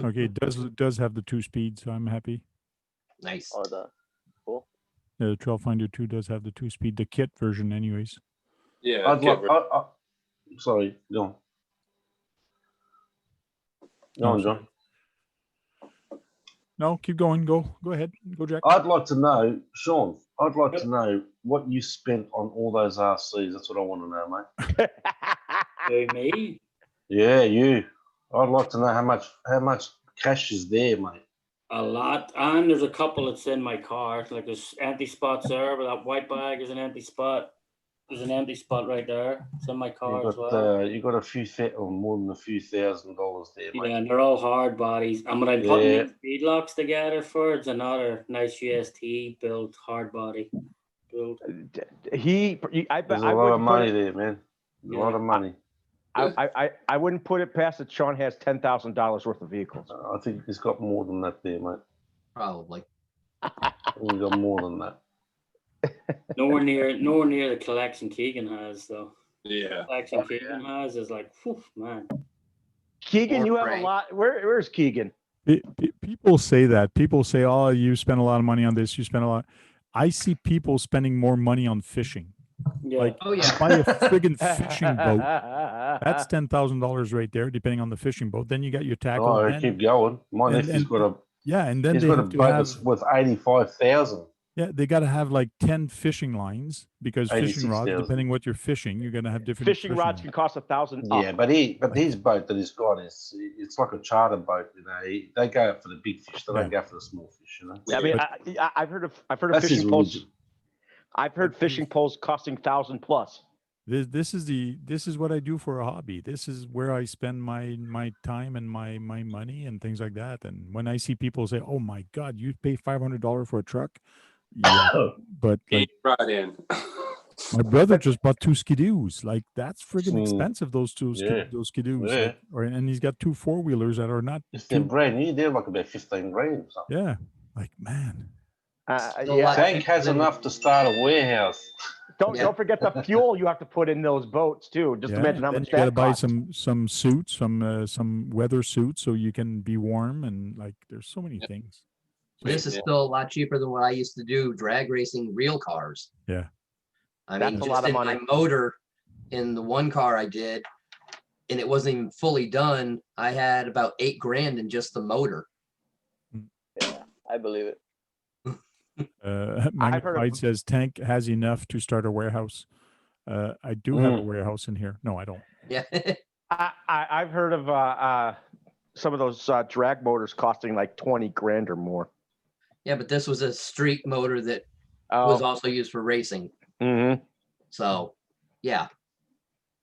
Okay, it does have the 2-speed, so I'm happy. Nice. Oh, the cool. Yeah, the Trailfinder 2 does have the 2-speed, the kit version, anyways. Yeah. I'd like. Sorry, go on. Go on, John. No, keep going. Go ahead. Go, Jack. I'd like to know, Sean. I'd like to know what you spent on all those RCs. That's what I want to know, mate. Who, me? Yeah, you. I'd like to know how much cash is there, mate. A lot. And there's a couple that's in my car. Like there's empty spots there, but that white bag is an empty spot. There's an empty spot right there. It's in my car as well. You got a few or more than a few $1,000s there, mate. Yeah, and they're all hard bodies. And when I'm putting these speed locks together for it's another nice UST built hard body build. There's a lot of money there, man. A lot of money. I wouldn't put it past that Sean has $10,000 worth of vehicles. I think he's got more than that there, mate. Probably. He's got more than that. Nowhere near the collection Keegan has though. Yeah. Collection Keegan has is like, whew, man. Keegan, Or you have Frank. a lot. Where's Keegan? People say that. People say, "Oh, you spend a lot of money on this. You spend a lot." I see people spending more money on fishing. Yeah. Like, Oh yeah. buy a friggin' fishing boat. That's $10,000 right there, depending on the fishing boat. Then you got your tackle. Oh, and- keep going. My and- nephew's and- got a. yeah, and then He's they got a have to boat have. that's worth 85,000. Yeah, they got to have like 10 fishing lines because fishing rods, 86,000. depending what you're fishing, you're gonna have different Fishing rods can lines. cost $1,000. Yeah, but his boat that he's got is it's like a charter boat. You know, they go out for the big fish. They don't go for the small fish. You know. I mean, I've heard of That's his fishing poles. religion. I've heard fishing poles costing $1,000+. This is what I do for a hobby. This is where I spend my time and my money and things like that. And when I see people say, "Oh my God, you pay $500 for a truck," yeah, but like, Right in. my brother just bought 2 skidoos. Like that's friggin' Mm. expensive. Those skidoos. Yeah. Like, and he's got 2 4-wheelers that are not. If they're brand new, they're like about 15 grand or something. Yeah, like man. Yeah. Tank has enough to start a warehouse. Don't forget the fuel you have to put in those boats too. Just Yeah, imagine how then much you got to that buy costs. some suits, some weather suits, so you can be warm and like. There's so many things. This is still a lot cheaper than what I used to do, drag racing real cars. Yeah. I That's mean, a just lot of in money. my motor in the one car I did, and it wasn't even fully done. I had about $8 grand in just the motor. Yeah, I believe it. Magnified says Tank has enough to start a warehouse. I do have a warehouse in here. No, I don't. Yeah. I've heard of some of those drag motors costing like 20 grand or more. Yeah, but this was a street motor that was Oh, also used for racing. mm-hmm. So, yeah.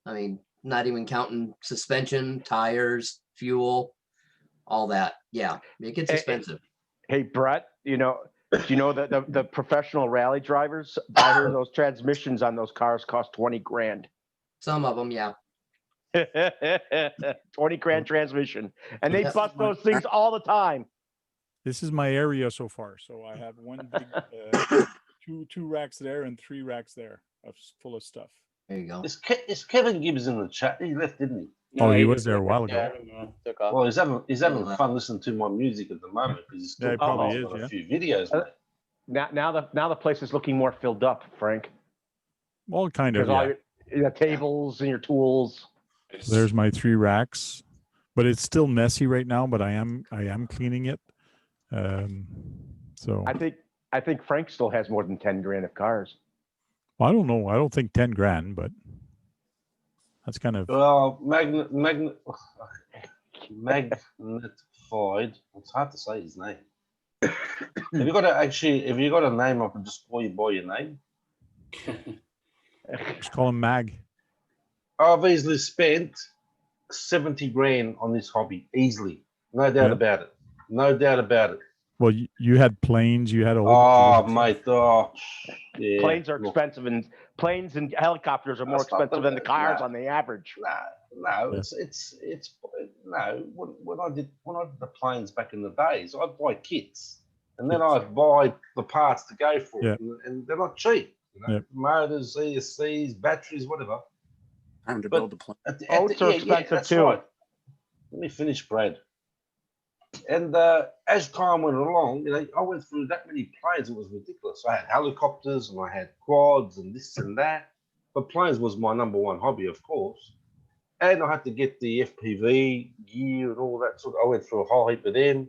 I mean, not even counting suspension, tires, fuel, all that. Yeah, it gets expensive. Hey, Brett, do you know that the professional rally drivers, I heard those transmissions on those cars cost 20 grand. Some of them, yeah. 20 grand transmission. And they Yep. bust those things all the time. This is my area so far. So I have one big, two racks there and 3 racks there full of stuff. There you go. Is Kevin Gibbs in the chat? He left, didn't he? Oh, he was there a while ago. Took off. Well, he's having fun listening to my music at the moment because he's still Yeah, he probably got is, a yeah. few videos. Mate. Now the place is looking more filled up, Frank. Well, kind of. There's all Yeah. your tables and your tools. There's my 3 racks, but it's still messy right now. But I am cleaning it. So I think Frank still has more than 10 grand of cars. I don't know. I don't think 10 grand, but that's kind of. Well, magnified. It's hard to say his name. Have you got a name, I can just call you by your name. Just call him Mag. I've easily spent 70 grand on this hobby, easily, no doubt Yeah. about it. No doubt about it. Well, you had planes. You had a whole. Oh, mate. Oh, yeah. Planes are Look, expensive, and planes and helicopters are more That's not expensive than the cars on the average. No, Yeah. it's no. When I did the planes back in the days, I'd buy kits, and then I'd buy the parts to go for Yeah. it, and they're not cheap. Yeah. Motors, ESCs, batteries, whatever. Time to But build the plane. Boats are expensive that's too. right. Let me finish, Brad. And as time went along, I went through that many planes. It was ridiculous. I had helicopters and I had quads and this and that. But planes was my number one hobby, of course. And I had to get the FPV gear and all that sort. I went through a whole heap of them.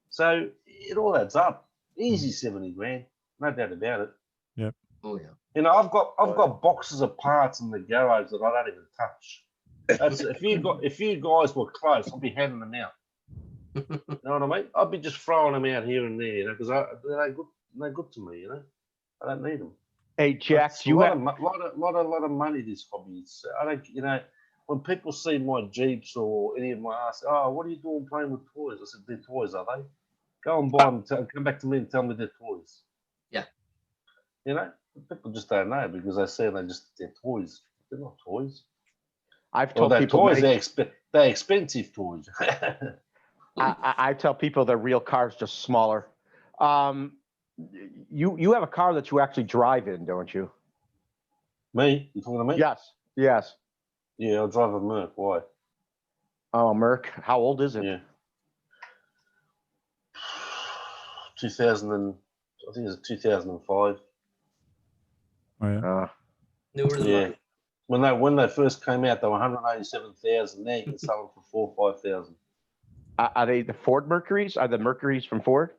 So it all adds up. Easy 70 grand, no doubt about it. Yep. Oh, yeah. I've got boxes of parts in the garage that I don't even touch. That's if you guys were close, I'd be handing them out. You know what I mean? I'd be just throwing them out here and there, because they're good to me. I don't need them. Hey, Jack, It's you a have lot of money. This hobby. I don't. When people see my Jeeps or any of my ass, oh, what are you doing playing with toys? I said, they're toys, are they? Go and buy them. Come back to me and tell me they're toys. Yeah. People just don't know because they say they're toys. They're not toys. I've Well, told they're people toys. They're expensive toys. I tell people they're real cars, just smaller. You have a car that you actually drive in, don't you? Me? You talking to me? Yes. Yeah, I'll drive a Merc. Why? Oh, Merc. How old is it? Yeah. 2000 and I think it's 2005. Oh, yeah. Newer than Yeah. mine. When they first came out, they were 187,000. Now you can sell them for 4,000 or 5,000. Are they the Ford Mercuries? Are the Mercuries from Ford?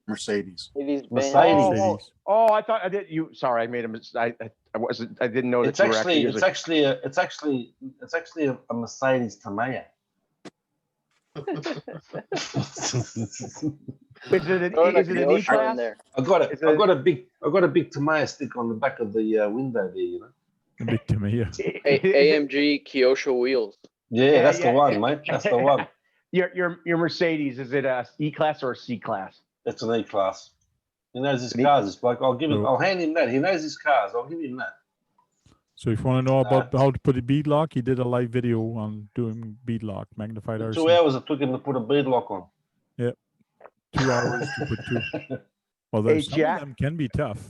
Mercedes. Mercedes. Oh, I thought I did. Sorry, I made a mistake. I wasn't. I didn't know that It's you were actually using. it's actually a Mercedes Tamiya. Is it an E-Class? I got a big Tamiya stick on the back of the window there. A big Tamiya. AMG Kyosho wheels. Yeah, that's the one, mate. That's the one. Your Mercedes, is it a E-Class or a C-Class? It's an E-Class. He knows his cars. This bloke. I'll hand him that. He knows his cars. I'll give him that. So if you want to know about how to put a bead lock, he did a live video on doing bead lock, magnified RC. 2 hours it took him to put a bead lock on. Yeah. 2 hours to put 2. Well, there's some of them can be tough.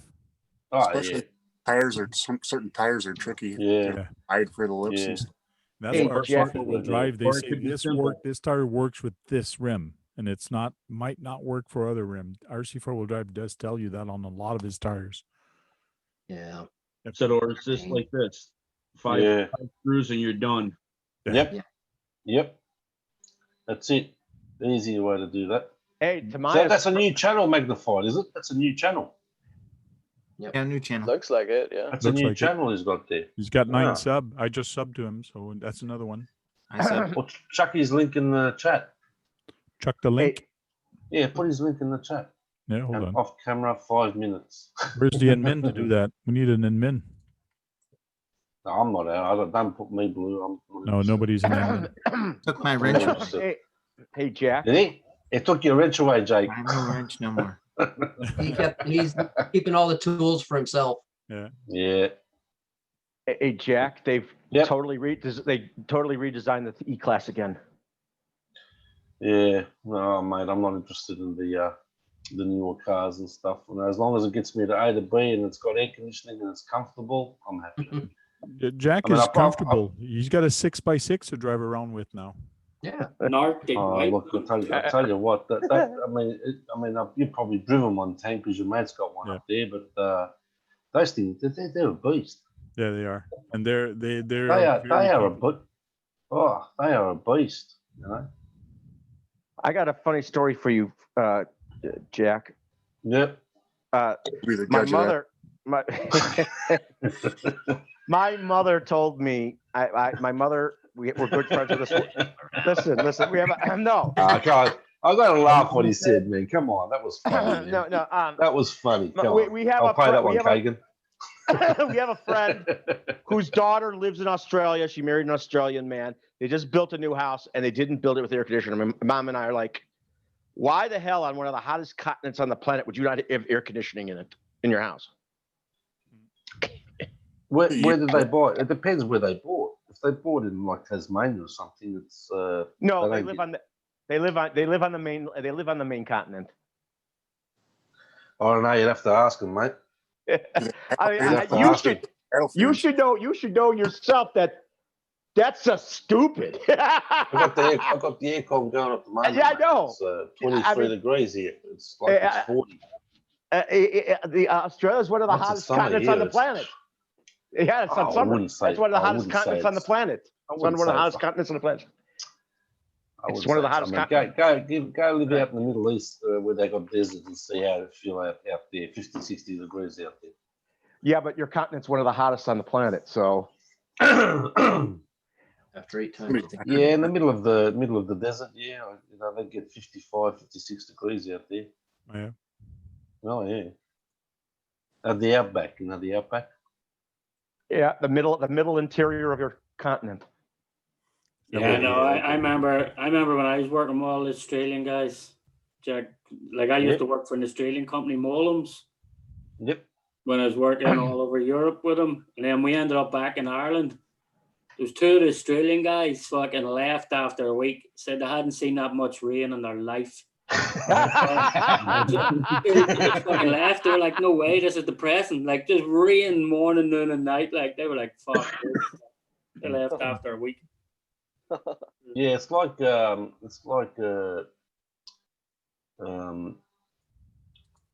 Oh, Especially tires are certain tires are tricky. Yeah. Wide for the lips Yeah. and stuff. That's Hey, why Jack. four-wheel drive. They Or it say could be this simple. this tire works with this rim, and it's might not work for other rim. RC four-wheel drive does tell you that on a lot of his tires. Yeah. Said, or it's just like this. Five screws and you're done. Yep. That's it. Easy way to do that. Hey, So that's a new channel, Magnified, is it? That's a new channel. Yeah, new channel. Looks like it, yeah. That's Looks a new like it. channel he's got there. He's got 9 Yeah. sub. I just subbed to him, so that's another one. I said, Well, chuck his link in the chat. chuck the link. Yeah, put his link in the chat. Yeah, hold And on. off camera, 5 minutes. Where's the admin to do that? We need an admin. No, I'm not out. Don't put me blue. I'm No, nobody's an admin. Took my wrench away. Hey, hey, Jack. Did he? It took your wrench away, Jake. I have no wrench no more. He's keeping all the tools for himself. Yeah. Yeah. Hey, Jack. They've Yep. totally redesigned the E-Class again. Yeah. No, mate, I'm not interested in the newer cars and stuff. And as long as it gets me to A to B and it's got air conditioning and it's comfortable, I'm happy. Jack I mean, is I- comfortable. He's got a 6x6 to drive around with now. Yeah. An Arctic Oh, white. look, I tell you what. You've probably driven one tank because your mate's got one up there, but those things, they're a beast. Yeah, they are, and they are They very are a comfortable. they are a beast. You know. I got a funny story for you, Jack. Yep. Be the My judge of that. mother, my mother told me. My mother. We're good friends with this. Listen. We have no. God, I got to laugh what he said, man. Come on, that was funny. No. That was funny. Come on. We have I'll a play fri- that one, we have a- Kagan. we have a friend whose daughter lives in Australia. She married an Australian man. They just built a new house and they didn't build it with air conditioning. My mom and I are like, why the hell on one of the hottest continents on the planet would you not have air conditioning in your house? Where did they buy it? It depends where they bought. If they bought it in like Tasmania or something, it's No, they they live on the main continent. I don't know. You'd have to ask them, mate. You should know yourself that that's just stupid. I got the aircon going at the moment. Yeah, I know. It's 23 degrees here. It's like it's 40. Australia is one of the What's the hottest summer continents here? on the planet. Yeah, it's on I summer. wouldn't say- It's one of the I hottest wouldn't say continents on the it's- planet. It's I one wouldn't of the say hottest it's- continents on the planet. I It's wouldn't one of the say hottest so. I mean, continents. go live out in the Middle East where they got deserts and see how it feel out there. 50, 60 degrees out there. Yeah, but your continent's one of the hottest on the planet. So After 8 times. Yeah, in the middle of the desert, yeah, they get 55, 56 degrees out there. Yeah. Oh yeah. At the outback, the outback. yeah, the middle interior of your continent. Yeah, no, I remember when I was working with all the Australian guys, Jack, like I used to work for an Australian company, Molums. Yep. When I was working all over Europe with them. And then we ended up back in Ireland. There's two of the Australian guys fucking left after a week, said they hadn't seen that much rain in their life. They fucking left. They were like, no way, this is depressing. Like just rain morning, noon, and night. Like they were like, fuck this. They left after a week. Yeah, it's like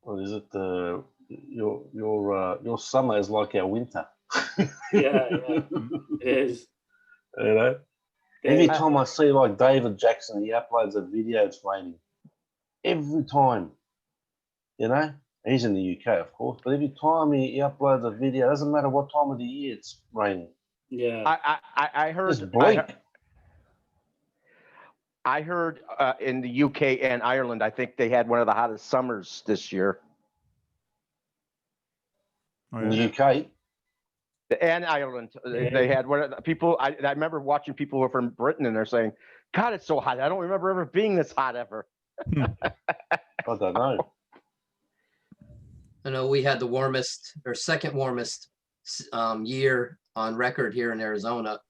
what is it? Your summer is like our winter. Yeah, it is. You know, every time I see like David Jackson, he uploads a video, it's raining. Every time, you know, he's in the UK, of course, but every time he uploads a video, it doesn't matter what time of the year, it's raining. Yeah, I heard. It's bleak. I heard in the UK and Ireland, I think they had one of the hottest summers this year. Oh, In yeah. the UK, And Ireland, they had one of the people. I remember watching people who were from Britain, and they're saying, "God, it's so hot. I don't remember ever being this hot ever." I don't know. I know we had the warmest or second warmest year on record here in Arizona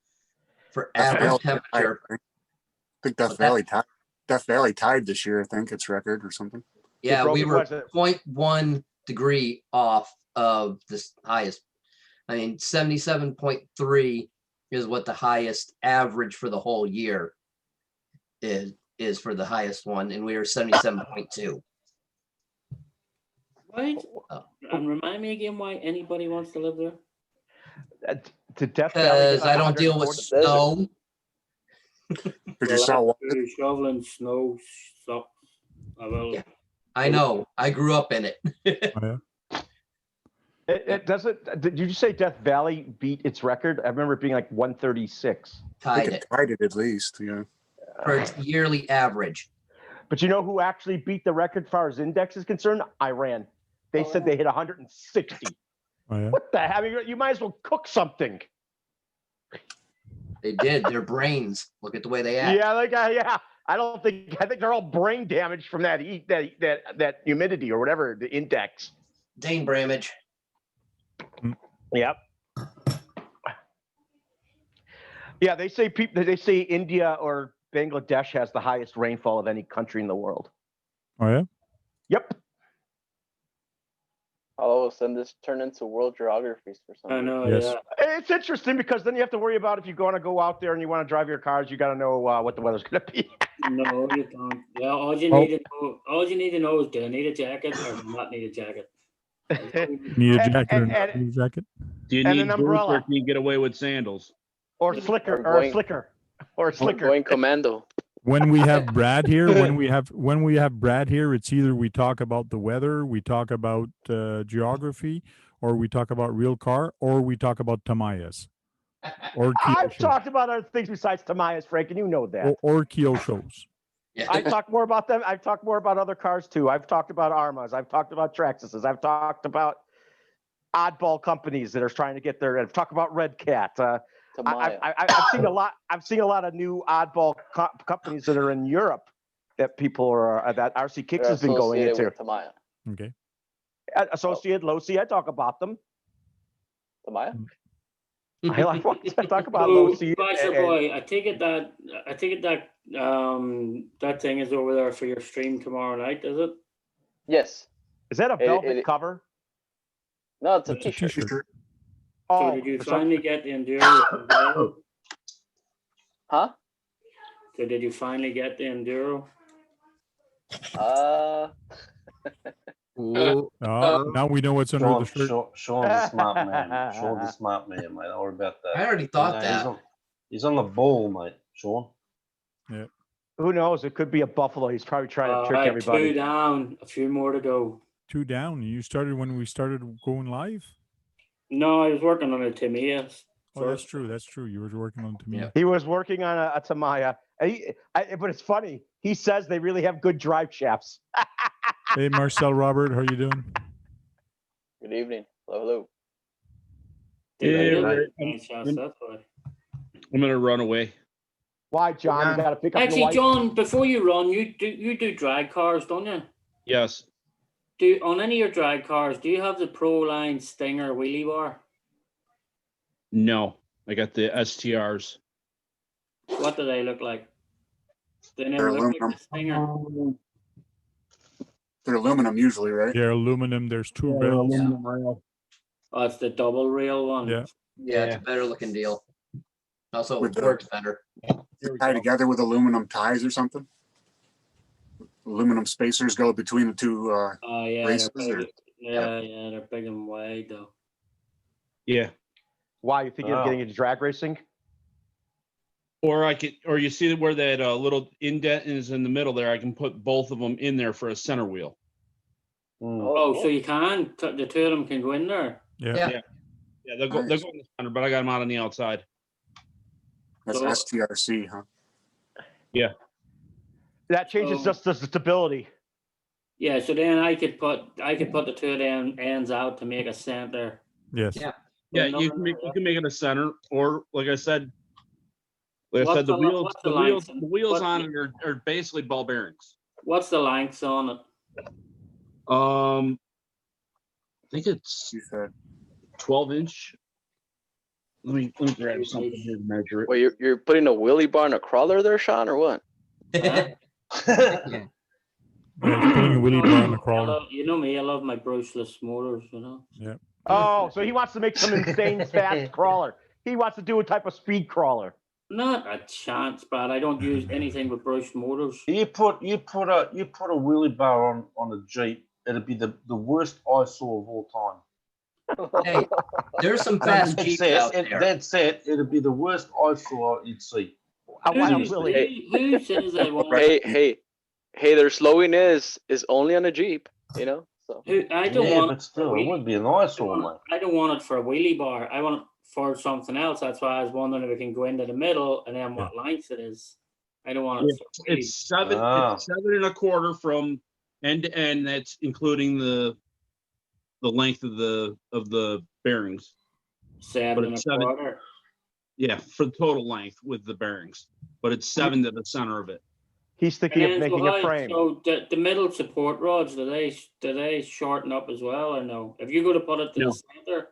for average temperature. I think Death Valley tied this year. I think it's record or something. Yeah, we were was it? 0.1 degree off of the highest. I mean, 77.3 is what the highest average for the whole year is for the highest one, and we were 77.2. Right. And remind me again why anybody wants to live there. To Death Valley, Because I don't deal with 140 snow. Could you sell one? After shoveling snow sucks. I will. Yeah. I know. I grew up in it. Oh, yeah. It doesn't. Did you say Death Valley beat its record? I remember it being like 136. I Tied think it it tied it at least. Yeah. for its yearly average. But you know who actually beat the record as far as index is concerned? Iran. They said they hit 160. Oh, yeah. What the hell? You might as well cook something. They did. Their brains. Look at the way they act. Yeah, yeah. I think they're all brain damaged from that heat, that humidity or whatever, the index. Dane Bramage. Yep. Yeah, they say India or Bangladesh has the highest rainfall of any country in the world. Oh yeah. Yep. All of a sudden, this turned into world geography for some I reason. know, Yes. yeah. It's interesting because then you have to worry about if you're going to go out there and you want to drive your cars, you got to know what the weather's going to be. No, you don't. Yeah, all you Oh. need to know is, do I need a jacket or do I not need a jacket? Need a jacket or And- not need a jacket? Do you And need an boots umbrella. or can you get away with sandals? or slicker, Or or a going- slicker, or a slicker. Going commando. When we have Brad here, when we have Brad here, it's either we talk about the weather, we talk about geography, or we talk about real car, or we talk about Tamayas, or I've Kyosho, talked about other things besides Tamiya's, Frank, and you know that. or Kyoshos. Yeah. I talk more about them. I've talked more about other cars too. I've talked about Armas. I've talked about Traxxas's. I've talked about oddball companies that are trying to get there. I've talked about Red Cat. Tamaya. I've seen a lot. I've seen a lot of new oddball companies that are in Europe that people are that RC Kicks They're has been going associated into. with Tamaya. Okay. Associated Losi, I talk about them. Tamaya? I talk about Oh, Losi. Basher boy, I take it that that thing is over there for your stream tomorrow night, is it? Yes. Is that a velvet cover? No, it's a It's a t-shirt. t-shirt. So Oh, did you for some- finally get the Enduro? Huh? So did you finally get the Enduro? Ooh, Now we know what's under the shirt. Sean's a smart man. Sean's a smart man, mate. Don't worry about that. I already thought You know, that. He's on the ball, mate, Sean. Yeah. Who knows? It could be a buffalo. He's probably trying to trick Alright, everybody. 2 down, a few more to go. 2 down. You started when we started going live. No, I was working on a Tamiya. Oh, that's true. That's true. You were working on Tamiya. Yeah. He was working on a Tamiya. But it's funny. He says they really have good drive shafts. Hey, Marcel Robert, how you doing? Good evening. Hello, Yeah, right. I'm gonna run away. Why, John? You got to pick up your Actually, wife. John, before you run, you do drag cars, don't you? Yes. On any of your drag cars, do you have the Pro Line Stinger wheelie bar? No, I got the STRs. What do they look like? They They're never look like aluminum. the Stinger. They're aluminum usually, right? They're aluminum. There's 2 Yeah, rails. aluminum rail. Oh, it's the double rail one. Yeah. yeah, it's a better looking deal. Also, With it the- works better. Here we Tie go. together with aluminum ties or something. Aluminum spacers go between the two. Oh yeah, Races they're or- big. Yeah, they're big and wide though. Yeah. Why? You thinking of Oh. getting into drag racing? Or you see where that little indent is in the middle there. I can put both of them in there for a center wheel. Oh, so you can the 2 of them can go in there. Yeah. Yeah. Yeah, they'll go in the center, but I got them out on the outside. That's So- STRC, huh? That changes So- just the stability. Yeah, so then I could put the 2 of them ends out to make a center. Yes. Yeah. Yeah, No, you no, can no, make it a center, or like I said, the What's the wheels length? on it are basically ball bearings. What's the lengths on it? I think it's You said 12-inch. Let me grab something here to measure it. Wait, you're putting a wheelie bar and a crawler there, Sean, or what? Yeah, he's putting a wheelie bar on the crawler. You know me, I love my brushless motors, you know. Yeah. Oh, so he wants to make some insane fast crawler. He wants to do a type of speed crawler. Not a chance, Brad. I don't use anything with brushed motors. You put a wheelie bar on a Jeep, it'd be the worst eyesore of all time. Hey, there's some fast Jeeps out there. That's it. It'd be the worst eyesore you'd see. A wild Who- Willie. Who says I want? Hey, their slowing is only on a Jeep, you know? So I don't Yeah, want. but still, it would be an eyesore, mate. I don't want it for a wheelie bar. I want it for something else. That's why I was wondering if it can go into the middle and then what length it is. I don't want it. It's 7. Ah. It's 7.25 from end to end. That's including the length of the bearings. Seven But and a it's 7. quarter. Yeah, for the total length with the bearings, but it's 7 to the center of it. He's thinking of making a frame. So the middle support rods, do they shorten up as well or no? If you go to put it to No. the center,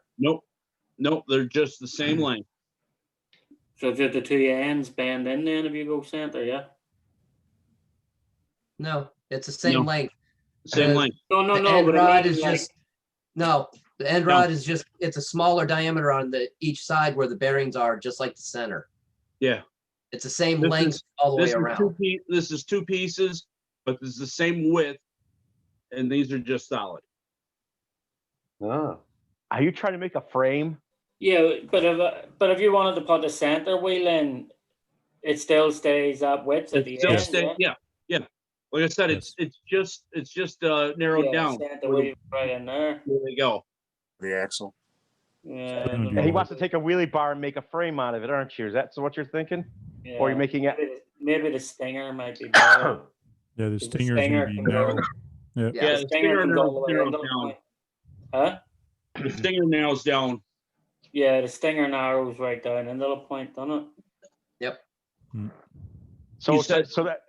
Nope, they're just the same length. so just the two ends bend in then if you go center, yeah? No, it's the same No. length. Same length. No, The no, end but I rod mean, is like, just no. The end No. rod is just it's a smaller diameter on each side where the bearings are, just like the center. Yeah. It's the same This length is- all the way This is around. this is 2 pieces, but this is the same width, and these are just solid. Ah. Are you trying to make a frame? yeah, but if you wanted to put the center wheel in, it still stays that width at It the still end. stay- yeah. Like I said, Yes. it's just narrowed Yeah, down. center Where wheel right in there. they go. The axle. Yeah, Spin And he wheel. wants to take a wheelie bar and make a frame out of it, aren't you? Is that what you're thinking? yeah. Or you're making it? Maybe the Stinger might be better. Yeah, the The Stinger's Stinger gonna be can go- narrow. Yeah. Yeah. The Stinger comes all the way narrows into the down. point. Huh? The Stinger narrows down. Yeah, the Stinger narrows right down into the point, doesn't it? So You said- so that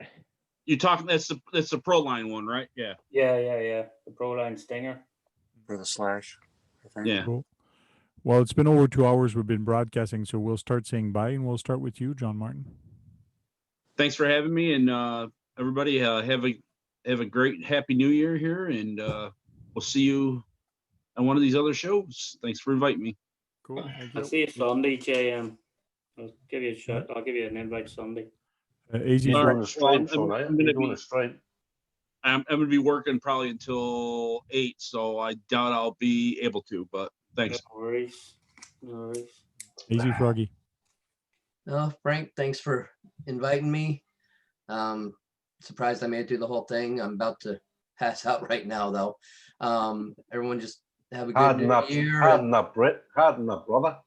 You talking? That's the Pro Line one, right? Yeah. Yeah. The Proline Stinger. For the slash. I think. Yeah. Cool. Well, it's been over 2 hours we've been broadcasting, so we'll start saying bye, and we'll start with you, John Martin. Thanks for having me, and everybody have a great Happy New Year here, and we'll see you on one of these other shows. Thanks for inviting me. Cool. Thank I'll you. see you Sunday, JM. I'll give you a shot. I'll give you an invite Sunday. AZ You're All doing right. a stream, Well, Sean, eh? I'm gonna You're doing be- a stream. I'm going to be working probably until 8, so I doubt I'll be able to. But thanks. No worries. No worries. AZ Froggy. No, Frank, thanks for inviting me. Surprised I made it through the whole thing. I'm about to pass out right now, though. Everyone just have a good Harden new up, year. harden up, Brett. Harden up, brother.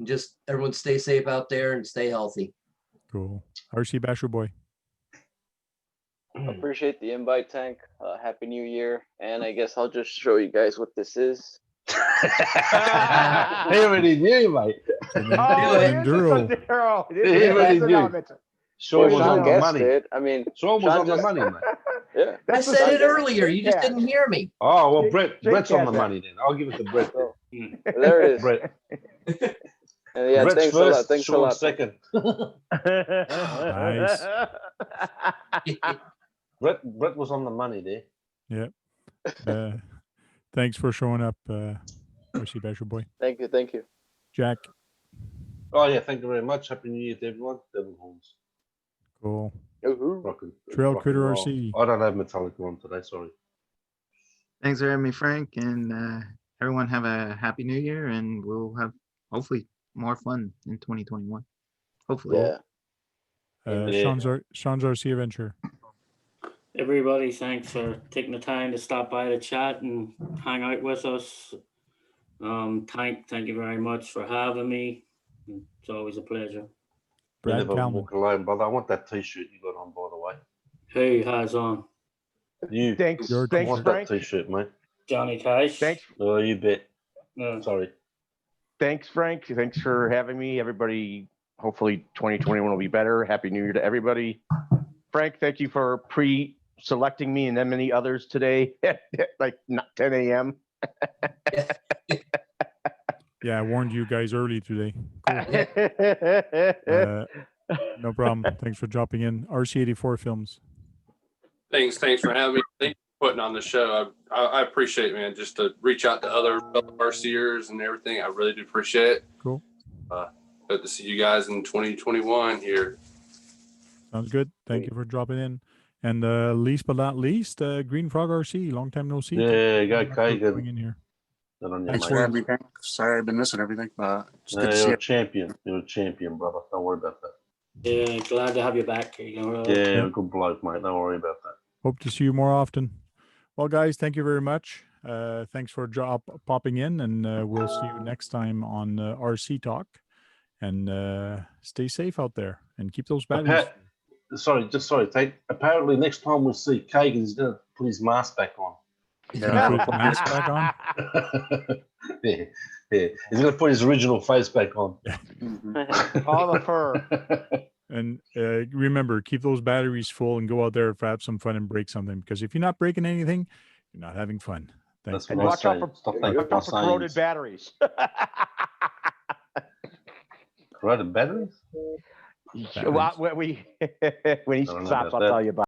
Just everyone stay safe out there and stay healthy. Cool. RC Basher Boy. Appreciate the invite, Tank. Happy New Year. And I guess I'll just show you guys what this is. He already knew, mate. Oh, An it is Enduro. a Enduro. It He is already an knew. element. Sean Well, was Sean on the guessed money. it. I mean, Sean was Sean on the just- money, mate. yeah. I That's said it the- earlier. You just Yeah. didn't hear me. Oh, well, Jake- Brett's Jake on has the that. money then. I'll give it to Brett. So, there it is. Brett. And yeah, Brett's thanks a first, lot. Thanks a Sean lot. second. Nice. Brett was on the money there. Yeah. Thanks for showing up, RC Basher Boy. Thank you. Thank you. Jack. Oh, yeah, thank you very much. Happy New Year to everyone. Devil Horns. Cool. Woohoo. Rockin', Trail rock Critter and roll. RC. I don't have Metallica on today, sorry. Thanks for having me, Frank, and everyone have a happy new year, and we'll have hopefully more fun in 2021. Hopefully. Yeah. Yeah. Sean's RC Adventure. Everybody, thanks for taking the time to stop by the chat and hang out with us. Thank you very much for having me. It's always a pleasure. You Brad never Kalman. walk alone, brother. I want that t-shirt you got on, by the way. Who has on? You. Thanks, Your I thanks, want Frank. that t-shirt, mate. Johnny Cash. Thanks, Oh, you bet. No. Sorry. thanks, Frank. Thanks for having me. Everybody, hopefully 2021 will be better. Happy New Year to everybody. Frank, thank you for pre-selecting me and then many others today at like 10 a.m. Yeah, I warned you guys early today. No problem. Thanks for dropping in. RC84 Films. Thanks for having me. Thanks for putting on the show. I appreciate it, man. Just to reach out to other fellow RCers and everything. I really do appreciate it. Cool. Hope to see you guys in 2021 here. Sounds good. Thank you for dropping in. And least but not least, Green Frog RC. Long time no see. Yeah, go Thank you for Kagan. coming in here. Good on you, Thanks mate. for For having me, Frank. Sorry, I've been missing everything. It's good to see You're you. a champion. You're a champion, brother. Don't worry about that. Yeah, glad to have you back. Yeah, you're a good bloke, mate. Don't worry about that. Hope to see you more often. Well, guys, thank you very much. Thanks for popping in, and we'll see you next time on RC Talk. and stay safe out there and keep those batteries. Tate. Apparently, next time we see Kagan, he's going to put his mask back on. He's gonna put his mask back on. yeah. He's going to put his original face back on. All the fur. And remember, keep those batteries full and go out there, have some fun and break something. Because if you're not breaking anything, you're not having fun. Thanks. That's what Watch out for corroded saying. batteries. Corroded batteries? Well, when he I don't know stops, about I'll that. tell you about.